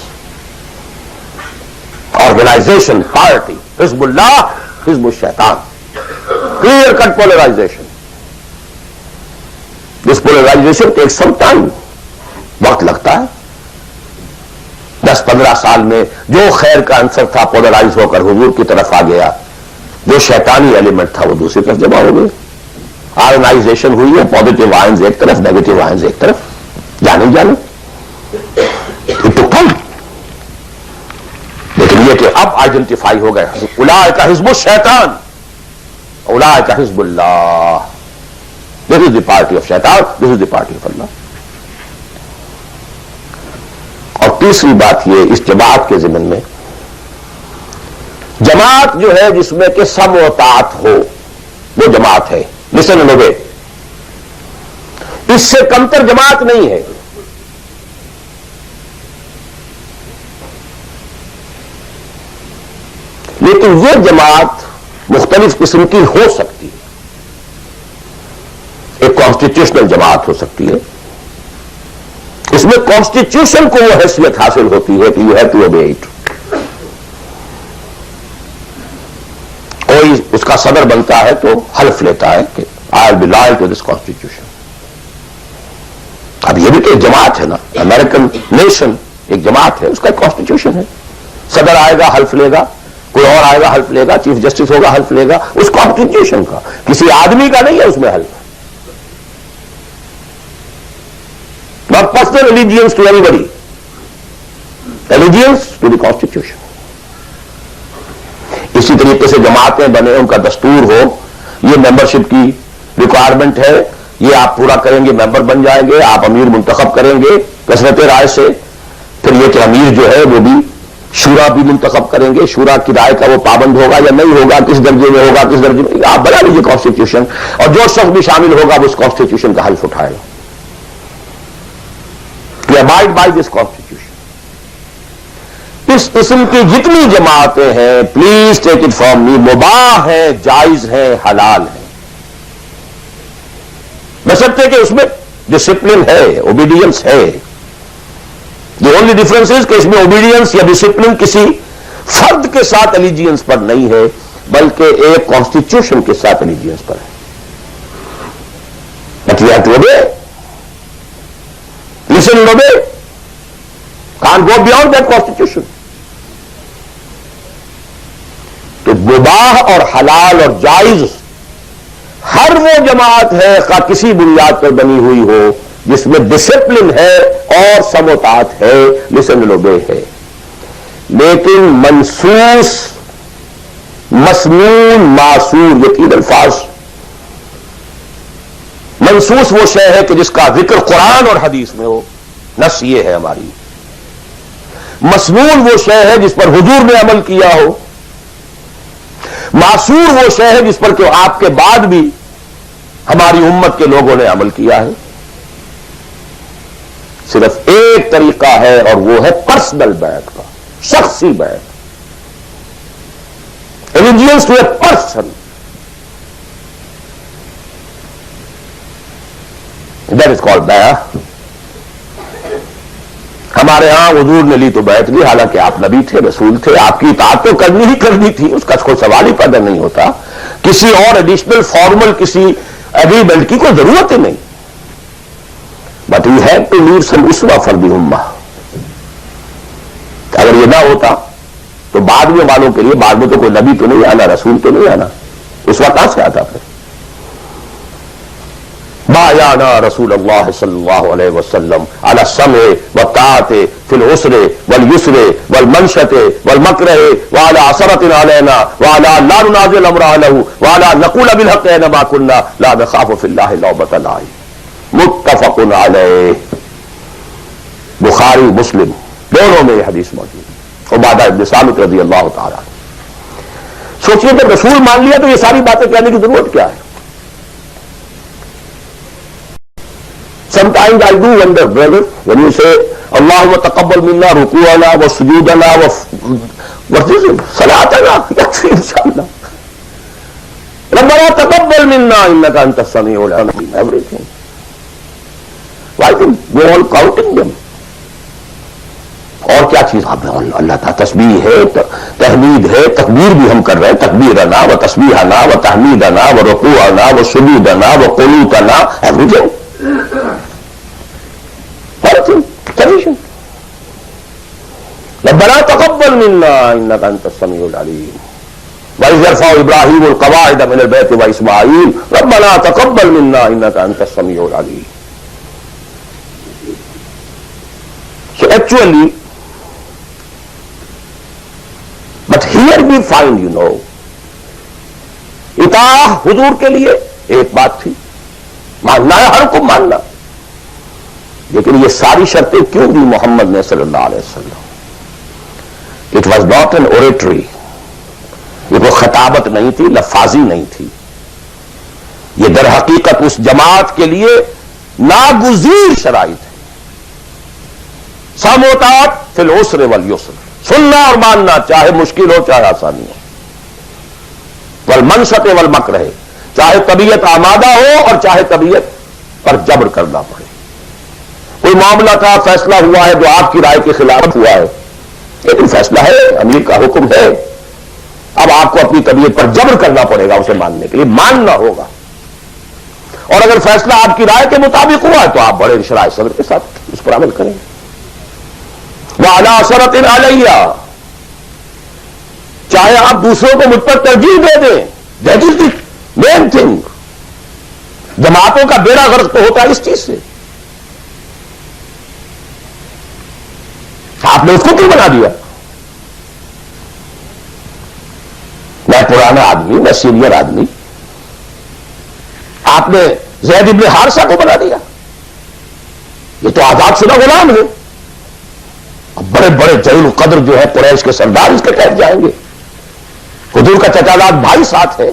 Organisation, party, حزب اللہ، حزب الشیطان. Clear cut polarisation. This polarisation take some time, وقت لگتا ہے. 10-15 سال میں جو خیر کا عنصر تھا پولرائز ہو کر حضور کی طرف آ گیا، جو شیطانی ایلیمنٹ تھا وہ دوسری طرف جمع ہو گئے. آرگنائزیشن ہوئی ہے، پازیٹیو آئنز ایک طرف، نیگیٹو آئنز ایک طرف. جانے لیکن یہ کہ اب آئیڈینٹیفائی ہو گئے، اولئک حزب الشیطان، اولئک حزب اللہ. دس از دی پارٹی آف شیطان، دس از دی پارٹی آف اللہ. اور تیسری بات یہ اس جماعت کے ضمن میں، جماعت جو ہے جس میں کہ سمع و طاعت ہو، وہ جماعت ہے. Listen and obey. اس سے کمتر جماعت نہیں ہے. لیکن یہ جماعت مختلف قسم کی ہو سکتی ہے. ایک کانسٹیٹیوشنل جماعت ہو سکتی ہے، اس میں کانسٹیٹیوشن کو وہ حیثیت حاصل ہوتی ہے کہ you have to obey it. کوئی اس کا صدر بنتا ہے تو حلف لیتا ہے کہ I will be loyal to this constitution. اب یہ بھی تو ایک جماعت ہے نا، امریکن نیشن ایک جماعت ہے، اس کا ایک کانسٹیٹیوشن ہے. صدر آئے گا حلف لے گا، کوئی اور آئے گا حلف لے گا، چیف جسٹس ہوگا حلف لے گا. اس کانسٹیٹیوشن کا، کسی آدمی کا نہیں ہے اس میں حلف. not personal allegiance to anybody. allegiance to the constitution. اسی طریقے سے جماعتیں بنے، ان کا دستور ہو، یہ ممبرشپ کی ریکوائرمنٹ ہے، یہ آپ پورا کریں گے ممبر بن جائیں گے، آپ امیر منتخب کریں گے کثرت رائے سے، پھر یہ کہ امیر جو ہے وہ بھی شورا بھی منتخب کریں گے، شورا کی رائے کا وہ پابند ہوگا یا نہیں ہوگا، کس درجے میں ہوگا کس درجے میں، آپ بنا لیجیے کانسٹیٹیوشن، اور جو شخص بھی شامل ہوگا وہ اس کانسٹیٹیوشن کا حلف اٹھائے گا. abide by this constitution. اس قسم کی جتنی جماعتیں ہیں please take it from me, مباح ہیں، جائز ہیں، حلال ہیں، بشرطے کہ اس میں ڈسپلن ہے، اوبیڈینس ہے. دی اونلی ڈفرنس از کہ اس میں اوبیڈینس یا ڈسپلن کسی فرد کے ساتھ الیجینس پر نہیں ہے بلکہ ایک کانسٹیٹیوشن کے ساتھ الیجینس پر ہے. But we have to obey, listen and obey, can't go beyond that constitution. تو مباح اور حلال اور جائز ہر وہ جماعت ہے خواہ کسی بنیاد پر بنی ہوئی ہو جس میں ڈسپلن ہے اور سموتات ہے، listen and obey ہے. لیکن منسوس، مسنون، معصور، یہ تین الفاظ. منسوس وہ شے ہے کہ جس کا ذکر قرآن اور حدیث میں ہو، نص یہ ہے ہماری. مسنون وہ شے ہے جس پر حضور نے عمل کیا ہو. معصور وہ شے ہے جس پر کہ آپ کے بعد بھی ہماری امت کے لوگوں نے عمل کیا ہے. صرف ایک طریقہ ہے اور وہ ہے پرسنل بیعت کا، شخصی بیعت. allegiance to a person. That is called بیعت. ہمارے ہاں حضور نے لی تو بیعت لی، حالانکہ آپ نبی تھے، رسول تھے، آپ کی اطاعت تو کرنی ہی کرنی تھی، اس کا کوئی سوال ہی پیدا نہیں ہوتا. کسی اور ایڈیشنل فارمل کسی ایگریمنٹ کی کوئی ضرورت ہی نہیں. But we have to leave some اسوہ فار دی امہ. اگر یہ نہ ہوتا تو بعد میں والوں کے لیے، بعد میں تو کوئی نبی تو نہیں آنا، رسول تو نہیں آنا، اسوہ کہاں سے آتا پھر؟ بايعنا رسول اللہ صلی اللہ علیہ وسلم على السمع والطاعة في العسر واليسر والمنشة والمكره وعلى عثرة علينا وعلى لا ننازل امر له وعلى نقول بالحق اينما كنا لا نخاف في الله لومة لائم. متفق علیہ. بخاری مسلم دونوں میں یہ حدیث موجود ہے. عبادہ ابن صامت رضی اللہ تعالیٰ. سوچئے جب رسول مان لیا تو یہ ساری باتیں کہنے کی ضرورت کیا ہے؟ Sometimes I do wonder, brother, when you say, Allahumma taqabbal minna ruku'ana wa sujudana wa what is it? Salatana. Yakfi inshallah. Rabbana taqabbal minna innaka anta as-sami'ul 'alim. Everything. Why don't we all counting them? اور کیا چیز اللہ کا تسبیح ہے، تحمید ہے، تکبیر بھی ہم کر رہے ہیں، تکبیرنا و تسبیحنا و تحمیدنا و رکوعنا و سجودنا و قنوتنا، everything. ربنا تقبل منا انك انت السميع العليم واذ يرفع ابراهيم القواعد من البيت واسماعيل ربنا تقبل منا انك انت السميع العليم. So actually, but here we find, اطاعت حضور کے لیے ایک بات تھی، ماننا ہے، ہر کو ماننا. لیکن یہ ساری شرطیں کیوں دی محمد نے صلی اللہ علیہ وسلم؟ It was not an oratory. یہ کوئی خطابت نہیں تھی، لفاظی نہیں تھی. یہ در حقیقت اس جماعت کے لیے ناگزیر شرائط ہے. سموتات فی العسر والیسر، سننا اور ماننا چاہے مشکل ہو چاہے آسانی ہو. والمنشط والمکرہ، چاہے طبیعت آمادہ ہو اور چاہے طبیعت پر جبر کرنا پڑے. کوئی معاملہ تھا، فیصلہ ہوا ہے جو آپ کی رائے کے خلاف ہوا ہے، لیکن فیصلہ ہے، امیر کا حکم ہے. اب آپ کو اپنی طبیعت پر جبر کرنا پڑے گا اسے ماننے کے لیے، ماننا ہوگا. اور اگر فیصلہ آپ کی رائے کے مطابق ہوا ہے تو آپ بڑے شرائع صدر کے ساتھ اس پر عمل کریں. وَعَلَىٰ عَثَرَةٍ عَلَيَّ، چاہے آپ دوسروں کو مجھ پر ترجیح دے دیں، that is the main thing. جماعتوں کا بیڑا غرق تو ہوتا ہے اس چیز سے. آپ نے اس کو کیوں بنا دیا؟ میں پرانا آدمی، میں سینئر آدمی، آپ نے زید ابن حارثہ کو بنا دیا؟ یہ تو آزاد شدہ غلام ہے، بڑے بڑے جلیل القدر جو ہے قریش کے سردار اس کے تحت جائیں گے، حضور کا چچا زاد بھائی ساتھ ہے،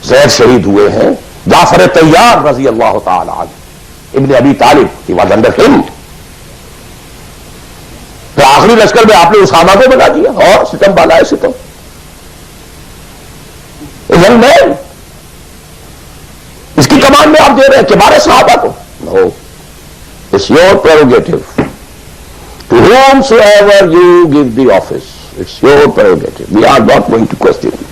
زید شہید ہوئے ہیں، جعفر طیار رضی اللہ تعالی عنہ ابن ابی طالب ہی واز انڈر ہم، تو آخری لشکر میں آپ نے اسامہ کو بنا دیا، اور ستم بالا ہے ستم، ینگ مین، اس کی کمان میں آپ دے رہے ہیں کبار صحابہ کو؟ نو، it's your prerogative to whomsoever you give the office, it's your prerogative, we are not going to question it.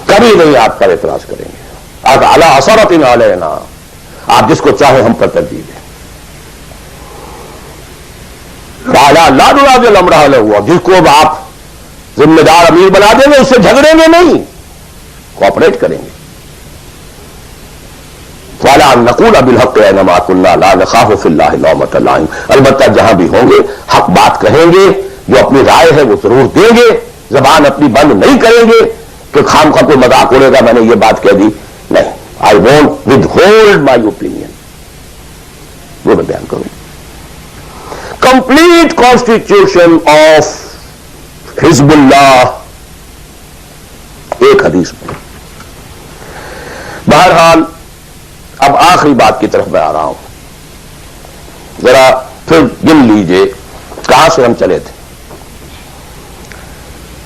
کبھی نہیں آپ پر اعتراض کریں گے، آج اعلیٰ اثرت علینا، آپ جس کو چاہیں ہم پر ترجیح دیں، اعلیٰ لا ننازع الامر له، جس کو آپ ذمہ دار امیر بنا دیں گے اس سے جھگڑیں گے نہیں، کوآپریٹ کریں گے، وَعَلَىٰ أَن نَّقُولَ بِالْحَقِّ أَيْنَمَا كُنَّا لَا نَخَافُ فِي اللَّهِ لَوْمَةَ لَائِمٍ، البتہ جہاں بھی ہوں گے حق بات کہیں گے، جو اپنی رائے ہے وہ ضرور دیں گے، زبان اپنی بند نہیں کریں گے کہ خام خواہ کوئی مذاق اڑے گا میں نے یہ بات کہہ دی، نہیں، I won't with hold my opinion, وہ میں بیان کروں۔ کمپلیٹ کانسٹیٹیوشن آف حزب اللہ، ایک حدیث میں۔ بہرحال اب آخری بات کی طرف میں آ رہا ہوں، ذرا پھر گن لیجئے کہاں سے ہم چلے تھے۔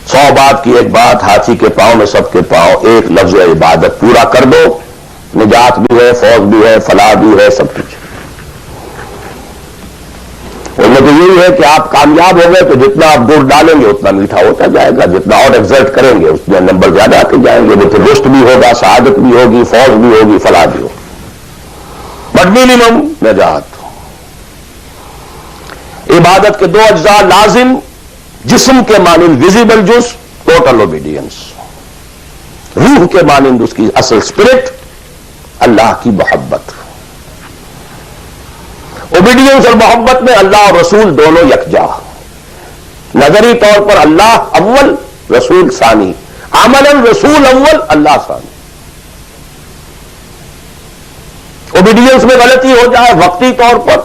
100 بات کی ایک بات، ہاتھی کے پاؤں میں سب کے پاؤں، ایک لفظ عبادت پورا کر دو، نجات بھی ہے، فوج بھی ہے، فلاح بھی ہے، سب کچھ۔ ان میں تو یہی ہے کہ آپ کامیاب ہو گئے تو جتنا آپ گڑ ڈالیں گے اتنا میٹھا ہوتا جائے گا، جتنا اور ایگزرٹ کریں گے اس میں نمبر زیادہ آتے جائیں گے، پھر رشت بھی ہوگا، سعادت بھی ہوگی، فوج بھی ہوگی، فلاح بھی ہوگی، بٹ منیمم نجات۔ عبادت کے 2 اجزاء لازم، جسم کے مانند ویزیبل جز، ٹوٹل اوبیڈینس، روح کے مانند اس کی اصل اسپرٹ، اللہ کی محبت۔ اوبیڈینس اور محبت میں اللہ اور رسول دونوں یکجا، نظری طور پر اللہ اول رسول ثانی، عملاً رسول اول اللہ ثانی۔ اوبیڈینس میں غلطی ہو جائے وقتی طور پر،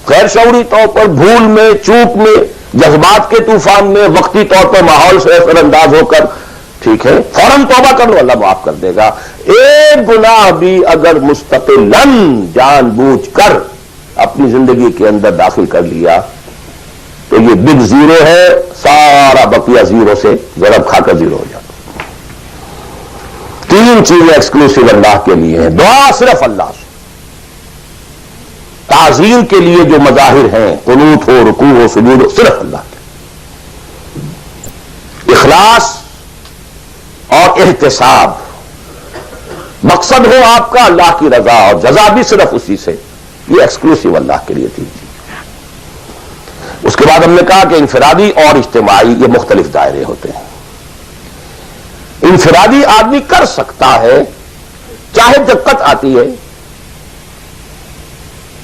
غیر شعوری طور پر، بھول میں، چوک میں، جذبات کے طوفان میں، وقتی طور پر ماحول سے اثر انداز ہو کر، ٹھیک ہے، فوراً توبہ کر لو، اللہ معاف کر دے گا۔ ایک گناہ بھی اگر مستقلاً جان بوجھ کر اپنی زندگی کے اندر داخل کر لیا تو یہ بگ زیرو ہے، سارا بقیہ زیرو سے ضرب کھا کر زیرو ہو جاتا۔ 3 چیزیں ایکسکلوسیو اللہ کے لیے ہیں، دعا صرف اللہ سے، تعظیم کے لیے جو مظاہر ہیں، قنوت ہو، رکوع ہو، سجود ہو، صرف اللہ کے، اخلاص اور احتساب، مقصد ہو آپ کا اللہ کی رضا اور جزا بھی صرف اسی سے، یہ ایکسکلوسیو اللہ کے لیے تھی۔ اس کے بعد ہم نے کہا کہ انفرادی اور اجتماعی یہ مختلف دائرے ہوتے ہیں۔ انفرادی آدمی کر سکتا ہے، چاہے دقت آتی ہے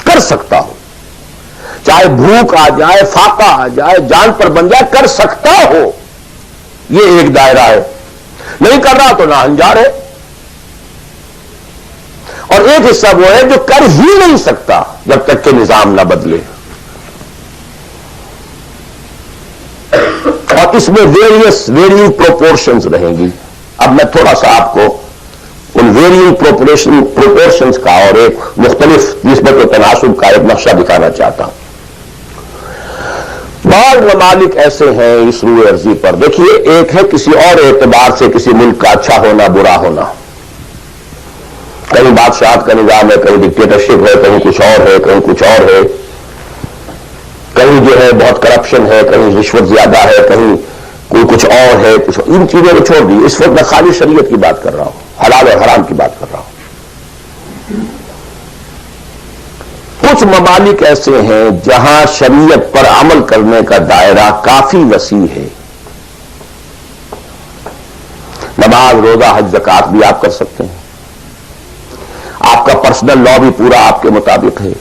کر سکتا ہو، چاہے بھوک آ جائے، فاقہ آ جائے، جان پر بن جائے، کر سکتا ہو، یہ ایک دائرہ ہے۔ نہیں کر رہا تو ناہنجار ہے۔ اور ایک حصہ وہ ہے جو کر ہی نہیں سکتا جب تک کہ نظام نہ بدلے، اور اس میں ویریئنگ پروپورشنز رہیں گی۔ اب میں تھوڑا سا آپ کو ان ویریئنگ پروپورشنز کا اور ایک مختلف نسبت و تناسب کا ایک نقشہ دکھانا چاہتا ہوں۔ بعض ممالک ایسے ہیں اس روئے ارضی پر، دیکھیے، ایک ہے کسی اور اعتبار سے کسی ملک کا اچھا ہونا، برا ہونا، کہیں بادشاہت کا نظام ہے، کہیں ڈکٹیٹرشپ ہے، کہیں کچھ اور ہے، کہیں کچھ اور ہے، کہیں جو ہے بہت کرپشن ہے، کہیں رشوت زیادہ ہے، کہیں کوئی کچھ اور ہے، کچھ ان چیزوں کو چھوڑ دی۔ اس وقت میں خالی شریعت کی بات کر رہا ہوں، حلال اور حرام کی بات کر رہا ہوں۔ کچھ ممالک ایسے ہیں جہاں شریعت پر عمل کرنے کا دائرہ کافی وسیع ہے، نماز، روزہ، حج، زکوٰۃ بھی آپ کر سکتے ہیں، آپ کا پرسنل لا بھی پورا آپ کے مطابق ہے،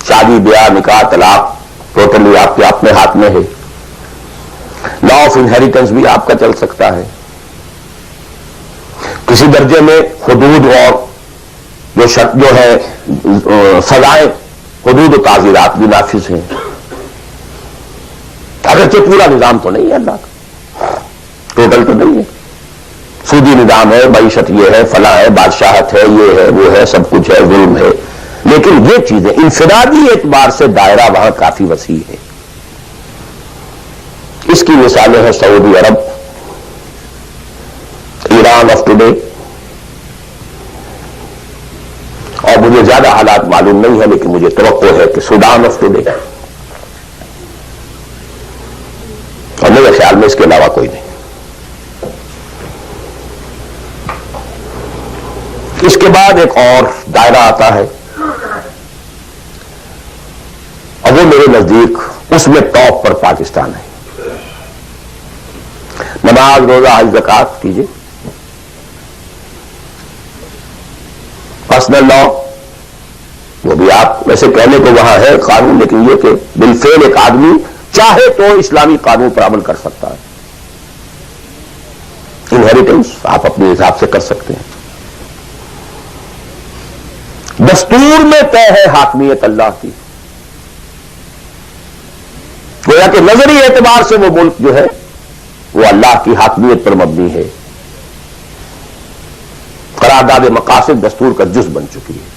شادی بیاہ نکاح طلاق ٹوٹلی آپ کے اپنے ہاتھ میں ہے. لا آف انہیریٹنس بھی آپ کا چل سکتا ہے. کسی درجے میں حدود اور جو ہے سزائیں حدود و تعزیرات بھی نافذ ہیں. اگرچہ پورا نظام تو نہیں ہے اللہ کا، ٹوٹل تو نہیں ہے. سودی نظام ہے، معیشت یہ ہے، فلاں ہے، بادشاہت ہے، یہ ہے، وہ ہے، سب کچھ ہے، ظلم ہے. لیکن یہ چیزیں انفرادی اعتبار سے دائرہ وہاں کافی وسیع ہے. اس کی مثالیں ہیں سعودی عرب، ایران آف ٹوڈے، اور مجھے زیادہ حالات معلوم نہیں ہے لیکن مجھے توقع ہے کہ سوڈان آف ٹوڈے، اور میرے خیال میں اس کے علاوہ کوئی نہیں. اس کے بعد ایک اور دائرہ آتا ہے اور وہ میرے نزدیک اس میں ٹاپ پر پاکستان ہے. نماز روزہ حج زکات کیجیے، پرسنل لا وہ بھی آپ ویسے کہنے کو وہاں ہے قانون، لیکن یہ کہ بالفعل ایک آدمی چاہے تو اسلامی قانون پر عمل کر سکتا ہے. انہیریٹنس آپ اپنے حساب سے کر سکتے ہیں. دستور میں طے ہے حاکمیت اللہ کی. گویا کہ نظری اعتبار سے وہ ملک جو ہے وہ اللہ کی حاکمیت پر مبنی ہے. قرارداد مقاصد دستور کا جز بن چکی ہے.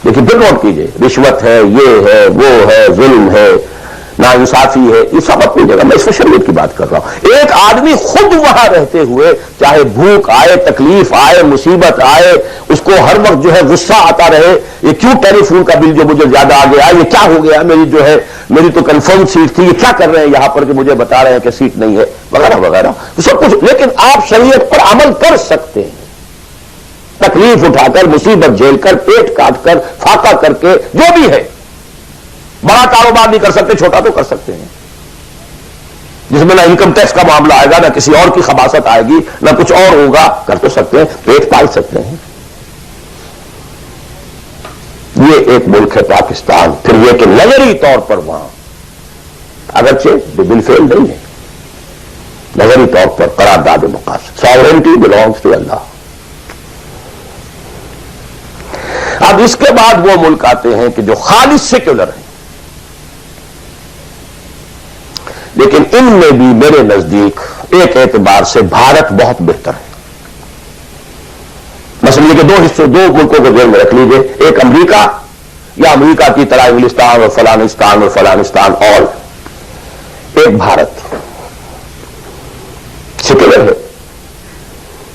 لیکن پھر نوٹ کیجئے، رشوت ہے، یہ ہے، وہ ہے، ظلم ہے، ناانصافی ہے، یہ سب اپنی جگہ. میں اس میں شریعت کی بات کر رہا ہوں. ایک آدمی خود وہاں رہتے ہوئے چاہے بھوک آئے، تکلیف آئے، مصیبت آئے، اس کو ہر وقت جو ہے غصہ آتا رہے، یہ کیوں ٹیلی فون کا بل جو مجھے زیادہ آ گیا، یہ کیا ہو گیا، میری جو ہے میری تو کنفرم سیٹ تھی، یہ کیا کر رہے ہیں یہاں پر کہ مجھے بتا رہے ہیں کہ سیٹ نہیں ہے، وغیرہ وغیرہ سب کچھ. لیکن آپ شریعت پر عمل کر سکتے ہیں، تکلیف اٹھا کر، مصیبت جھیل کر، پیٹ کاٹ کر، فاقہ کر کے، جو بھی ہے. بڑا کاروبار نہیں کر سکتے، چھوٹا تو کر سکتے ہیں، جس میں نہ انکم ٹیکس کا معاملہ آئے گا، نہ کسی اور کی خباثت آئے گی، نہ کچھ اور ہوگا. کر تو سکتے ہیں، پیٹ پال سکتے ہیں. یہ ایک ملک ہے پاکستان. پھر یہ کہ نظری طور پر وہاں اگرچہ بالفعل نہیں ہے، نظری طور پر قرارداد مقاصد، ساورنٹی بلانگس ٹو اللہ. اب اس کے بعد وہ ملک آتے ہیں کہ جو خالص سیکولر ہیں، لیکن ان میں بھی میرے نزدیک ایک اعتبار سے بھارت بہت بہتر ہے. مثلا یہ کہ دو حصوں، دو ملکوں کو ذہن میں رکھ لیجئے، ایک امریکہ یا امریکہ کی طرح انگلستان اور فلانستان اور ایک بھارت. سیکولر ہے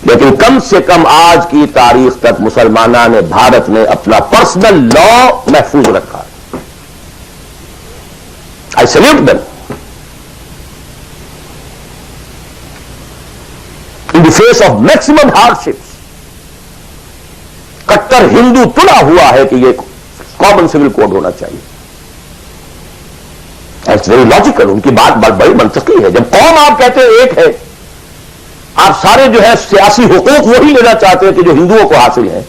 لیکن کم سے کم آج کی تاریخ تک مسلمانوں نے، بھارت نے اپنا پرسنل لا محفوظ رکھا. I salute them. In the face of maximum hardships. کٹر ہندو تلا ہوا ہے کہ یہ کامن سول کوڈ ہونا چاہیے. It's very logical. ان کی بات بڑی منطقی ہے. جب قوم آپ کہتے ہیں ایک ہے، آپ سارے جو ہے سیاسی حقوق وہی لینا چاہتے ہیں کہ جو ہندوؤں کو حاصل ہیں،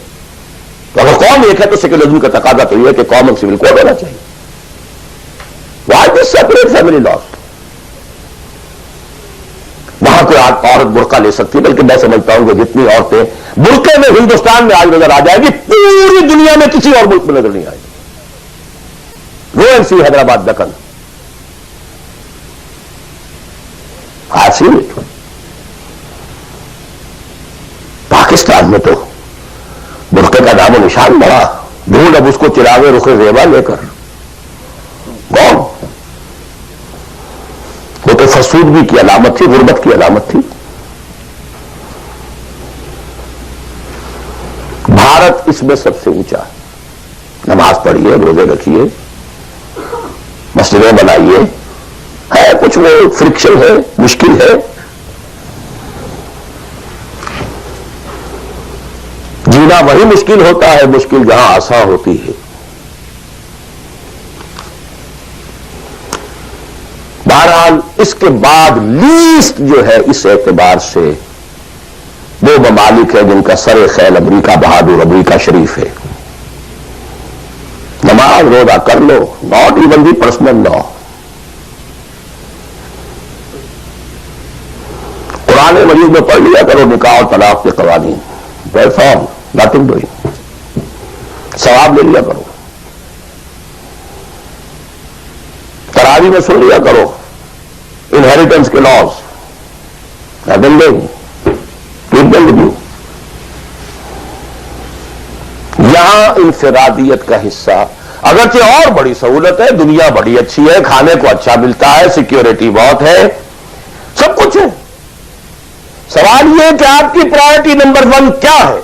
تو اگر قوم ایک ہے تو سیکولرزم کا تقاضا تو یہ ہے کہ کامن سول کوڈ ہونا چاہیے. Why this separate family laws? وہاں کوئی عورت برقع لے سکتی ہے، بلکہ میں سمجھتا ہوں کہ جتنی عورتیں برقعے میں ہندوستان میں آج نظر آ جائے گی، پوری دنیا میں کسی اور ملک میں نظر نہیں آئے گی. Go and see Hyderabad Deccan. I seen it. Pakistan میں تو برقعے کا نام و نشان بڑا. ڈھونڈ اب اس کو چراغے رخ زیبا لے کر کون؟ وہ تو فرسودگی کی علامت تھی، غربت کی علامت تھی. بھارت اس میں سب سے اونچا ہے. نماز پڑھیے، روزے رکھیے، مسجدیں بنائیے، ہے کچھ وہ فرکشن ہے، مشکل ہے. جینا وہی مشکل ہوتا ہے، مشکل جہاں آسان ہوتی ہے. بہرحال اس کے بعد لیسٹ جو ہے اس اعتبار سے وہ ممالک ہے جن کا سر خیل امریکہ بہادر، امریکہ شریف ہے. نماز روزہ کر لو, ناٹ ایون دی پرسنل لا. قرآن مجید میں پڑھ لیا کرو نکاح اور طلاق کے قوانین, دیٹس آل, نتھنگ ڈوئنگ. ثواب لے لیا کرو. تراویح میں سن لیا کرو انہیریٹنس کے لاز. یہاں انفرادیت کا حصہ, اگرچہ اور بڑی سہولت ہے, دنیا بڑی اچھی ہے, کھانے کو اچھا ملتا ہے, سیکیورٹی بہت ہے, سب کچھ ہے. سوال یہ کہ آپ کی پرائرٹی نمبر 1 کیا ہے؟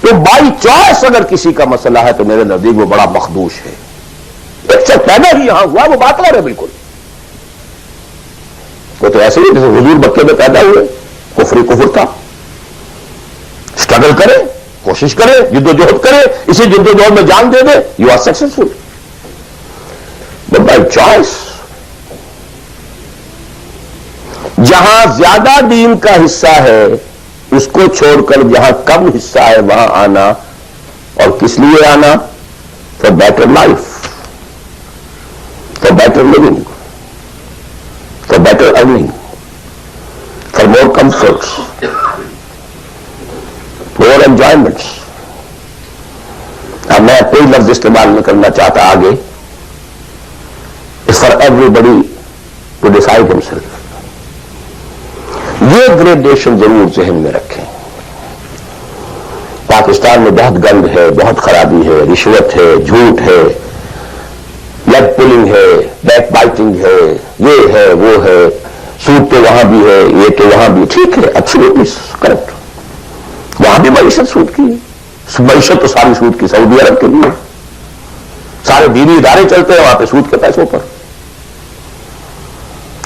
تو بائی چوائس اگر کسی کا مسئلہ ہے تو میرے نزدیک وہ بڑا مخدوش ہے. ایک سے پیدا ہی یہاں ہوا, وہ بات اور ہے بالکل. وہ تو ایسے ہی جیسے حضور مکے میں پیدا ہوئے, کفر تھا. اسٹرگل کرے, کوشش کرے, جد و جہد کرے, اسی جد و جہد میں جان دے دے, you are successful. But by choice جہاں زیادہ دین کا حصہ ہے اس کو چھوڑ کر جہاں کم حصہ ہے وہاں آنا, اور کس لیے آنا؟ For better life, for better living, for better earning, for more comforts, more enjoyments. اب میں کوئی لفظ استعمال نہیں کرنا چاہتا آگے. It's for everybody to decide himself. یہ گریڈیشن ضرور ذہن میں رکھیں. پاکستان میں بہت گند ہے, بہت خرابی ہے, رشوت ہے, جھوٹ ہے, لیگ پولنگ ہے, بیک بائٹنگ ہے, یہ ہے, وہ ہے, سود تو وہاں بھی ہے, یہ تو وہاں بھی. ٹھیک ہے, ایبسولوٹلی کریکٹ. وہاں بھی معیشت سود کی, معیشت تو ساری سود کی. سعودی عرب کے لیے سارے دینی ادارے چلتے ہیں وہاں پہ سود کے پیسوں پر.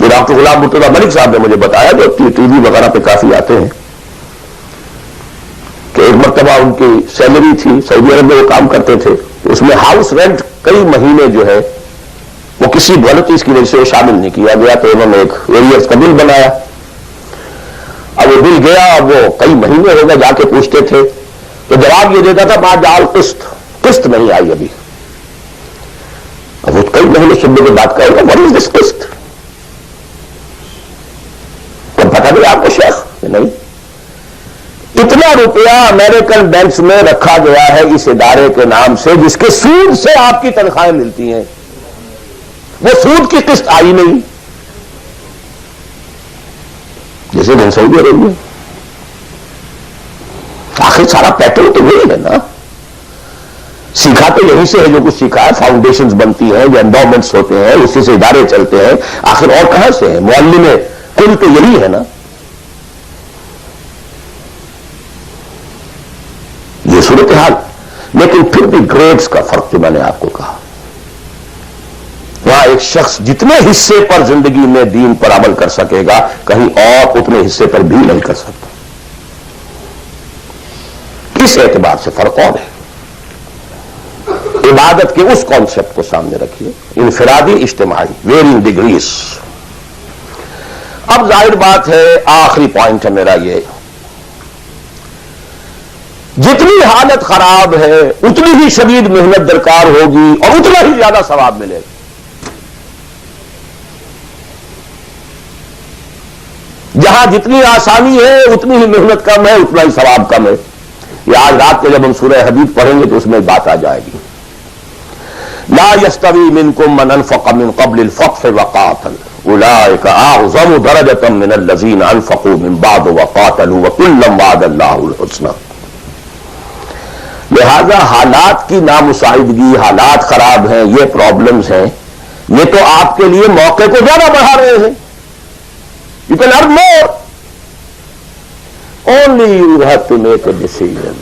ڈاکٹر غلام مرتضیٰ ملک صاحب نے مجھے بتایا, جو ٹی وی وغیرہ پہ کافی آتے ہیں, کہ ایک مرتبہ ان کی سیلری تھی, سعودی عرب میں وہ کام کرتے تھے, اس میں ہاؤس رینٹ کئی مہینے جو ہے وہ کسی غلطی کی وجہ سے وہ شامل نہیں کیا گیا, تو انہوں نے ایک ایریئرز کا بل بنایا. اب وہ بل گیا, اب وہ کئی مہینے ہو گئے, جا کے پوچھتے تھے تو جواب یہ دیتا تھا ماں جال قسط نہیں آئی ابھی. اب وہ کئی مہینے سننے کے بعد کہے گا واٹ از دس قسط؟ پتا نہیں آپ کو شیخ؟ نہیں. اتنا روپیہ امریکن بینکس میں رکھا گیا ہے اس ادارے کے نام سے جس کے سود سے آپ کی تنخواہیں ملتی ہیں, وہ سود کی قسط آئی نہیں. جیسے دن سعودی عرب میں آخر سارا پیٹرن تو وہی ہے نا. سیکھا تو یہیں سے ہے جو کچھ سیکھا ہے, فاؤنڈیشنز بنتی ہیں, جو انڈومنٹس ہوتے ہیں, اسی سے ادارے چلتے ہیں. آخر اور کہاں سے ہے؟ معلم کل تو یہی ہے نا. یہ صورتحال. لیکن پھر بھی گریڈز کا فرق جو میں نے آپ کو کہا, وہاں ایک شخص جتنے حصے پر زندگی میں دین پر عمل کر سکے گا, کہیں اور اتنے حصے پر بھی نہیں کر سکتا. اس اعتبار سے فرق اور ہے. عبادت کے اس کانسیپٹ کو سامنے رکھیے, انفرادی, اجتماعی, ویرنگ ڈگریز. اب ظاہر بات ہے, آخری پوائنٹ ہے میرا یہ, جتنی حالت خراب ہے اتنی ہی شدید محنت درکار ہوگی اور اتنا ہی زیادہ ثواب ملے گا. جہاں جتنی آسانی ہے اتنی ہی محنت کم ہے, اتنا ہی ثواب کم ہے. یہ آج رات کو جب ہم سورہ حدید پڑھیں گے تو اس میں بات آ جائے گی. لا يستوي منكم من انفق من قبل الفتح وقاتل اولئك اعظم درجة من الذين انفقوا من بعد وقاتلوا وكلا وعد الله الحسنى. لہذا حالات کی نامساعدگی, حالات خراب ہیں, یہ پرابلمز ہیں, یہ تو آپ کے لیے موقع کو زیادہ بڑھا رہے ہیں. You can earn more. Only you have to make a decision.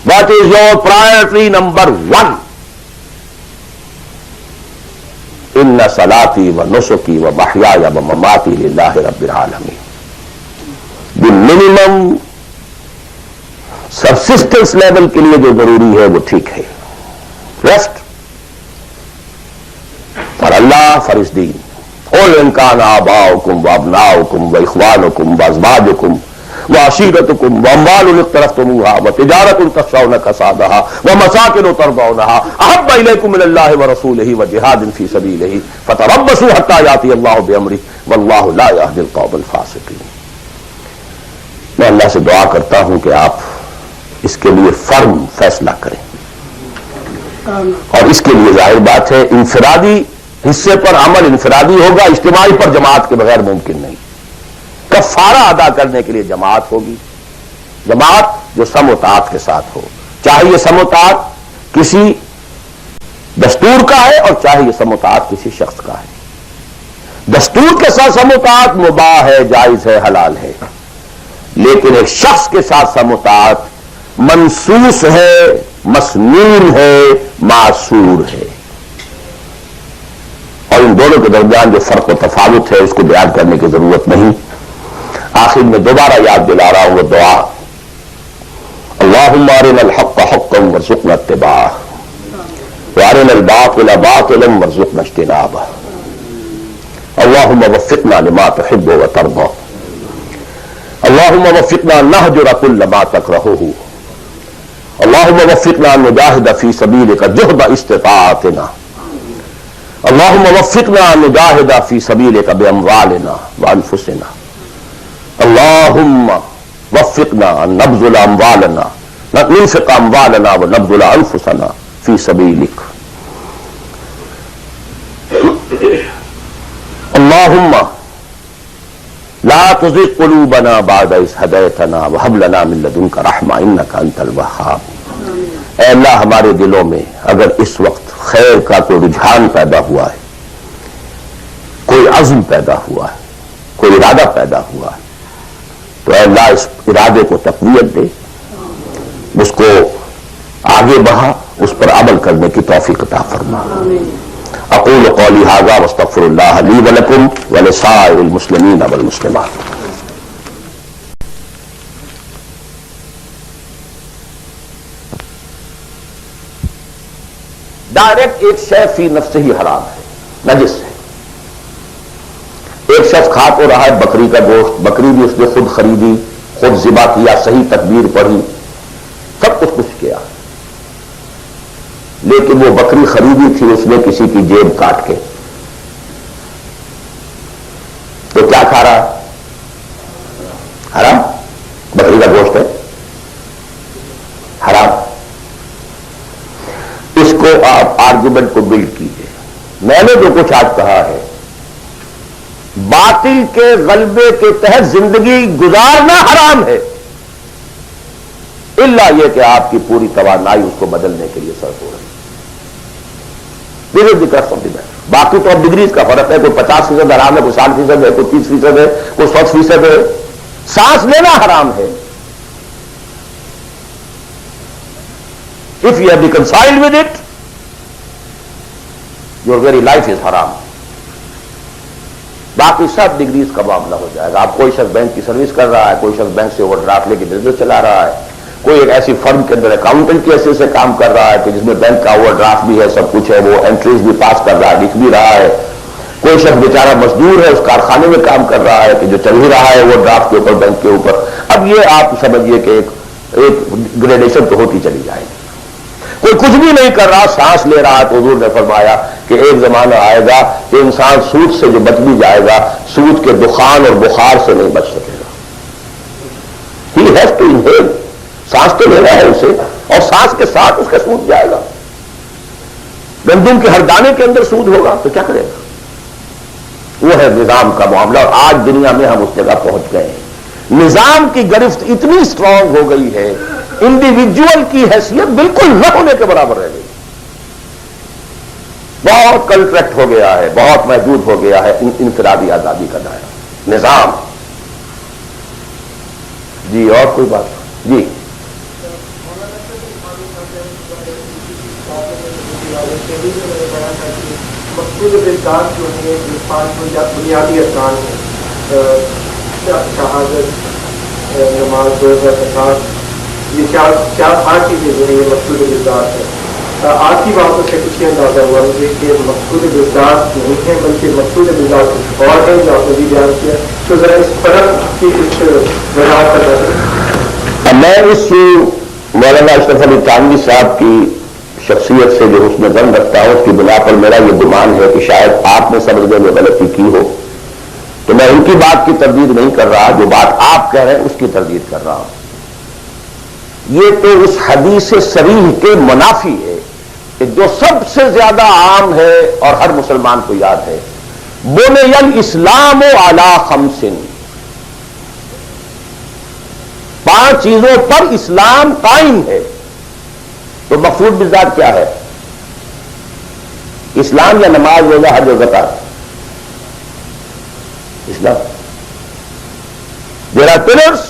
What is your priority number 1? ان صلاتی و نسکی و محیای و مماتی للہ رب العالمین. دی منیمم سبسسٹنس لیول کے لیے جو ضروری ہے وہ ٹھیک ہے, ریسٹ فار اللہ, فار اس دین. قل ان کان آباؤکم و ابناؤکم و اخوانکم و ازواجکم وعشيرتكم وأموال اقترفتموها وتجارة تخشون كسادها ومساكن ترضونها أحب إليكم من الله ورسوله وجهاد في سبيله فتربصوا حتى يأتي الله بأمره والله لا يهدي القوم الفاسقين۔ میں اللہ سے دعا کرتا ہوں کہ آپ اس کے لیے فرم فیصلہ کریں، اور اس کے لیے ظاہر بات ہے انفرادی حصے پر عمل انفرادی ہوگا، اجتماعی پر جماعت کے بغیر ممکن نہیں۔ کفارہ ادا کرنے کے لیے جماعت ہوگی، جماعت جو سم و طاعت کے ساتھ ہو، چاہے یہ سم و طاعت کسی دستور کا ہے اور چاہے یہ سم و طاعت کسی شخص کا ہے۔ دستور کے ساتھ سم و طاعت مباح ہے، جائز ہے، حلال ہے، لیکن ایک شخص کے ساتھ سم و طاعت منصوص ہے، مسنون ہے، معصور ہے، اور ان دونوں کے درمیان جو فرق و تفاوت ہے اس کو بیان کرنے کی ضرورت نہیں۔ آخر میں دوبارہ یاد دلا رہا ہوں وہ دعا، اللہم ارنا الحق حقا وارزقنا اتباعہ وارنا الباطل باطلا وارزقنا اجتنابہ، اللہم وفقنا لما تحب وترضى، اللہم وفقنا نہجر کل ما تکرہہ، اللہم وفقنا نجاہد فی سبیلک جہد استطاعتنا، اللہم وفقنا نجاہد فی سبیلک باموالنا وانفسنا، اللہم وفقنا نبذل اموالنا ننفق اموالنا ونبذل انفسنا فی سبیلک، اللہم لا تزغ قلوبنا بعد اذ ہدیتنا وہب لنا من لدنک رحمہ انک انت الوہاب۔ اے اللہ ہمارے دلوں میں اگر اس وقت خیر کا کوئی رجحان پیدا ہوا ہے، کوئی عزم پیدا ہوا ہے، کوئی ارادہ پیدا ہوا ہے، تو اے اللہ اس ارادے کو تقویت دے، اس کو آگے بڑھا، اس پر عمل کرنے کی توفیق عطا فرما۔ اقول قولی ھذا واستغفر اللہ لی ولکم ولسائر المسلمین والمسلمات۔ ڈائریکٹ ایک شے فی نفسہ ہی حرام ہے، نجس ہے۔ ایک شخص کھا تو رہا ہے بکری کا گوشت، بکری بھی اس نے خود خریدی، خود ذبح کیا، صحیح تکبیر پڑھی، سب کچھ کیا، لیکن وہ بکری خریدی تھی اس نے کسی کی جیب کاٹ کے، تو کیا کھا رہا ہے؟ حرام۔ بکری کا گوشت ہے، حرام۔ اس کو آپ آرگومنٹ کو بلڈ کیجئے۔ میں نے جو کچھ آج کہا ہے، باطل کے غلبے کے تحت زندگی گزارنا حرام ہے، الا یہ کہ آپ کی پوری توانائی اس کو بدلنے کے لیے صرف ہو رہی ہے۔ باقی تو اب ڈگریز کا فرق ہے، کوئی 50% حرام ہے، کوئی 60% ہے، کوئی 30% ہے، کوئی 100% ہے۔ سانس لینا حرام ہے۔ If you are reconciled with it, your very life is haram۔ باقی سب ڈگریز کا معاملہ ہو جائے گا۔ آپ کوئی شخص بینک کی سروس کر رہا ہے، کوئی شخص بینک سے اوور ڈرافٹ لے کے بزنس چلا رہا ہے، کوئی ایک ایسی فرم کے اندر اکاؤنٹنٹ کی حیثیت سے کام کر رہا ہے کہ جس میں بینک کا اوور ڈرافٹ بھی ہے، سب کچھ ہے، وہ انٹریز بھی پاس کر رہا ہے، لکھ بھی رہا ہے، کوئی شخص بیچارہ مزدور ہے، اس کارخانے میں کام کر رہا ہے کہ جو چل ہی رہا ہے وہ ڈرافٹ کے اوپر، بینک کے اوپر۔ اب یہ آپ سمجھیے کہ ایک گریڈیشن تو ہوتی چلی جائے گی۔ کوئی کچھ بھی نہیں کر رہا، سانس لے رہا ہے، تو حضور نے فرمایا کہ ایک زمانہ آئے گا کہ انسان سود سے جو بچ بھی جائے گا، سود کے دخان اور بخار سے نہیں بچ سکے گا۔ ہی ہیز ٹو انہیل، سانس تو لینا ہے اسے، اور سانس کے ساتھ اس کا سود جائے گا۔ گندم کے ہر دانے کے اندر سود ہوگا تو کیا کرے گا؟ وہ ہے نظام کا معاملہ، اور آج دنیا میں ہم اس جگہ پہنچ گئے ہیں۔ نظام کی گرفت اتنی اسٹرانگ ہو گئی ہے، انڈیویجول کی حیثیت بالکل نہ ہونے کے برابر رہ گئی، بہت کنٹریکٹ ہو گیا ہے، بہت محدود ہو گیا ہے انفرادی آزادی کا دائرہ، نظام۔ جی اور کوئی بات؟ جی مقصود بالکار جو ہے بنیادی ارکان ہیں، شہادت، نماز، روزہ، زکات، یہ چار چیزیں جو ہیں یہ مقصود بالکار ہے۔ آپ کی باتوں سے کچھ اندازہ ہوا مجھے کہ مقصود بزداد نہیں ہے بلکہ مقصود بزداد کچھ اور ہے جو آپ نے بھی بیان کیا، تو ذرا اس فرق کی کچھ وضاحت کر رہا میں اس مولانا اشرف علی تھانوی صاحب کی شخصیت سے جو حسن ظن رکھتا ہوں اس کی بنا پر میرا یہ گمان ہے کہ شاید آپ نے سمجھنے میں غلطی کی ہو، تو میں ان کی بات کی تردید نہیں کر رہا، جو بات آپ کہہ رہے ہیں اس کی تردید کر رہا ہوں۔ یہ تو اس حدیث صریح کے منافی ہے کہ جو سب سے زیادہ عام ہے اور ہر مسلمان کو یاد ہے، بنی الاسلام علی خمس، 5 چیزوں پر اسلام قائم ہے۔ تو مقصود بالذات کیا ہے؟ اسلام یا نماز، روزہ، حج و زکات؟ اسلام۔ There are pillars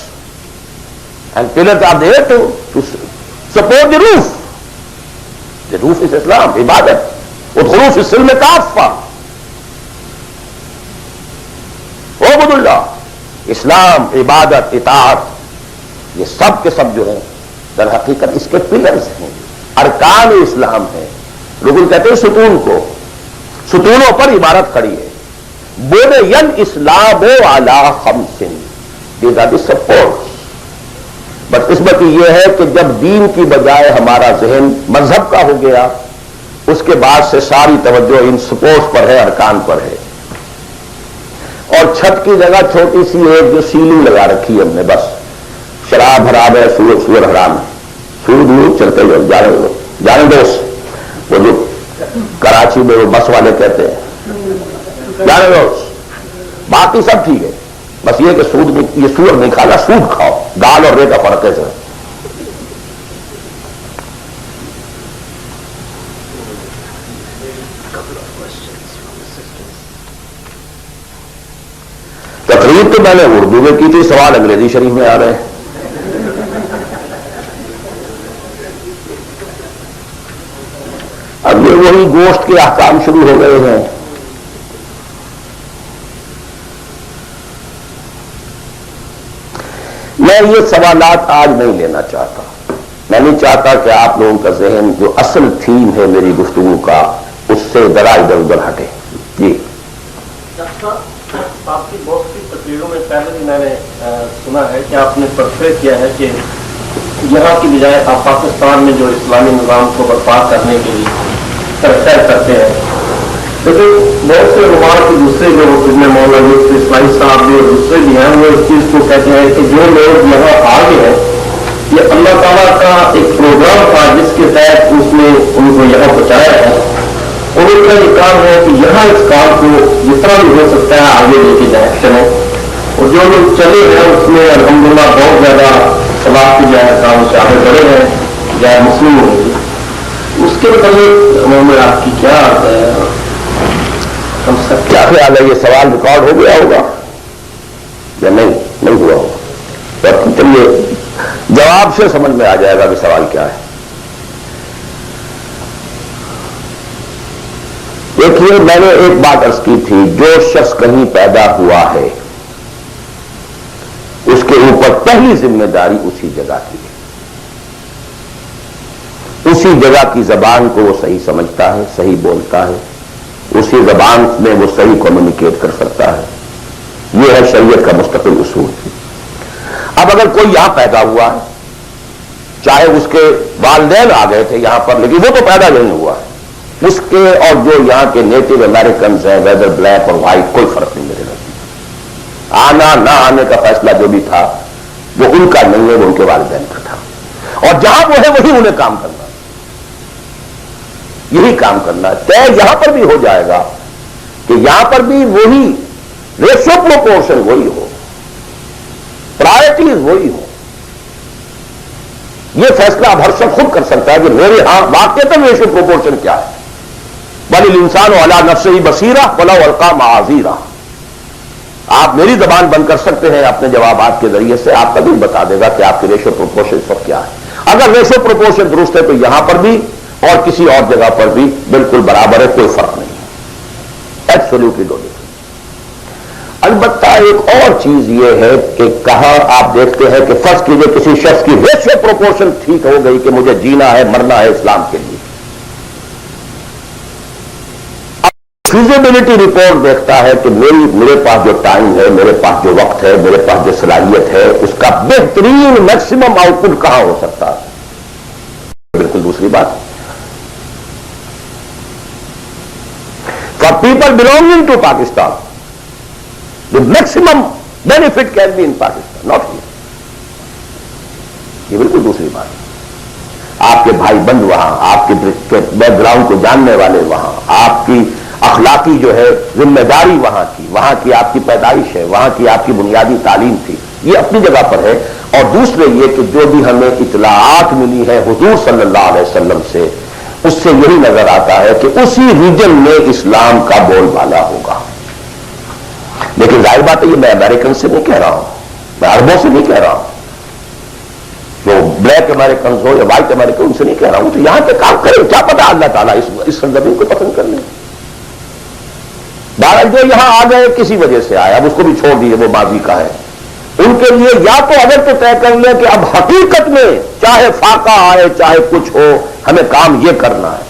and pillars are there to support the roof. The roof is Islam، عبادت۔ ادخلوا فی السلم کافہ، اعبدوا اللہ۔ اسلام، عبادت، اطاعت، یہ سب کے سب جو ہیں در حقیقت اس کے پلرز ہیں، ارکان اسلام ہیں۔ رکن کہتے ہیں ستون کو، ستونوں پر عبارت کھڑی ہے۔ بنی الاسلام علی خمس، these are the supports۔ بدقسمتی یہ ہے کہ جب دین کی بجائے ہمارا ذہن مذہب کا ہو گیا، اس کے بعد سے ساری توجہ ان سپورٹس پر ہے، ارکان پر ہے، اور چھت کی جگہ چھوٹی سی ایک جو سیلنگ لگا رکھی ہے ہم نے، بس شراب حرام ہے، سور حرام ہے، سود نہیں چلتے ہو، جانے دوست، وہ جو کراچی میں وہ بس والے کہتے ہیں جانے دوست، باقی سب ٹھیک ہے، بس یہ کہ سود نہیں، یہ سور نہیں کھانا، سود کھاؤ، دال اور رے کا فرق ہے سر۔ تقریر تو میں نے اردو میں کی تھی، سوال انگریزی شریف میں آ رہے ہیں۔ اب یہ وہی گوشت کے احکام شروع ہو گئے ہیں۔ میں یہ سوالات آج نہیں لینا چاہتا، میں نہیں چاہتا کہ آپ لوگوں کا ذہن جو اصل تھیم ہے میری گفتگو کا اس سے ذرا ادھر ادھر ہٹے۔ جی آپ کی بہت سی تقریروں میں پہلے بھی میں نے سنا ہے کہ آپ نے پرفے کیا ہے کہ یہاں کی بجائے آپ پاکستان میں جو اسلامی نظام کو برپا کرنے کے لیے طے کرتے ہیں، لیکن بہت سے علماء کے دوسرے جو مولانا یوسف اسلامی صاحب بھی اور دوسرے بھی ہیں، وہ اس چیز کو کہتے ہیں کہ جو لوگ یہاں آ گئے ہیں یہ اللہ تعالیٰ کا ایک پروگرام تھا جس کے تحت اس نے ان کو یہاں پہنچایا ہے، اور ان کا یہ کام ہے کہ یہاں اس کام کو جس طرح بھی ہو سکتا ہے آگے لے کے جائیں چلیں، اور جو لوگ چلے ہیں اس میں الحمدللہ بہت زیادہ صلاح کی جائے کام سے آگے بڑھے ہیں، جائے مسلم ہوں گے، اس کے متعلق میں آپ کی کیا ہم سب کیا خیال ہے؟ یہ سوال ریکارڈ ہو گیا ہوگا یا نہیں ہوا ہوگا؟ چلیے جواب سے سمجھ میں آ جائے گا کہ سوال کیا ہے۔ دیکھیے میں نے ایک بات عرض کی تھی، جو شخص کہیں پیدا ہوا ہے اس کے اوپر پہلی ذمہ داری اسی جگہ کی ہے، اسی جگہ کی زبان کو وہ صحیح سمجھتا ہے، صحیح بولتا ہے، اسی زبان میں وہ صحیح کمیونیکیٹ کر سکتا ہے، یہ ہے شریعت کا مستقل اصول۔ اب اگر کوئی یہاں پیدا ہوا ہے، چاہے اس کے والدین آ گئے تھے یہاں پر لیکن وہ تو پیدا نہیں ہوا ہے، اس کے اور جو یہاں کے نیٹو امریکنز ہیں ویدر بلیک اور وائٹ کوئی فرق نہیں میرے نزدیک، آنا نہ آنے کا فیصلہ جو بھی تھا وہ ان کا نہیں ہے، وہ ان کے والدین کا تھا، اور جہاں وہ ہے وہی انہیں کام کرنا، یہی کام کرنا ہے۔ طے یہاں پر بھی ہو جائے گا کہ یہاں پر بھی وہی ریشو پروپورشن وہی ہو، پرائرٹیز وہی ہو، یہ فیصلہ اب ہر شخص خود کر سکتا ہے کہ میرے ہاں واقعتاً ریشو پروپورشن کیا ہے۔ بل الانسان علی نفسہ بصیرہ ولو القی معاذیرہ، آپ میری زبان بند کر سکتے ہیں اپنے جوابات کے ذریعے سے، آپ کا دل بتا دے گا کہ آپ کی ریشو پروپورشن اس وقت کیا ہے۔ اگر ریشو پروپورشن درست ہے تو یہاں پر بھی اور کسی اور جگہ پر بھی بالکل برابر ہے، کوئی فرق نہیں ہے، ایبسولوٹلی نو ڈفرنس۔ البتہ ایک اور چیز یہ ہے کہ کہاں آپ دیکھتے ہیں کہ فرض کیجئے کسی شخص کی ریشو پروپورشن ٹھیک ہو گئی کہ مجھے جینا ہے مرنا ہے اسلام کے لیے، فیزیبلٹی رپورٹ دیکھتا ہے کہ میرے پاس جو ٹائم ہے، میرے پاس جو وقت ہے، میرے پاس جو صلاحیت ہے، اس کا بہترین میکسیمم آؤٹ پٹ کہاں ہو سکتا ہے، بالکل دوسری بات. For people belonging to Pakistan the maximum benefit can be in Pakistan, not here. یہ بالکل دوسری بات ہے. آپ کے بھائی بند وہاں، آپ کے بیک گراؤنڈ کو جاننے والے وہاں، آپ کی اخلاقی جو ہے ذمہ داری وہاں کی آپ کی پیدائش ہے، وہاں کی آپ کی بنیادی تعلیم تھی، یہ اپنی جگہ پر ہے. اور دوسرے یہ کہ جو بھی ہمیں اطلاعات ملی ہے حضور صلی اللہ علیہ وسلم سے، اس سے یہی نظر آتا ہے کہ اسی ریجن میں اسلام کا بول بالا ہوگا. لیکن ظاہر بات ہے یہ میں امریکن سے نہیں کہہ رہا ہوں، میں عربوں سے نہیں کہہ رہا ہوں، جو بلیک امریکنز ہو یا وائٹ امریکن ان سے نہیں کہہ رہا ہوں. تو یہاں پہ کام کریں، کیا پتا اللہ تعالیٰ اس سرزمین کو پسند کر لیں. بہرحال جو یہاں آ گئے کسی وجہ سے آئے، اب اس کو بھی چھوڑ دیجیے، وہ ماضی کا ہے. ان کے لیے یا تو اگر تو طے کر لیں کہ اب حقیقت میں چاہے فاقہ آئے چاہے کچھ ہو ہمیں کام یہ کرنا ہے،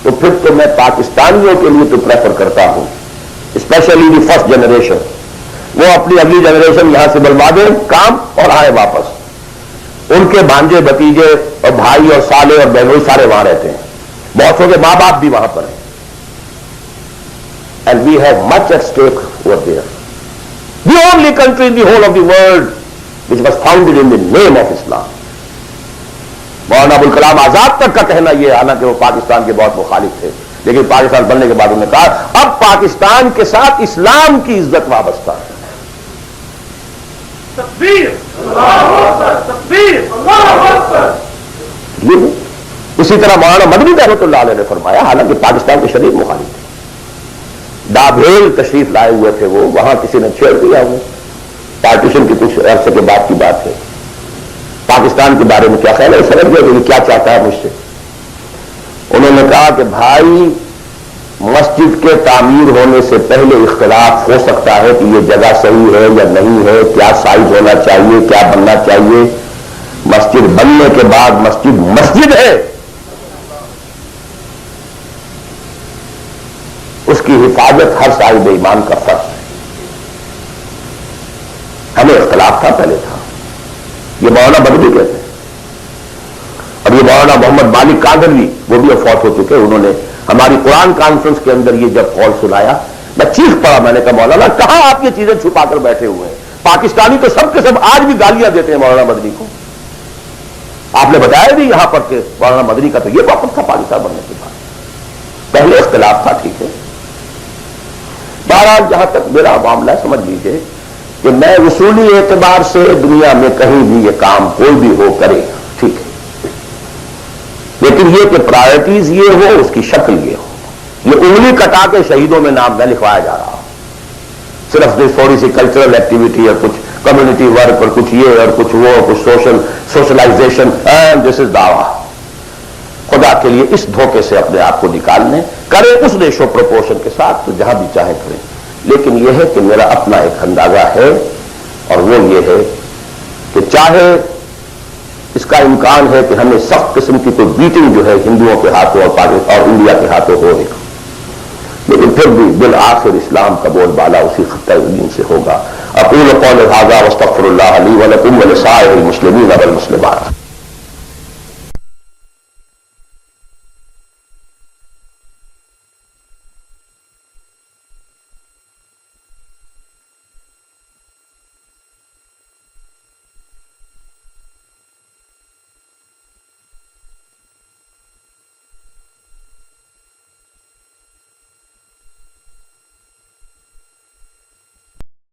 تو پھر تو میں پاکستانیوں کے لیے تو پریفر کرتا ہوں، اسپیشلی دی فرسٹ جنریشن، وہ اپنی اگلی جنریشن یہاں سے بلوا دیں کام اور آئے واپس. ان کے بھانجے بھتیجے اور بھائی اور سالے اور بہنوئی سارے وہاں رہتے ہیں، بہت سے ماں باپ بھی وہاں پر ہیں. And we have much at stake over there. The only country in the whole of the world which was founded in the name of Islam. Maulana Abul Kalam آزاد تک کا کہنا یہ، حالانکہ وہ پاکستان کے بہت مخالف تھے، لیکن پاکستان بننے کے بعد انہوں نے کہا اب پاکستان کے ساتھ اسلام کی عزت وابستہ ہے. تکبیر، اللہ اکبر، تکبیر، اللہ اکبر. اسی طرح مولانا مدنی رحمۃ اللہ علیہ نے فرمایا، حالانکہ پاکستان کے شدید مخالف تھے، ڈابھیل تشریف لائے ہوئے تھے وہ، وہاں کسی نے چھیڑ دیا ہوں، پارٹیشن کی کچھ عرصے کے بعد کی بات ہے. پاکستان کے بارے میں کیا خیال ہے، سمجھ گئے کہ یہ کیا چاہتا ہے مجھ سے. انہوں نے کہا کہ بھائی مسجد کے تعمیر ہونے سے پہلے اختلاف ہو سکتا ہے کہ یہ جگہ صحیح ہے یا نہیں ہے، کیا سائز ہونا چاہیے، کیا بننا چاہیے. مسجد بننے کے بعد مسجد مسجد ہے، اس کی حفاظت ہر صاحب ایمان کا فرض ہے. ہمیں اختلاف تھا، پہلے تھا. یہ مولانا بدوی کہتے ہیں. اور یہ مولانا محمد مالک کاندھلوی، وہ بھی فوت ہو چکے، انہوں نے ہماری قرآن کانفرنس کے اندر یہ جب قول سنایا میں چیخ پڑا. میں نے کہا مولانا کہاں آپ یہ چیزیں چھپا کر بیٹھے ہوئے ہیں؟ پاکستانی تو سب کے سب آج بھی گالیاں دیتے ہیں مولانا مدنی کو. آپ نے بتایا بھی یہاں پر کہ مولانا مدنی کا تو یہ واقف تھا پاکستان بننے کے بعد، پہلے اختلاف تھا، ٹھیک ہے. بہرحال جہاں تک میرا معاملہ سمجھ لیجیے کہ میں اصولی اعتبار سے دنیا میں کہیں بھی یہ کام کوئی بھی ہو کرے، ٹھیک ہے، لیکن یہ کہ پرائرٹیز یہ ہو، اس کی شکل یہ ہو. یہ انگلی کٹا کے شہیدوں میں نام نہ لکھوایا جا رہا، صرف تھوڑی سی کلچرل ایکٹیویٹی اور کچھ کمیونٹی ورک اور کچھ یہ اور کچھ وہ، کچھ سوشلائزیشن، اینڈ دس از دعویٰ. خدا کے لیے اس دھوکے سے اپنے آپ کو نکالنے کریں اس ریشو پروپورشن کے ساتھ تو جہاں بھی چاہے کریں. لیکن یہ ہے کہ میرا اپنا ایک اندازہ ہے، اور وہ یہ ہے کہ چاہے اس کا امکان ہے کہ ہمیں سخت قسم کی کوئی بیٹنگ جو ہے ہندوؤں کے ہاتھوں اور انڈیا کے ہاتھوں ہو، لیکن پھر بھی بالآخر اسلام کا بول بالا اسی خطۂ زمین سے ہوگا. اقول قول ھذا واستغفر اللہ لی ولکم ولسائر المسلمین والمسلمات.